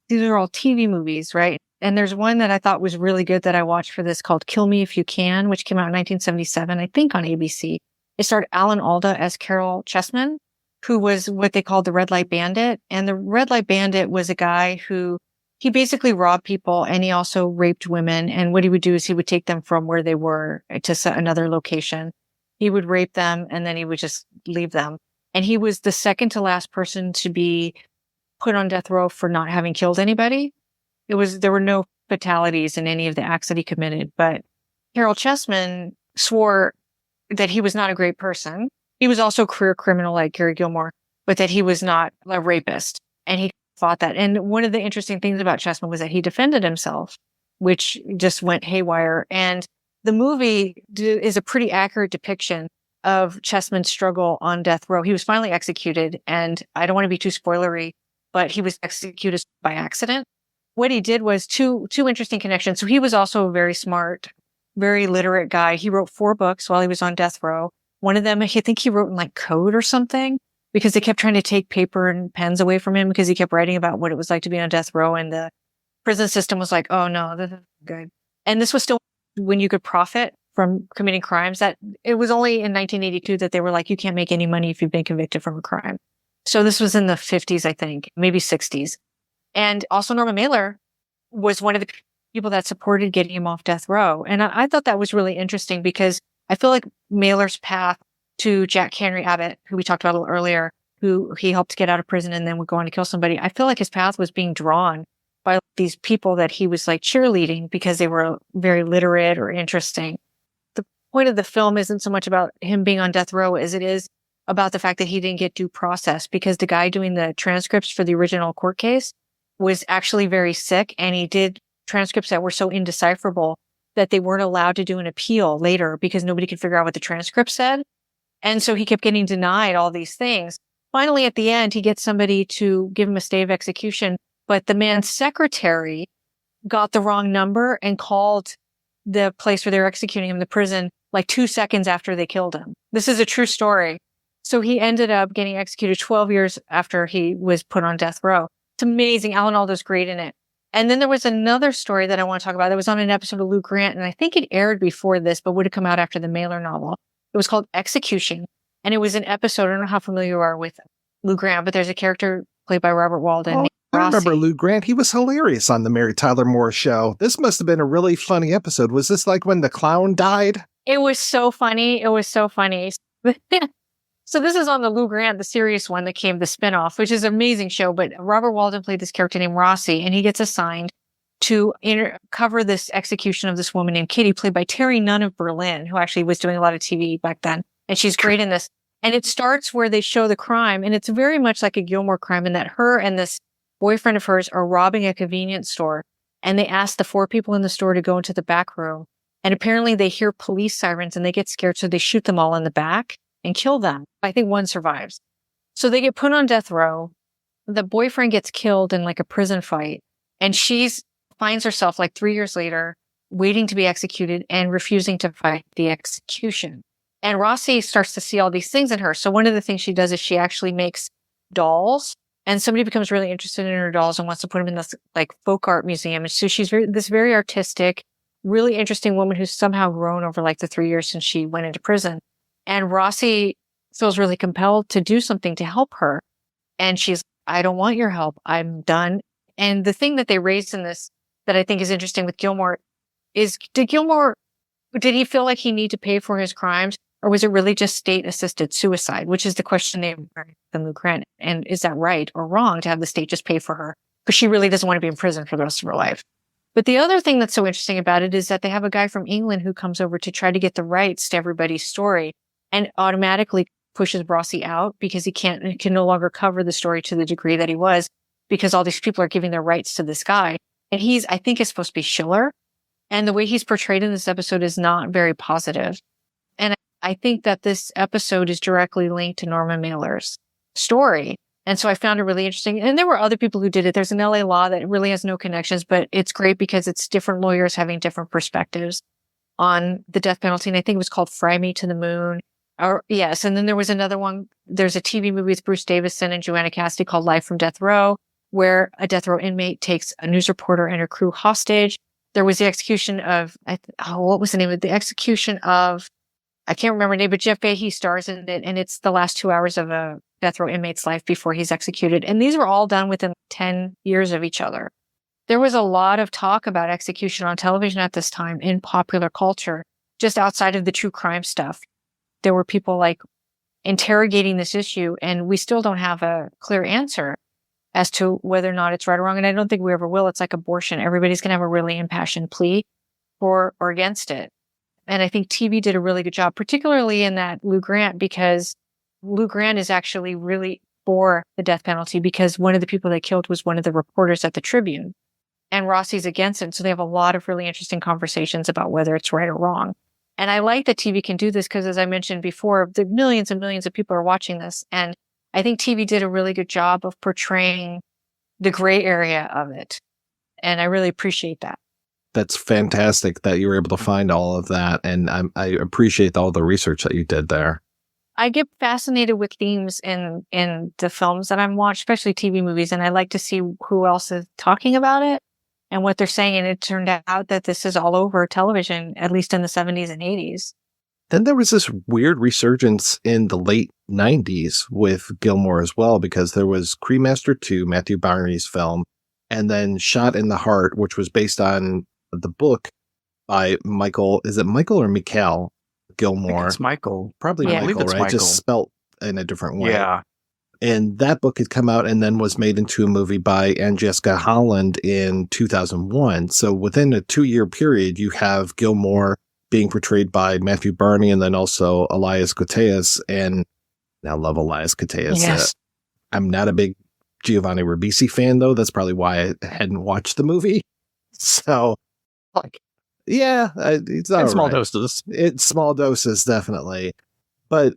these are all TV movies, right? And there's one that I thought was really good that I watched for this called Kill Me If You Can, which came out in 1977, I think on ABC. It starred Alan Alda as Carol Chessman, who was what they called the Red Light Bandit. And the Red Light Bandit was a guy who he basically robbed people and he also raped women. And what he would do is he would take them from where they were to another location. He would rape them and then he would just leave them. And he was the second to last person to be put on death row for not having killed anybody. There were no fatalities in any of the acts that he committed, but Carol Chessman swore that he was not a great person. He was also a career criminal like Gary Gilmore, but that he was not a rapist. And he fought that. And one of the interesting things about Chessman was that he defended himself, which just went haywire. And the movie is a pretty accurate depiction of Chessman's struggle on death row. He was finally executed, and I don't want to be too spoilery, but he was executed by accident. What he did was two interesting connections. So he was also a very smart, very literate guy. He wrote 4 books while he was on death row. One of them, I think he wrote in like code or something, because they kept trying to take paper and pens away from him because he kept writing about what it was like to be on death row. And the prison system was like, oh no, this is good. And this was still when you could profit from committing crimes. That it was only in 1982 that they were like, you can't make any money if you've been convicted from a crime. So this was in the 50s, I think, maybe 60s. And also Norman Mailer was one of the people that supported getting him off death row. And I thought that was really interesting because I feel like Mailer's path to Jack Henry Abbott, who we talked about a little earlier, who he helped get out of prison and then would go on to kill somebody. I feel like his path was being drawn by these people that he was like cheerleading because they were very literate or interesting. The point of the film isn't so much about him being on death row as it is about the fact that he didn't get due process, because the guy doing the transcripts for the original court case was actually very sick, and he did transcripts that were so indecipherable that they weren't allowed to do an appeal later because nobody could figure out what the transcript said. And so he kept getting denied all these things. Finally, at the end, he gets somebody to give him a stay of execution, but the man's secretary got the wrong number and called the place where they were executing him, the prison, like 2 seconds after they killed him. This is a true story. So he ended up getting executed 12 years after he was put on death row. It's amazing. Alan Alda's great in it. And then there was another story that I want to talk about that was on an episode of Lou Grant, and I think it aired before this, but would have come out after the Mailer novel. It was called Execution, and it was an episode. I don't know how familiar you are with Lou Grant, but there's a character played by Robert Walden. Oh, I remember Lou Grant. He was hilarious on the Mary Tyler Moore Show. This must have been a really funny episode. Was this like when the clown died? It was so funny. It was so funny. So this is on the Lou Grant, the serious one that came, the spinoff, which is an amazing show. But Robert Walden played this character named Rossi, and he gets assigned to cover this execution of this woman named Kitty, played by Terry Nunn of Berlin, who actually was doing a lot of TV back then. And she's great in this. And it starts where they show the crime, and it's very much like a Gilmore crime in that her and this boyfriend of hers are robbing a convenience store. And they ask the 4 people in the store to go into the back room. And apparently they hear police sirens and they get scared, so they shoot them all in the back and kill them. I think one survives. So they get put on death row. The boyfriend gets killed in like a prison fight. And she finds herself like 3 years later waiting to be executed and refusing to fight the execution. And Rossi starts to see all these things in her. So one of the things she does is she actually makes dolls. And somebody becomes really interested in her dolls and wants to put them in this like folk art museum. And so she's this very artistic, really interesting woman who's somehow grown over like the 3 years since she went into prison. And Rossi feels really compelled to do something to help her. And she's, I don't want your help. I'm done. And the thing that they raised in this that I think is interesting with Gilmore is, did he feel like he needed to pay for his crimes? Or was it really just state-assisted suicide, which is the question they raised in Lou Grant. And is that right or wrong to have the state just pay for her? Because she really doesn't want to be in prison for the rest of her life. But the other thing that's so interesting about it is that they have a guy from England who comes over to try to get the rights to everybody's story and automatically pushes Rossi out because he can no longer cover the story to the degree that he was, because all these people are giving their rights to this guy. And I think is supposed to be Schiller. And the way he's portrayed in this episode is not very positive. And I think that this episode is directly linked to Norman Mailer's story. And so I found it really interesting. And there were other people who did it. There's an LA Law that really has no connections, but it's great because it's different lawyers having different perspectives on the death penalty. And I think it was called Fry Me to the Moon. Yes. And then there was another one. There's a TV movie with Bruce Davison and Joanna Cassidy called Life from Death Row, where a death row inmate takes a news reporter and her crew hostage. There was the execution of, what was the name of the execution of, I can't remember the name, but Jeff Fahey stars in it, and it's the last 2 hours of a death row inmate's life before he's executed. And these were all done within 10 years of each other. There was a lot of talk about execution on television at this time in popular culture, just outside of the true crime stuff. There were people like interrogating this issue, and we still don't have a clear answer as to whether or not it's right or wrong. And I don't think we ever will. It's like abortion. Everybody's going to have a really impassioned plea for or against it. And I think TV did a really good job, particularly in that Lou Grant, because Lou Grant is actually really for the death penalty because one of the people they killed was one of the reporters at the Tribune. And Rossi's against it. So they have a lot of really interesting conversations about whether it's right or wrong. And I like that TV can do this because, as I mentioned before, the millions and millions of people are watching this. And I think TV did a really good job of portraying the gray area of it. And I really appreciate that. That's fantastic that you were able to find all of that. And I appreciate all the research that you did there. I get fascinated with themes in the films that I'm watching, especially TV movies. And I like to see who else is talking about it and what they're saying. And it turned out that this is all over television, at least in the 70s and 80s. Then there was this weird resurgence in the late 90s with Gilmore as well, because there was Cremaster 2, Matthew Barney's film, and then Shot in the Heart, which was based on the book by Michael. Is it Michael or Mikhail Gilmore? It's Michael. Probably Michael, right? Michael. Just spelt in a different way. Yeah. And that book had come out and then was made into a movie by Angelica Holland in 2001. So within a 2-year period, you have Gilmore being portrayed by Matthew Barney and then also Elias Koteas. And I love Elias Koteas. Yes. I'm not a big Giovanni Ribisi fan, though. That's probably why I hadn't watched the movie. So, yeah, it's not in small right. doses. It's small doses, definitely. But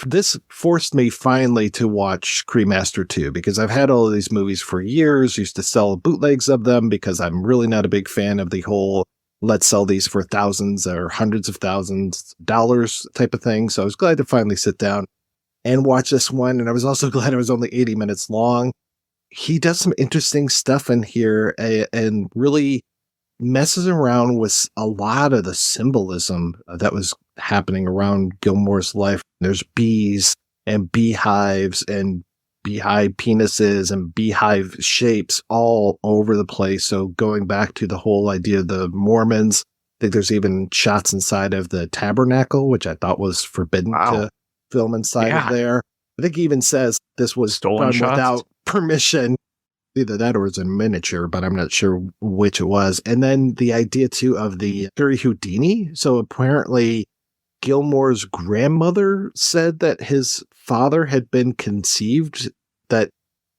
this forced me finally to watch Cremaster 2 because I've had all of these movies for years, used to sell bootlegs of them because I'm really not a big fan of the whole let's sell these for thousands or hundreds of thousands of dollars type of thing. So I was glad to finally sit down and watch this one. And I was also glad it was only 80 minutes long. He does some interesting stuff in here and really messes around with a lot of the symbolism that was happening around Gilmore's life. There's bees and beehives and beehive penises and beehive shapes all over the place. So going back to the whole idea of the Mormons, I think there's even shots inside of the tabernacle, which I thought was forbidden to film inside of there. I think he even says this was stolen done without permission. Either that or it's a miniature, but I'm not sure which it was. And then the idea too of the Harry Houdini. So apparently Gilmore's grandmother said that his father had been conceived, that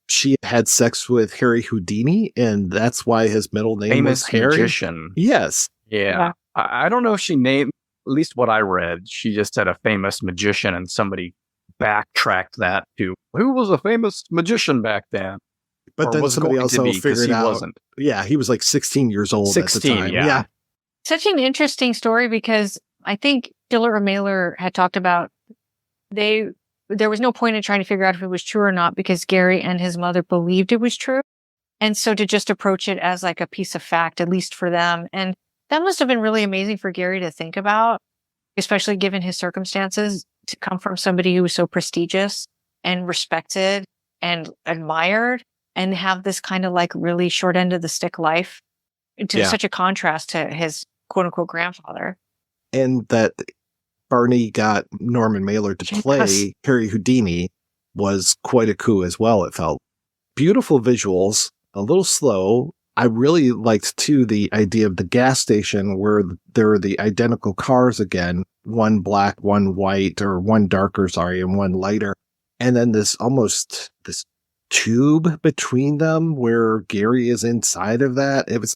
she had sex with Harry Houdini, and that's why his middle name was Harry. Magician. Yes. Yeah. I don't know if she named, at least what I read, she just said a famous magician, and somebody backtracked that to who was a famous magician back then. But then somebody also figured out, wasn't. Yeah, he was like 16 years old 16, at the time. yeah. Such an interesting story because I think Diller or Mailer had talked about there was no point in trying to figure out if it was true or not because Gary and his mother believed it was true. And so to just approach it as like a piece of fact, at least for them. And that must have been really amazing for Gary to think about, especially given his circumstances, to come from somebody who was so prestigious and respected and admired and have this kind of like really short end of the stick life to such a contrast to his quote unquote grandfather. And that Barney got Norman Mailer to play Harry Houdini was quite a coup as well, it felt. Beautiful visuals, a little slow. I really liked, too, the idea of the gas station where there were the identical cars again, one black, one white, or one darker, and one lighter. And then this tube between them where Gary is inside of that. It was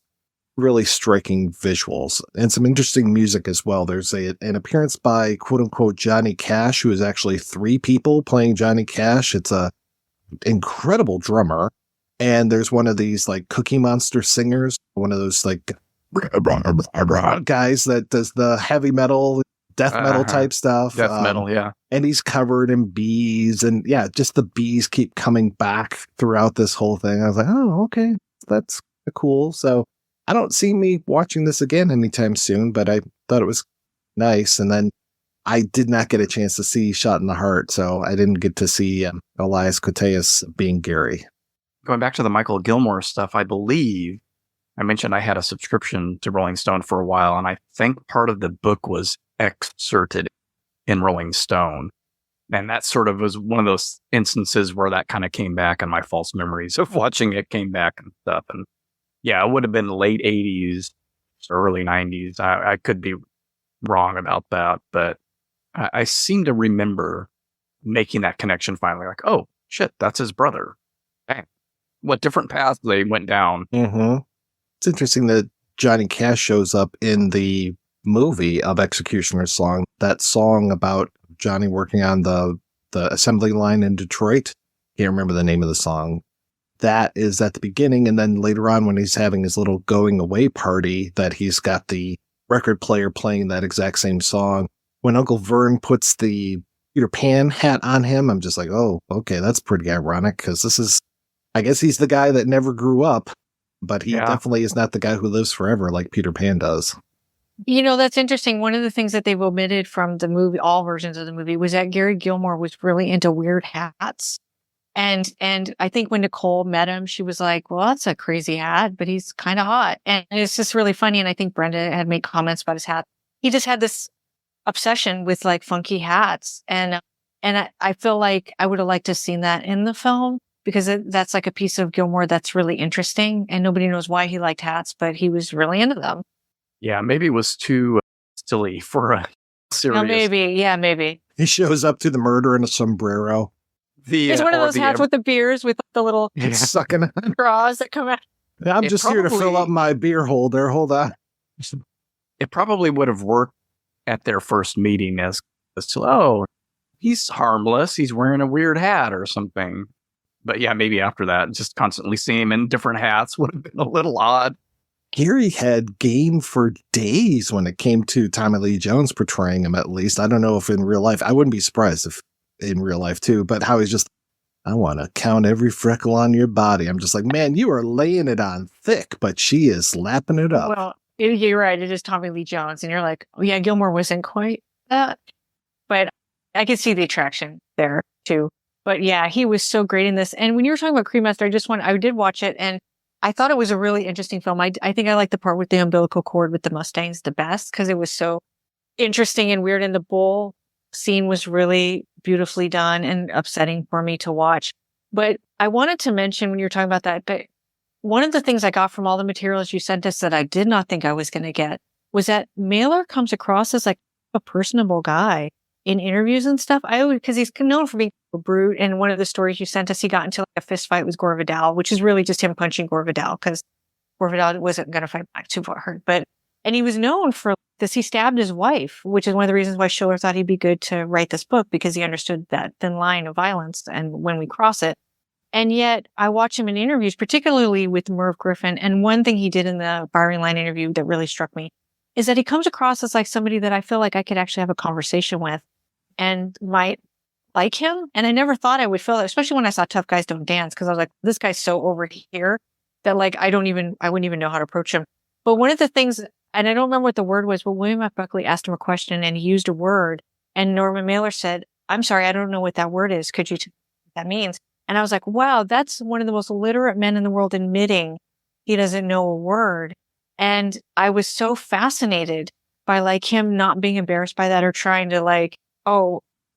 really striking visuals and some interesting music as well. There's an appearance by quote unquote Johnny Cash, who is actually 3 people playing Johnny Cash. It's a incredible drummer. And there's one of these like Cookie Monster singers, one of those like guys that does the heavy metal death metal type stuff. Death metal, yeah. And he's covered in bees, and yeah, just the bees keep coming back throughout this whole thing. I was like, oh, okay, that's cool. So I don't see me watching this again anytime soon, but I thought it was nice. And then I did not get a chance to see Shot in the Heart, so I didn't get to see Elias Koteas being Gary. Going back to the Michael Gilmore stuff, I believe I mentioned I had a subscription to Rolling Stone for a while, and I think part of the book was excerpted in Rolling Stone. And that sort of was one of those instances where that kind of came back, and my false memories of watching it came back and stuff. And yeah, it would have been late 80s or early 90s. I could be wrong about that, but I seem to remember making that connection finally, like, oh, shit, that's his brother. Dang. What different paths they went down. Mm-hmm. It's interesting that Johnny Cash shows up in the movie of Executioner's Song, that song about Johnny working on the assembly line in Detroit. Can't remember the name of the song. That is at the beginning, and then later on when he's having his little going away party, that he's got the record player playing that exact same song. When Uncle Vern puts the Peter Pan hat on him, I'm just like, oh, okay, that's pretty ironic, because this is, I guess he's the guy that never grew up, but he definitely is not the guy who lives forever like Peter Pan does. You know, that's interesting. One of the things that they've omitted from the movie, all versions of the movie, was that Gary Gilmore was really into weird hats. And I think when Nicole met him, she was like, well, that's a crazy hat, but he's kind of hot. And it's just really funny. And I think Brenda had made comments about his hat. He just had this obsession with like funky hats. And I feel like I would have liked to have seen that in the film, because that's like a piece of Gilmore that's really interesting. And nobody knows why he liked hats, but he was really into them. Yeah, maybe it was too silly for a serious. No, maybe. Yeah, maybe. He shows up to the murder in a sombrero. It's one of those hats with the beers with the little sucking on straws that come out. I'm just here to fill up my beer holder. Hold on. It probably would have worked at their first meeting as to, oh, he's harmless. He's wearing a weird hat or something. But yeah, maybe after that, just constantly seeing him in different hats would have been a little odd. Gary had game for days when it came to Tommy Lee Jones portraying him, at least. I don't know if in real life, I wouldn't be surprised if in real life too, but how he's just, I want to count every freckle on your body. I'm just like, man, you are laying it on thick, but she is lapping it up. Well, you're right. It is Tommy Lee Jones. And you're like, oh yeah, Gilmore wasn't quite that. But I can see the attraction there too. But yeah, he was so great in this. And when you were talking about Cremaster, I did watch it, and I thought it was a really interesting film. I think I liked the part with the umbilical cord with the Mustangs the best, because it was so interesting and weird. And the bull scene was really beautifully done and upsetting for me to watch. But I wanted to mention, when you were talking about that one of the things I got from all the materials you sent us that I did not think I was going to get was that Mailer comes across as like a personable guy in interviews and stuff. Because he's known for being a brute. And one of the stories you sent us, he got into like a fist fight with Gore Vidal, which is really just him punching Gore Vidal, because Gore Vidal wasn't going to fight back too hard. And he was known for this. He stabbed his wife, which is one of the reasons why Schiller thought he'd be good to write this book, because he understood that thin line of violence and when we cross it. And yet I watch him in interviews, particularly with Merv Griffin. And one thing he did in the firing line interview that really struck me is that he comes across as like somebody that I feel like I could actually have a conversation with and might like him. And I never thought I would feel that, especially when I saw Tough Guys Don't Dance, because I was like, this guy's so over here that like, I wouldn't even know how to approach him. But one of the things, and I don't remember what the word was, but William F. Buckley asked him a question and he used a word, and Norman Mailer said, I'm sorry, I don't know what that word is. Could you tell me what that means? And I was like, wow, that's one of the most literate men in the world admitting he doesn't know a word. And I was so fascinated by like him not being embarrassed by that or trying to like,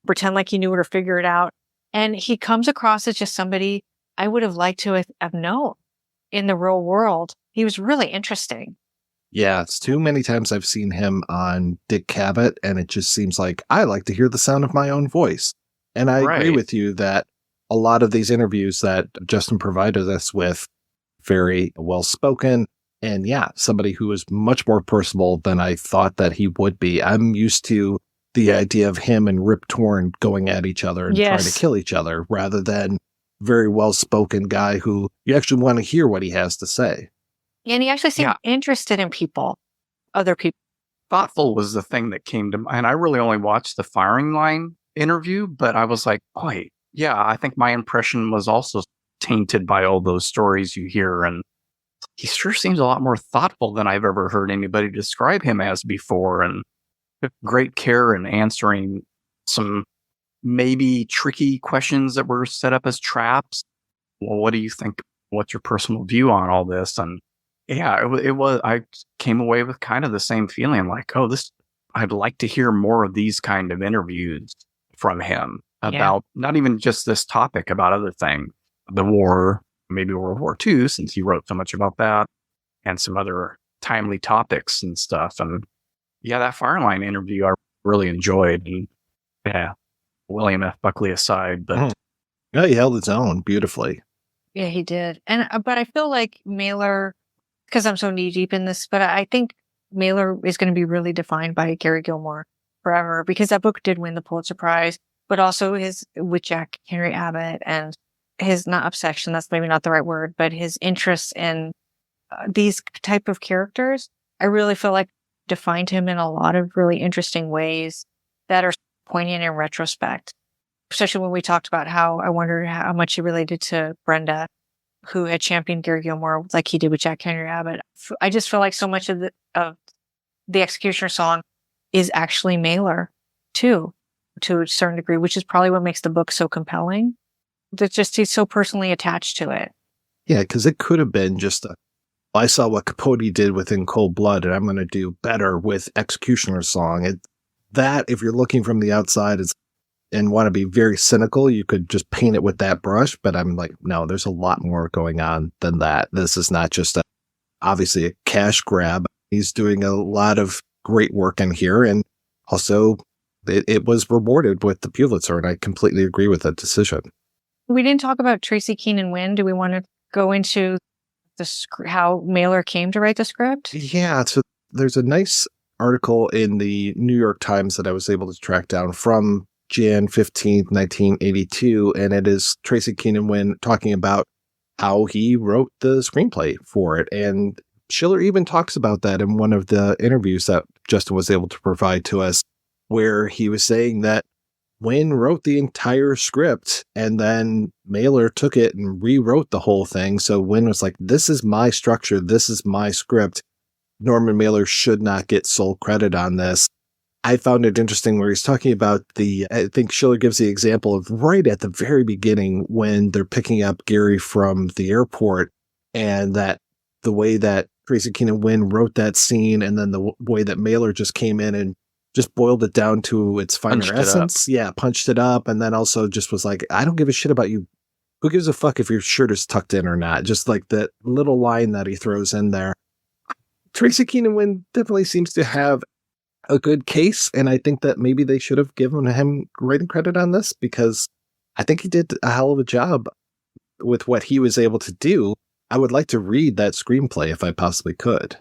pretend like he knew it or figure it out. And he comes across as just somebody I would have liked to have known in the real world. He was really interesting. Yeah, it's too many times I've seen him on Dick Cavett, and it just seems like I like to hear the sound of my own voice. And I agree with you that a lot of these interviews that Justin provided us with, very well spoken, and yeah, somebody who is much more personable than I thought that he would be. I'm used to the idea of him and Rip Torn going at each other and trying to kill each other, rather than very well-spoken guy who you actually want to hear what he has to say. And he actually seemed interested in people, other people. thoughtful was the thing that came to mind. And I really only watched the firing line interview, but I was like, boy, yeah, I think my impression was also tainted by all those stories you hear. And he sure seems a lot more thoughtful than I've ever heard anybody describe him as before, and took great care in answering some maybe tricky questions that were set up as traps. Well, what do you think? What's your personal view on all this? And yeah, it was, I came away with kind of the same feeling, like, oh, I'd like to hear more of these kind of interviews from him about not even just this topic, about other things, the war, maybe World War II, since he wrote so much about that, and some other timely topics and stuff. And yeah, that Fireline interview I really enjoyed. And yeah, William F. Buckley aside, but yeah, he held his own beautifully. Yeah, he did. And but I feel like Mailer, because I'm so knee deep in this, but I think Mailer is going to be really defined by Gary Gilmore forever, because that book did win the Pulitzer Prize, but also his with Jack Henry Abbott and his, not obsession, that's maybe not the right word, but his interest in these type of characters, I really feel like defined him in a lot of really interesting ways that are poignant in retrospect. Especially when we talked about how I wondered how much he related to Brenda, who had championed Gary Gilmore like he did with Jack Henry Abbott. I just feel like so much of the Executioner song is actually Mailer too, to a certain degree, which is probably what makes the book so compelling. It's just he's so personally attached to it. Yeah, because it could have been just I saw what Capote did with In Cold Blood, and I'm going to do better with Executioner's song. That, if you're looking from the outside and want to be very cynical, you could just paint it with that brush. But I'm like, no, there's a lot more going on than that. This is not just obviously a cash grab. He's doing a lot of great work in here, and also it was rewarded with the Pulitzer, and I completely agree with that decision. We didn't talk about Tracy Keenan Wynn. Do we want to go into how Mailer came to write the script? Yeah, so there's a nice article in the New York Times that I was able to track down from Jan 15th, 1982, and it is Tracy Keenan Wynn talking about how he wrote the screenplay for it. And Schiller even talks about that in one of the interviews that Justin was able to provide to us, where he was saying that Wynn wrote the entire script, and then Mailer took it and rewrote the whole thing. So Wynn was like, this is my structure. This is my script. Norman Mailer should not get sole credit on this. I found it interesting where he's talking about I think Schiller gives the example of right at the very beginning when they're picking up Gary from the airport, and that the way that Tracy Keenan Wynn wrote that scene, and then the way that Mailer just came in and just boiled it down to its finer essence. Yeah, punched it up, and then also just was like, I don't give a shit about you. Who gives a fuck if your shirt is tucked in or not? Just like that little line that he throws in there. Tracy Keenan Wynn definitely seems to have a good case, and I think that maybe they should have given him writing credit on this, because I think he did a hell of a job with what he was able to do. I would like to read that screenplay if I possibly could.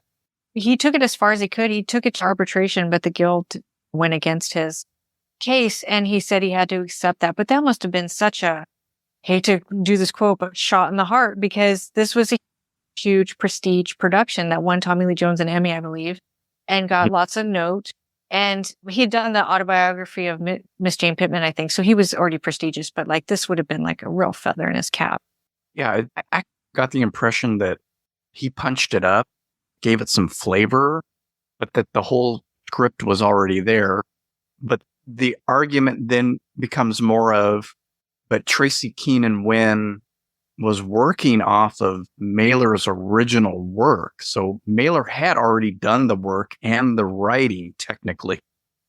He took it as far as he could. He took it to arbitration, but the guild went against his case, and he said he had to accept that. But that must have been such a, hate to do this quote, but shot in the heart, because this was a huge prestige production that won Tommy Lee Jones an Emmy, I believe, and got lots of note. And he had done the autobiography of Miss Jane Pittman, I think. So he was already prestigious, but like this would have been like a real feather in his cap. Yeah, I got the impression that he punched it up, gave it some flavor, but that the whole script was already there. But the argument then becomes more of, but Tracy Keenan Wynn was working off of Mailer's original work. So Mailer had already done the work and the writing technically,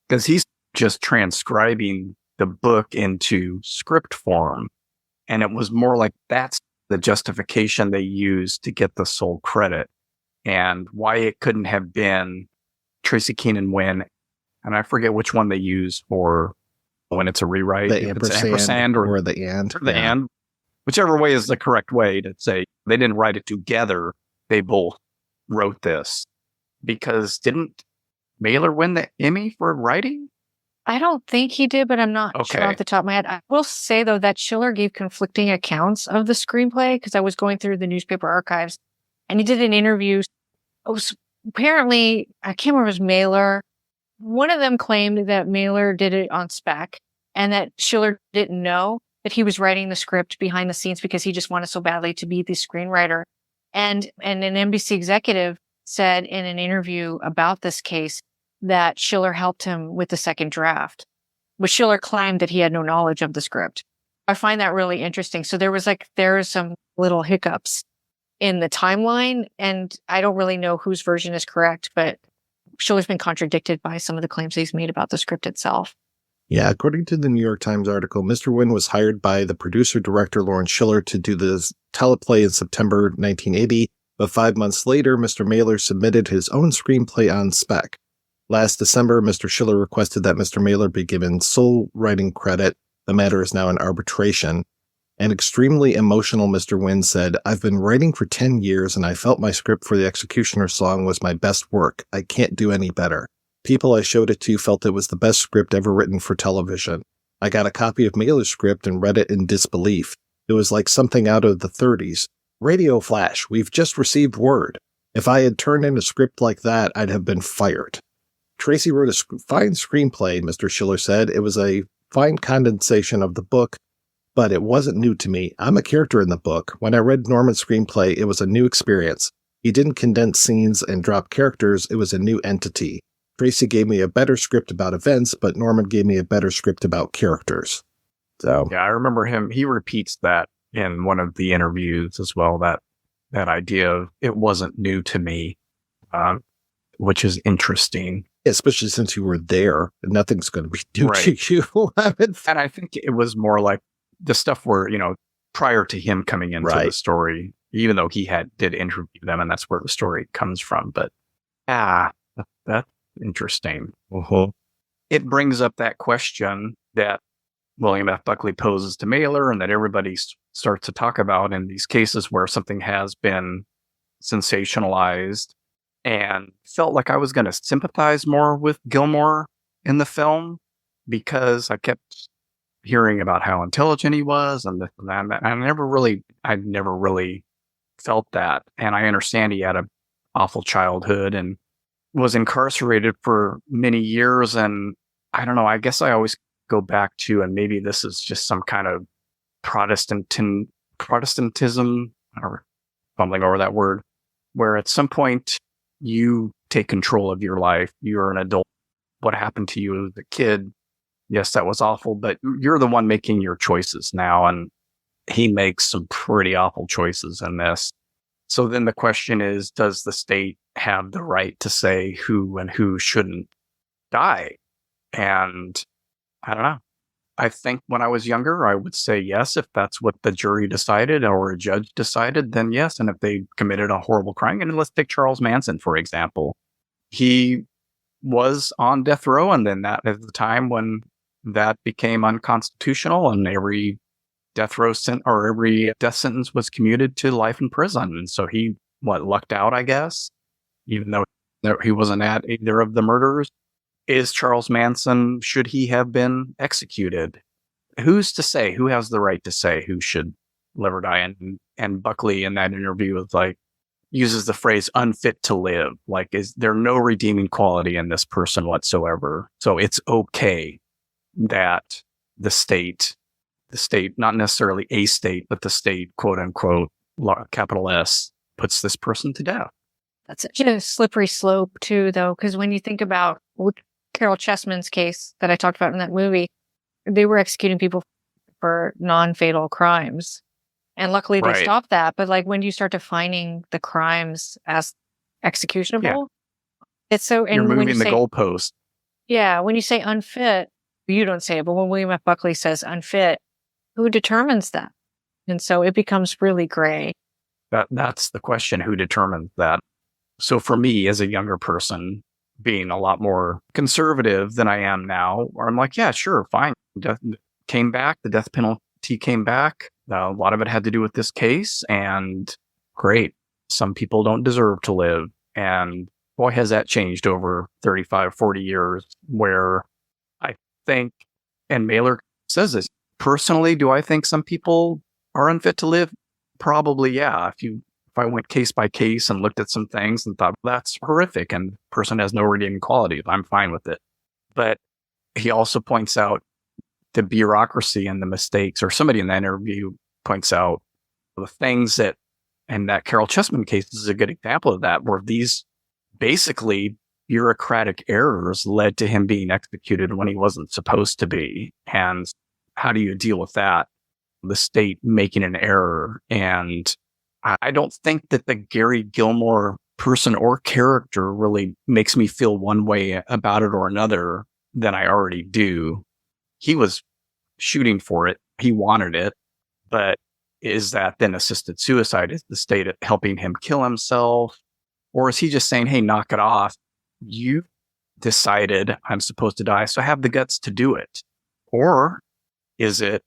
because he's just transcribing the book into script form. And it was more like that's the justification they used to get the sole credit, and why it couldn't have been Tracy Keenan Wynn. And I forget which one they use for when it's a rewrite. The ampersand or the and. Or the and. Whichever way is the correct way to say. They didn't write it together. They both wrote this. Because didn't Mailer win the Emmy for writing? I don't think he did, but I'm not sure off the top of my head. I will say, though, that Schiller gave conflicting accounts of the screenplay, because I was going through the newspaper archives, and he did an interview. Apparently, I can't remember if it was Mailer One of them claimed that Mailer did it on spec and that Schiller didn't know that he was writing the script behind the scenes because he just wanted so badly to be the screenwriter. And an NBC executive said in an interview about this case that Schiller helped him with the second draft, but Schiller claimed that he had no knowledge of the script. I find that really interesting. So there are some little hiccups in the timeline, and I don't really know whose version is correct, but Schiller's been contradicted by some of the claims he's made about the script itself. Yeah, according to the New York Times article, Mr. Wynn was hired by the producer-director Lawrence Schiller to do the teleplay in September 1980, but 5 months later, Mr. Mailer submitted his own screenplay on spec. Last December, Mr. Schiller requested that Mr. Mailer be given sole writing credit. The matter is now in arbitration. An extremely emotional Mr. Wynn said, "I've been writing for 10 years and I felt my script for The Executioner song was my best work. I can't do any better. People I showed it to felt it was the best script ever written for television. I got a copy of Mailer's script and read it in disbelief. It was like something out of the 30s. Radio flash, we've just received word. If I had turned in a script like that, I'd have been fired." Tracy wrote a fine screenplay, Mr. Schiller said. "It was a fine condensation of the book, but it wasn't new to me. I'm a character in the book. When I read Norman's screenplay, it was a new experience. He didn't condense scenes and drop characters. It was a new entity. Tracy gave me a better script about events, but Norman gave me a better script about characters." So yeah, I remember him. He repeats that in one of the interviews as well. That idea of it wasn't new to me, which is interesting. Especially since you were there, nothing's going to be new to you. And I think it was more like the stuff where, prior to him coming into the story, even though he did interview them, and that's where the story comes from. But that's interesting. Uh-huh. It brings up that question that William F. Buckley poses to Mailer, and that everybody starts to talk about in these cases where something has been sensationalized, and felt like I was going to sympathize more with Gilmore in the film because I kept hearing about how intelligent he was, and that. I never really felt that. And I understand he had an awful childhood and was incarcerated for many years. And I don't know, I guess I always go back to, and maybe this is just some kind of Protestantism, or fumbling over that word, where at some point you take control of your life. You're an adult. What happened to you as a kid? Yes, that was awful, but you're the one making your choices now. And he makes some pretty awful choices in this. So then the question is, does the state have the right to say who and who shouldn't die? And I don't know. I think when I was younger, I would say yes. If that's what the jury decided or a judge decided, then yes. And if they committed a horrible crime, and let's take Charles Manson, for example. He was on death row, and then that is the time when that became unconstitutional, and every death sentence was commuted to life in prison. And so he, lucked out, I guess, even though he wasn't at either of the murders. Is Charles Manson, should he have been executed? Who's to say? Who has the right to say who should live or die? And Buckley in that interview was uses the phrase unfit to live. Is there no redeeming quality in this person whatsoever? So it's okay that the state, not necessarily a state, but the state, quote unquote, capital S, puts this person to death. That's such a slippery slope too, though, because when you think about Carol Chessman's case that I talked about in that movie, they were executing people for non-fatal crimes. And luckily they stopped that. But when you start defining the crimes as executionable, it's so... You're moving the goalpost. Yeah, when you say unfit, you don't say it, but when William F. Buckley says unfit, who determines that? And so it becomes really gray. That's the question, who determines that? So for me, as a younger person, being a lot more conservative than I am now, where I'm yeah, sure, fine. Death came back. The death penalty came back. A lot of it had to do with this case, and great. Some people don't deserve to live. And boy, has that changed over 35, 40 years, where I think, and Mailer says this, personally, do I think some people are unfit to live? Probably, yeah. If if I went case by case and looked at some things and thought, that's horrific and the person has no redeeming qualities, I'm fine with it. But he also points out the bureaucracy and the mistakes, or somebody in that interview points out the things that, and that Carol Chessman case is a good example of that, where these basically bureaucratic errors led to him being executed when he wasn't supposed to be. And how do you deal with that? The state making an error. And I don't think that the Gary Gilmore person or character really makes me feel one way about it or another than I already do. He was shooting for it. He wanted it. But is that then assisted suicide? Is the state helping him kill himself? Or is he just saying, hey, knock it off? You decided I'm supposed to die, so I have the guts to do it. Or is it,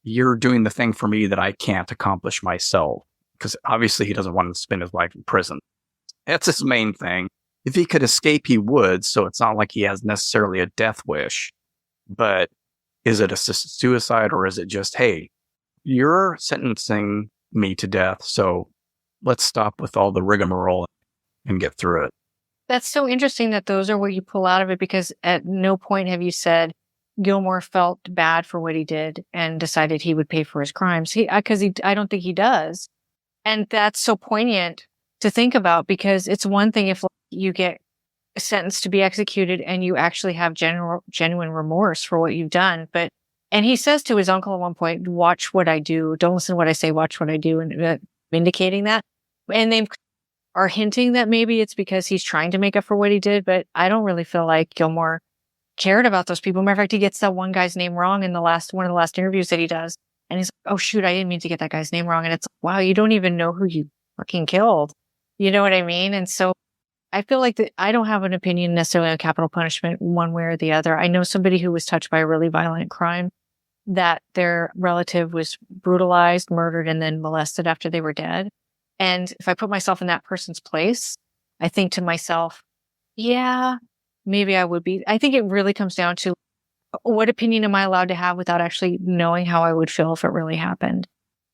you're doing the thing for me that I can't accomplish myself? Because obviously he doesn't want to spend his life in prison. That's his main thing. If he could escape, he would. So it's not like he has necessarily a death wish. But is it assisted suicide, or is it just, hey, you're sentencing me to death, so let's stop with all the rigmarole and get through it? That's so interesting that those are what you pull out of it, because at no point have you said Gilmore felt bad for what he did and decided he would pay for his crimes. I don't think he does. And that's so poignant to think about, because it's one thing if you get sentenced to be executed and you actually have genuine remorse for what you've done. And he says to his uncle at one point, watch what I do. Don't listen to what I say, watch what I do, and vindicating that. And they are hinting that maybe it's because he's trying to make up for what he did, but I don't really feel like Gilmore cared about those people. Matter of fact, he gets that one guy's name wrong in one of the last interviews that he does. And he's like, oh shoot, I didn't mean to get that guy's name wrong. And it's like, wow, you don't even know who you fucking killed. You know what I mean? And so I feel like that I don't have an opinion necessarily on capital punishment one way or the other. I know somebody who was touched by a really violent crime, that their relative was brutalized, murdered, and then molested after they were dead. And if I put myself in that person's place, I think to myself, yeah, maybe I would be. I think it really comes down to what opinion am I allowed to have without actually knowing how I would feel if it really happened.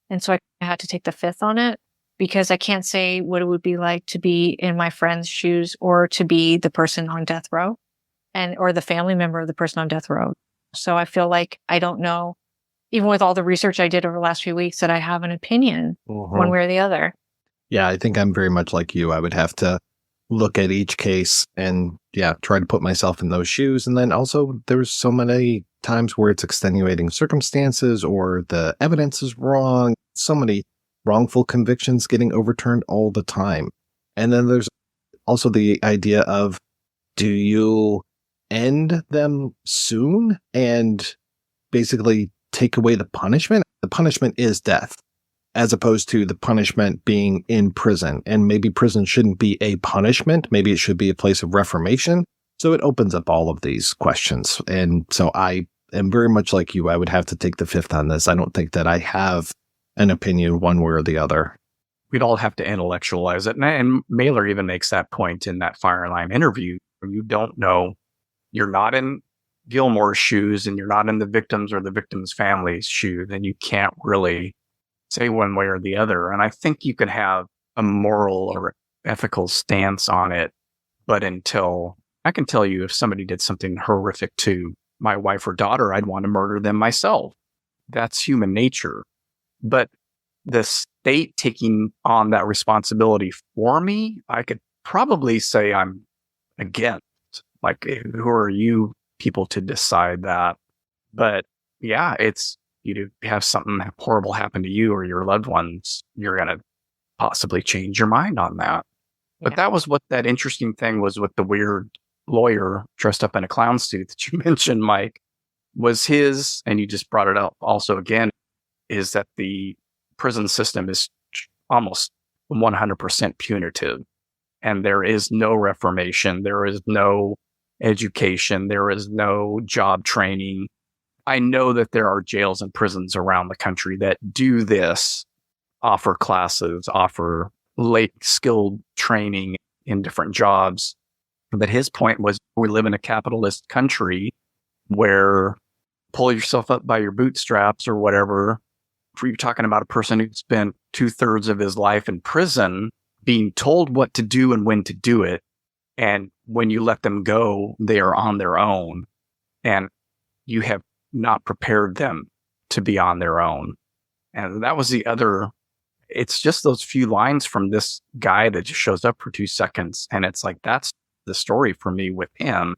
And so I had to take the fifth on it, because I can't say what it would be like to be in my friend's shoes or to be the person on death row or the family member of the person on death row. So I feel like I don't know, even with all the research I did over the last few weeks, that I have an opinion one way or the other. Yeah, I think I'm very much like you. I would have to look at each case and, try to put myself in those shoes. And then also there's so many times where it's extenuating circumstances or the evidence is wrong. So many wrongful convictions getting overturned all the time. And then there's also the idea of, do you end them soon and basically take away the punishment? The punishment is death, as opposed to the punishment being in prison. And maybe prison shouldn't be a punishment. Maybe it should be a place of reformation. So it opens up all of these questions. And so I am very much like you. I would have to take the fifth on this. I don't think that I have an opinion one way or the other. We'd all have to intellectualize it. And Mailer even makes that point in that Fire and Lime interview. You don't know. You're not in Gilmore's shoes and you're not in the victims or the victim's family's shoes, and you can't really say one way or the other. And I think you can have a moral or ethical stance on it, but until I can tell you, if somebody did something horrific to my wife or daughter, I'd want to murder them myself. That's human nature. But the state taking on that responsibility for me, I could probably say I'm against. Like, who are you people to decide that? But yeah, it's, you have something horrible happen to you or your loved ones, you're going to possibly change your mind on that. But that was what that interesting thing was with the weird lawyer dressed up in a clown suit that you mentioned, Mike, was his, and you just brought it up also again, is that the prison system is almost 100% punitive. And there is no reformation. There is no education. There is no job training. I know that there are jails and prisons around the country that do this, offer classes, offer late skilled training in different jobs. But his point was, we live in a capitalist country where pull yourself up by your bootstraps or whatever, you're talking about a person who spent 2/3 of his life in prison being told what to do and when to do it. And when you let them go, they are on their own. And you have not prepared them to be on their own. And that was the other. It's just those few lines from this guy that just shows up for 2 seconds. And it's like, that's the story for me with him.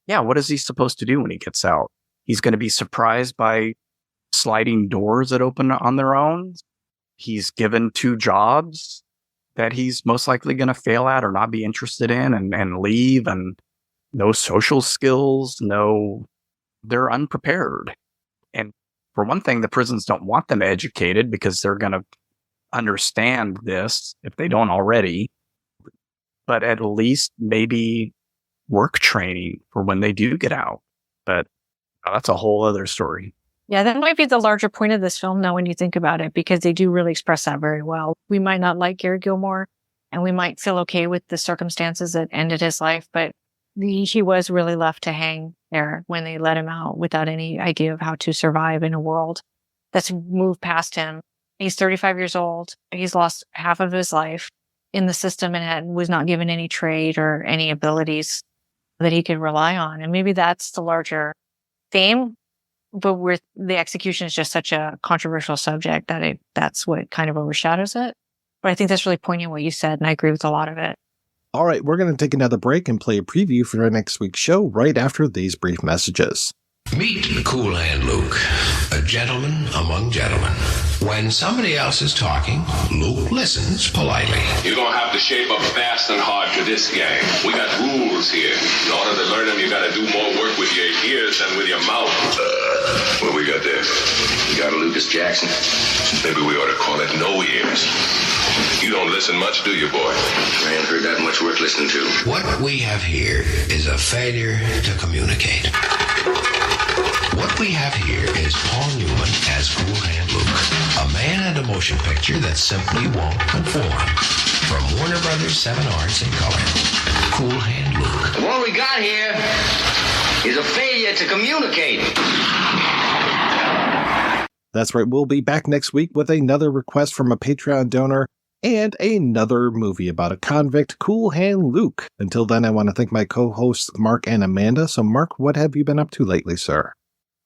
Yeah, what is he supposed to do when he gets out? He's going to be surprised by sliding doors that open on their own. He's given 2 jobs that he's most likely going to fail at or not be interested in and leave, and no social skills, they're unprepared. And for one thing, the prisons don't want them educated because they're going to understand this if they don't already, but at least maybe work training for when they do get out. But that's a whole other story. Yeah, that might be the larger point of this film now when you think about it, because they do really express that very well. We might not like Gary Gilmore and we might feel okay with the circumstances that ended his life, but he was really left to hang there when they let him out without any idea of how to survive in a world that's moved past him. He's 35 years old. He's lost half of his life in the system and was not given any trade or any abilities that he could rely on. And maybe that's the larger theme. But with the execution is just such a controversial subject that that's what kind of overshadows it. But I think that's really poignant what you said, and I agree with a lot of it. All right, we're going to take another break and play a preview for our next week's show right after these brief messages. Meet Cool Hand Luke, a gentleman among gentlemen. When somebody else is talking, Luke listens politely. You're going to have to shape up fast and hard to this game. We got rules here. In order to learn them, you got to do more work with your ears than with your mouth. What we got there? You got a Lucas Jackson? Maybe we ought to call it no ears. You don't listen much, do you, boy? I ain't heard that much worth listening to. What we have here is a failure to communicate. What we have here is Paul Newman as Cool Hand Luke, a man and a motion picture that simply won't conform. From Warner Brothers 7 Arts in color, Cool Hand Luke. What we got here is a failure to communicate. That's right, we'll be back next week with another request from a Patreon donor and another movie about a convict, Cool Hand Luke. Until then, I want to thank my co-hosts, Mark and Amanda. So, Mark, what have you been up to lately, sir?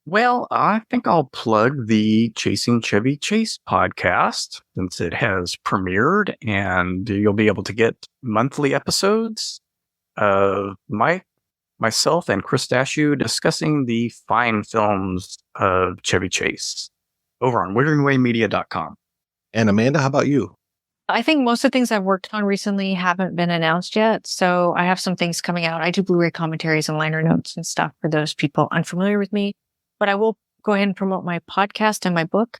Well, I think I'll plug the Chasing Chevy Chase podcast since it has premiered, and you'll be able to get monthly episodes of myself and Chris Dashew discussing the fine films of Chevy Chase over on WitheringWayMedia.com. And Amanda, how about you? I think most of the things I've worked on recently haven't been announced yet. So I have some things coming out. I do Blu-ray commentaries and liner notes and stuff for those people unfamiliar with me. But I will go ahead and promote my podcast and my book.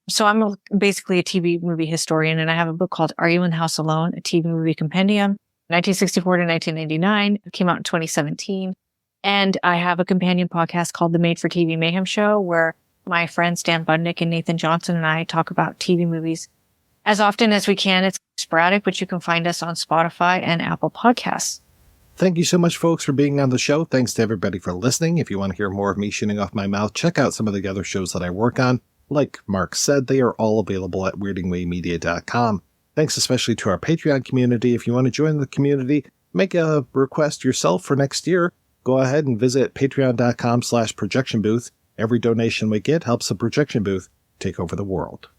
So I'm basically a TV movie historian, and I have a book called Are You in the House Alone? A TV Movie Compendium, 1964 to 1999. It came out in 2017. And I have a companion podcast called The Made for TV Mayhem Show, where my friends Dan Budnick and Nathan Johnson and I talk about TV movies as often as we can. It's sporadic, but you can find us on Spotify and Apple Podcasts. Thank you so much, folks, for being on the show. Thanks to everybody for listening. If you want to hear more of me shooting off my mouth, check out some of the other shows that I work on. Like Mark said, they are all available at WeirdingWayMedia.com. Thanks especially to our Patreon community. If you want to join the community, make a request yourself for next year, go ahead and visit patreon.com/projectionbooth. Every donation we get helps the projection booth take over the world.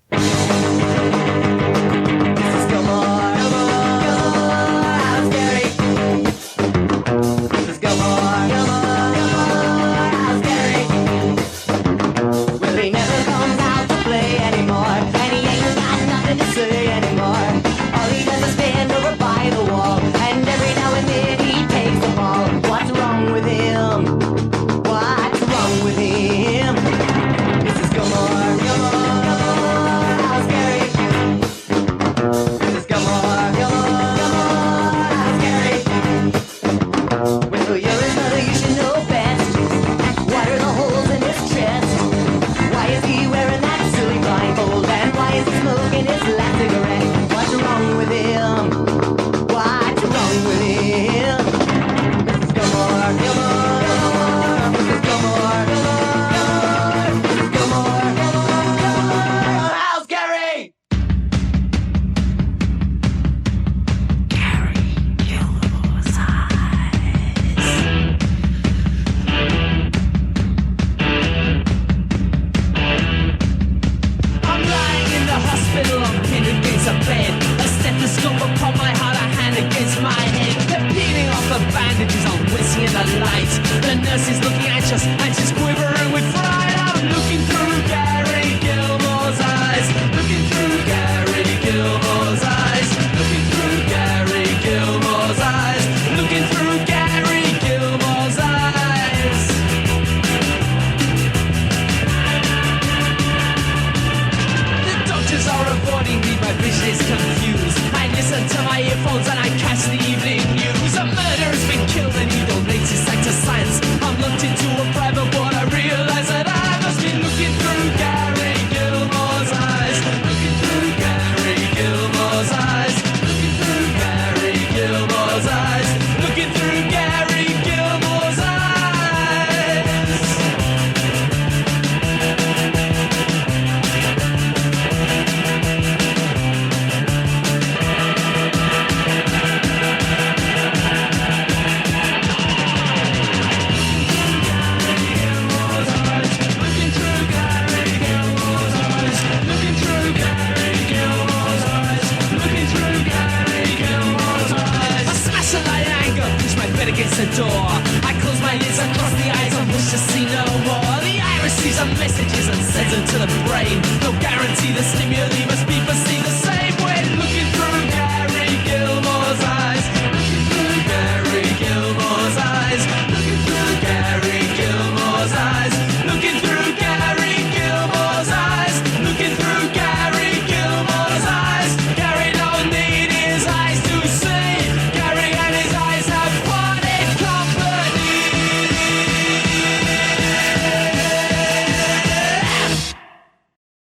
door. I close my lids across the eyes and wish to see no more. The eye receives a messages and sends it to the brain. No guarantee the stimuli must be perceived the same.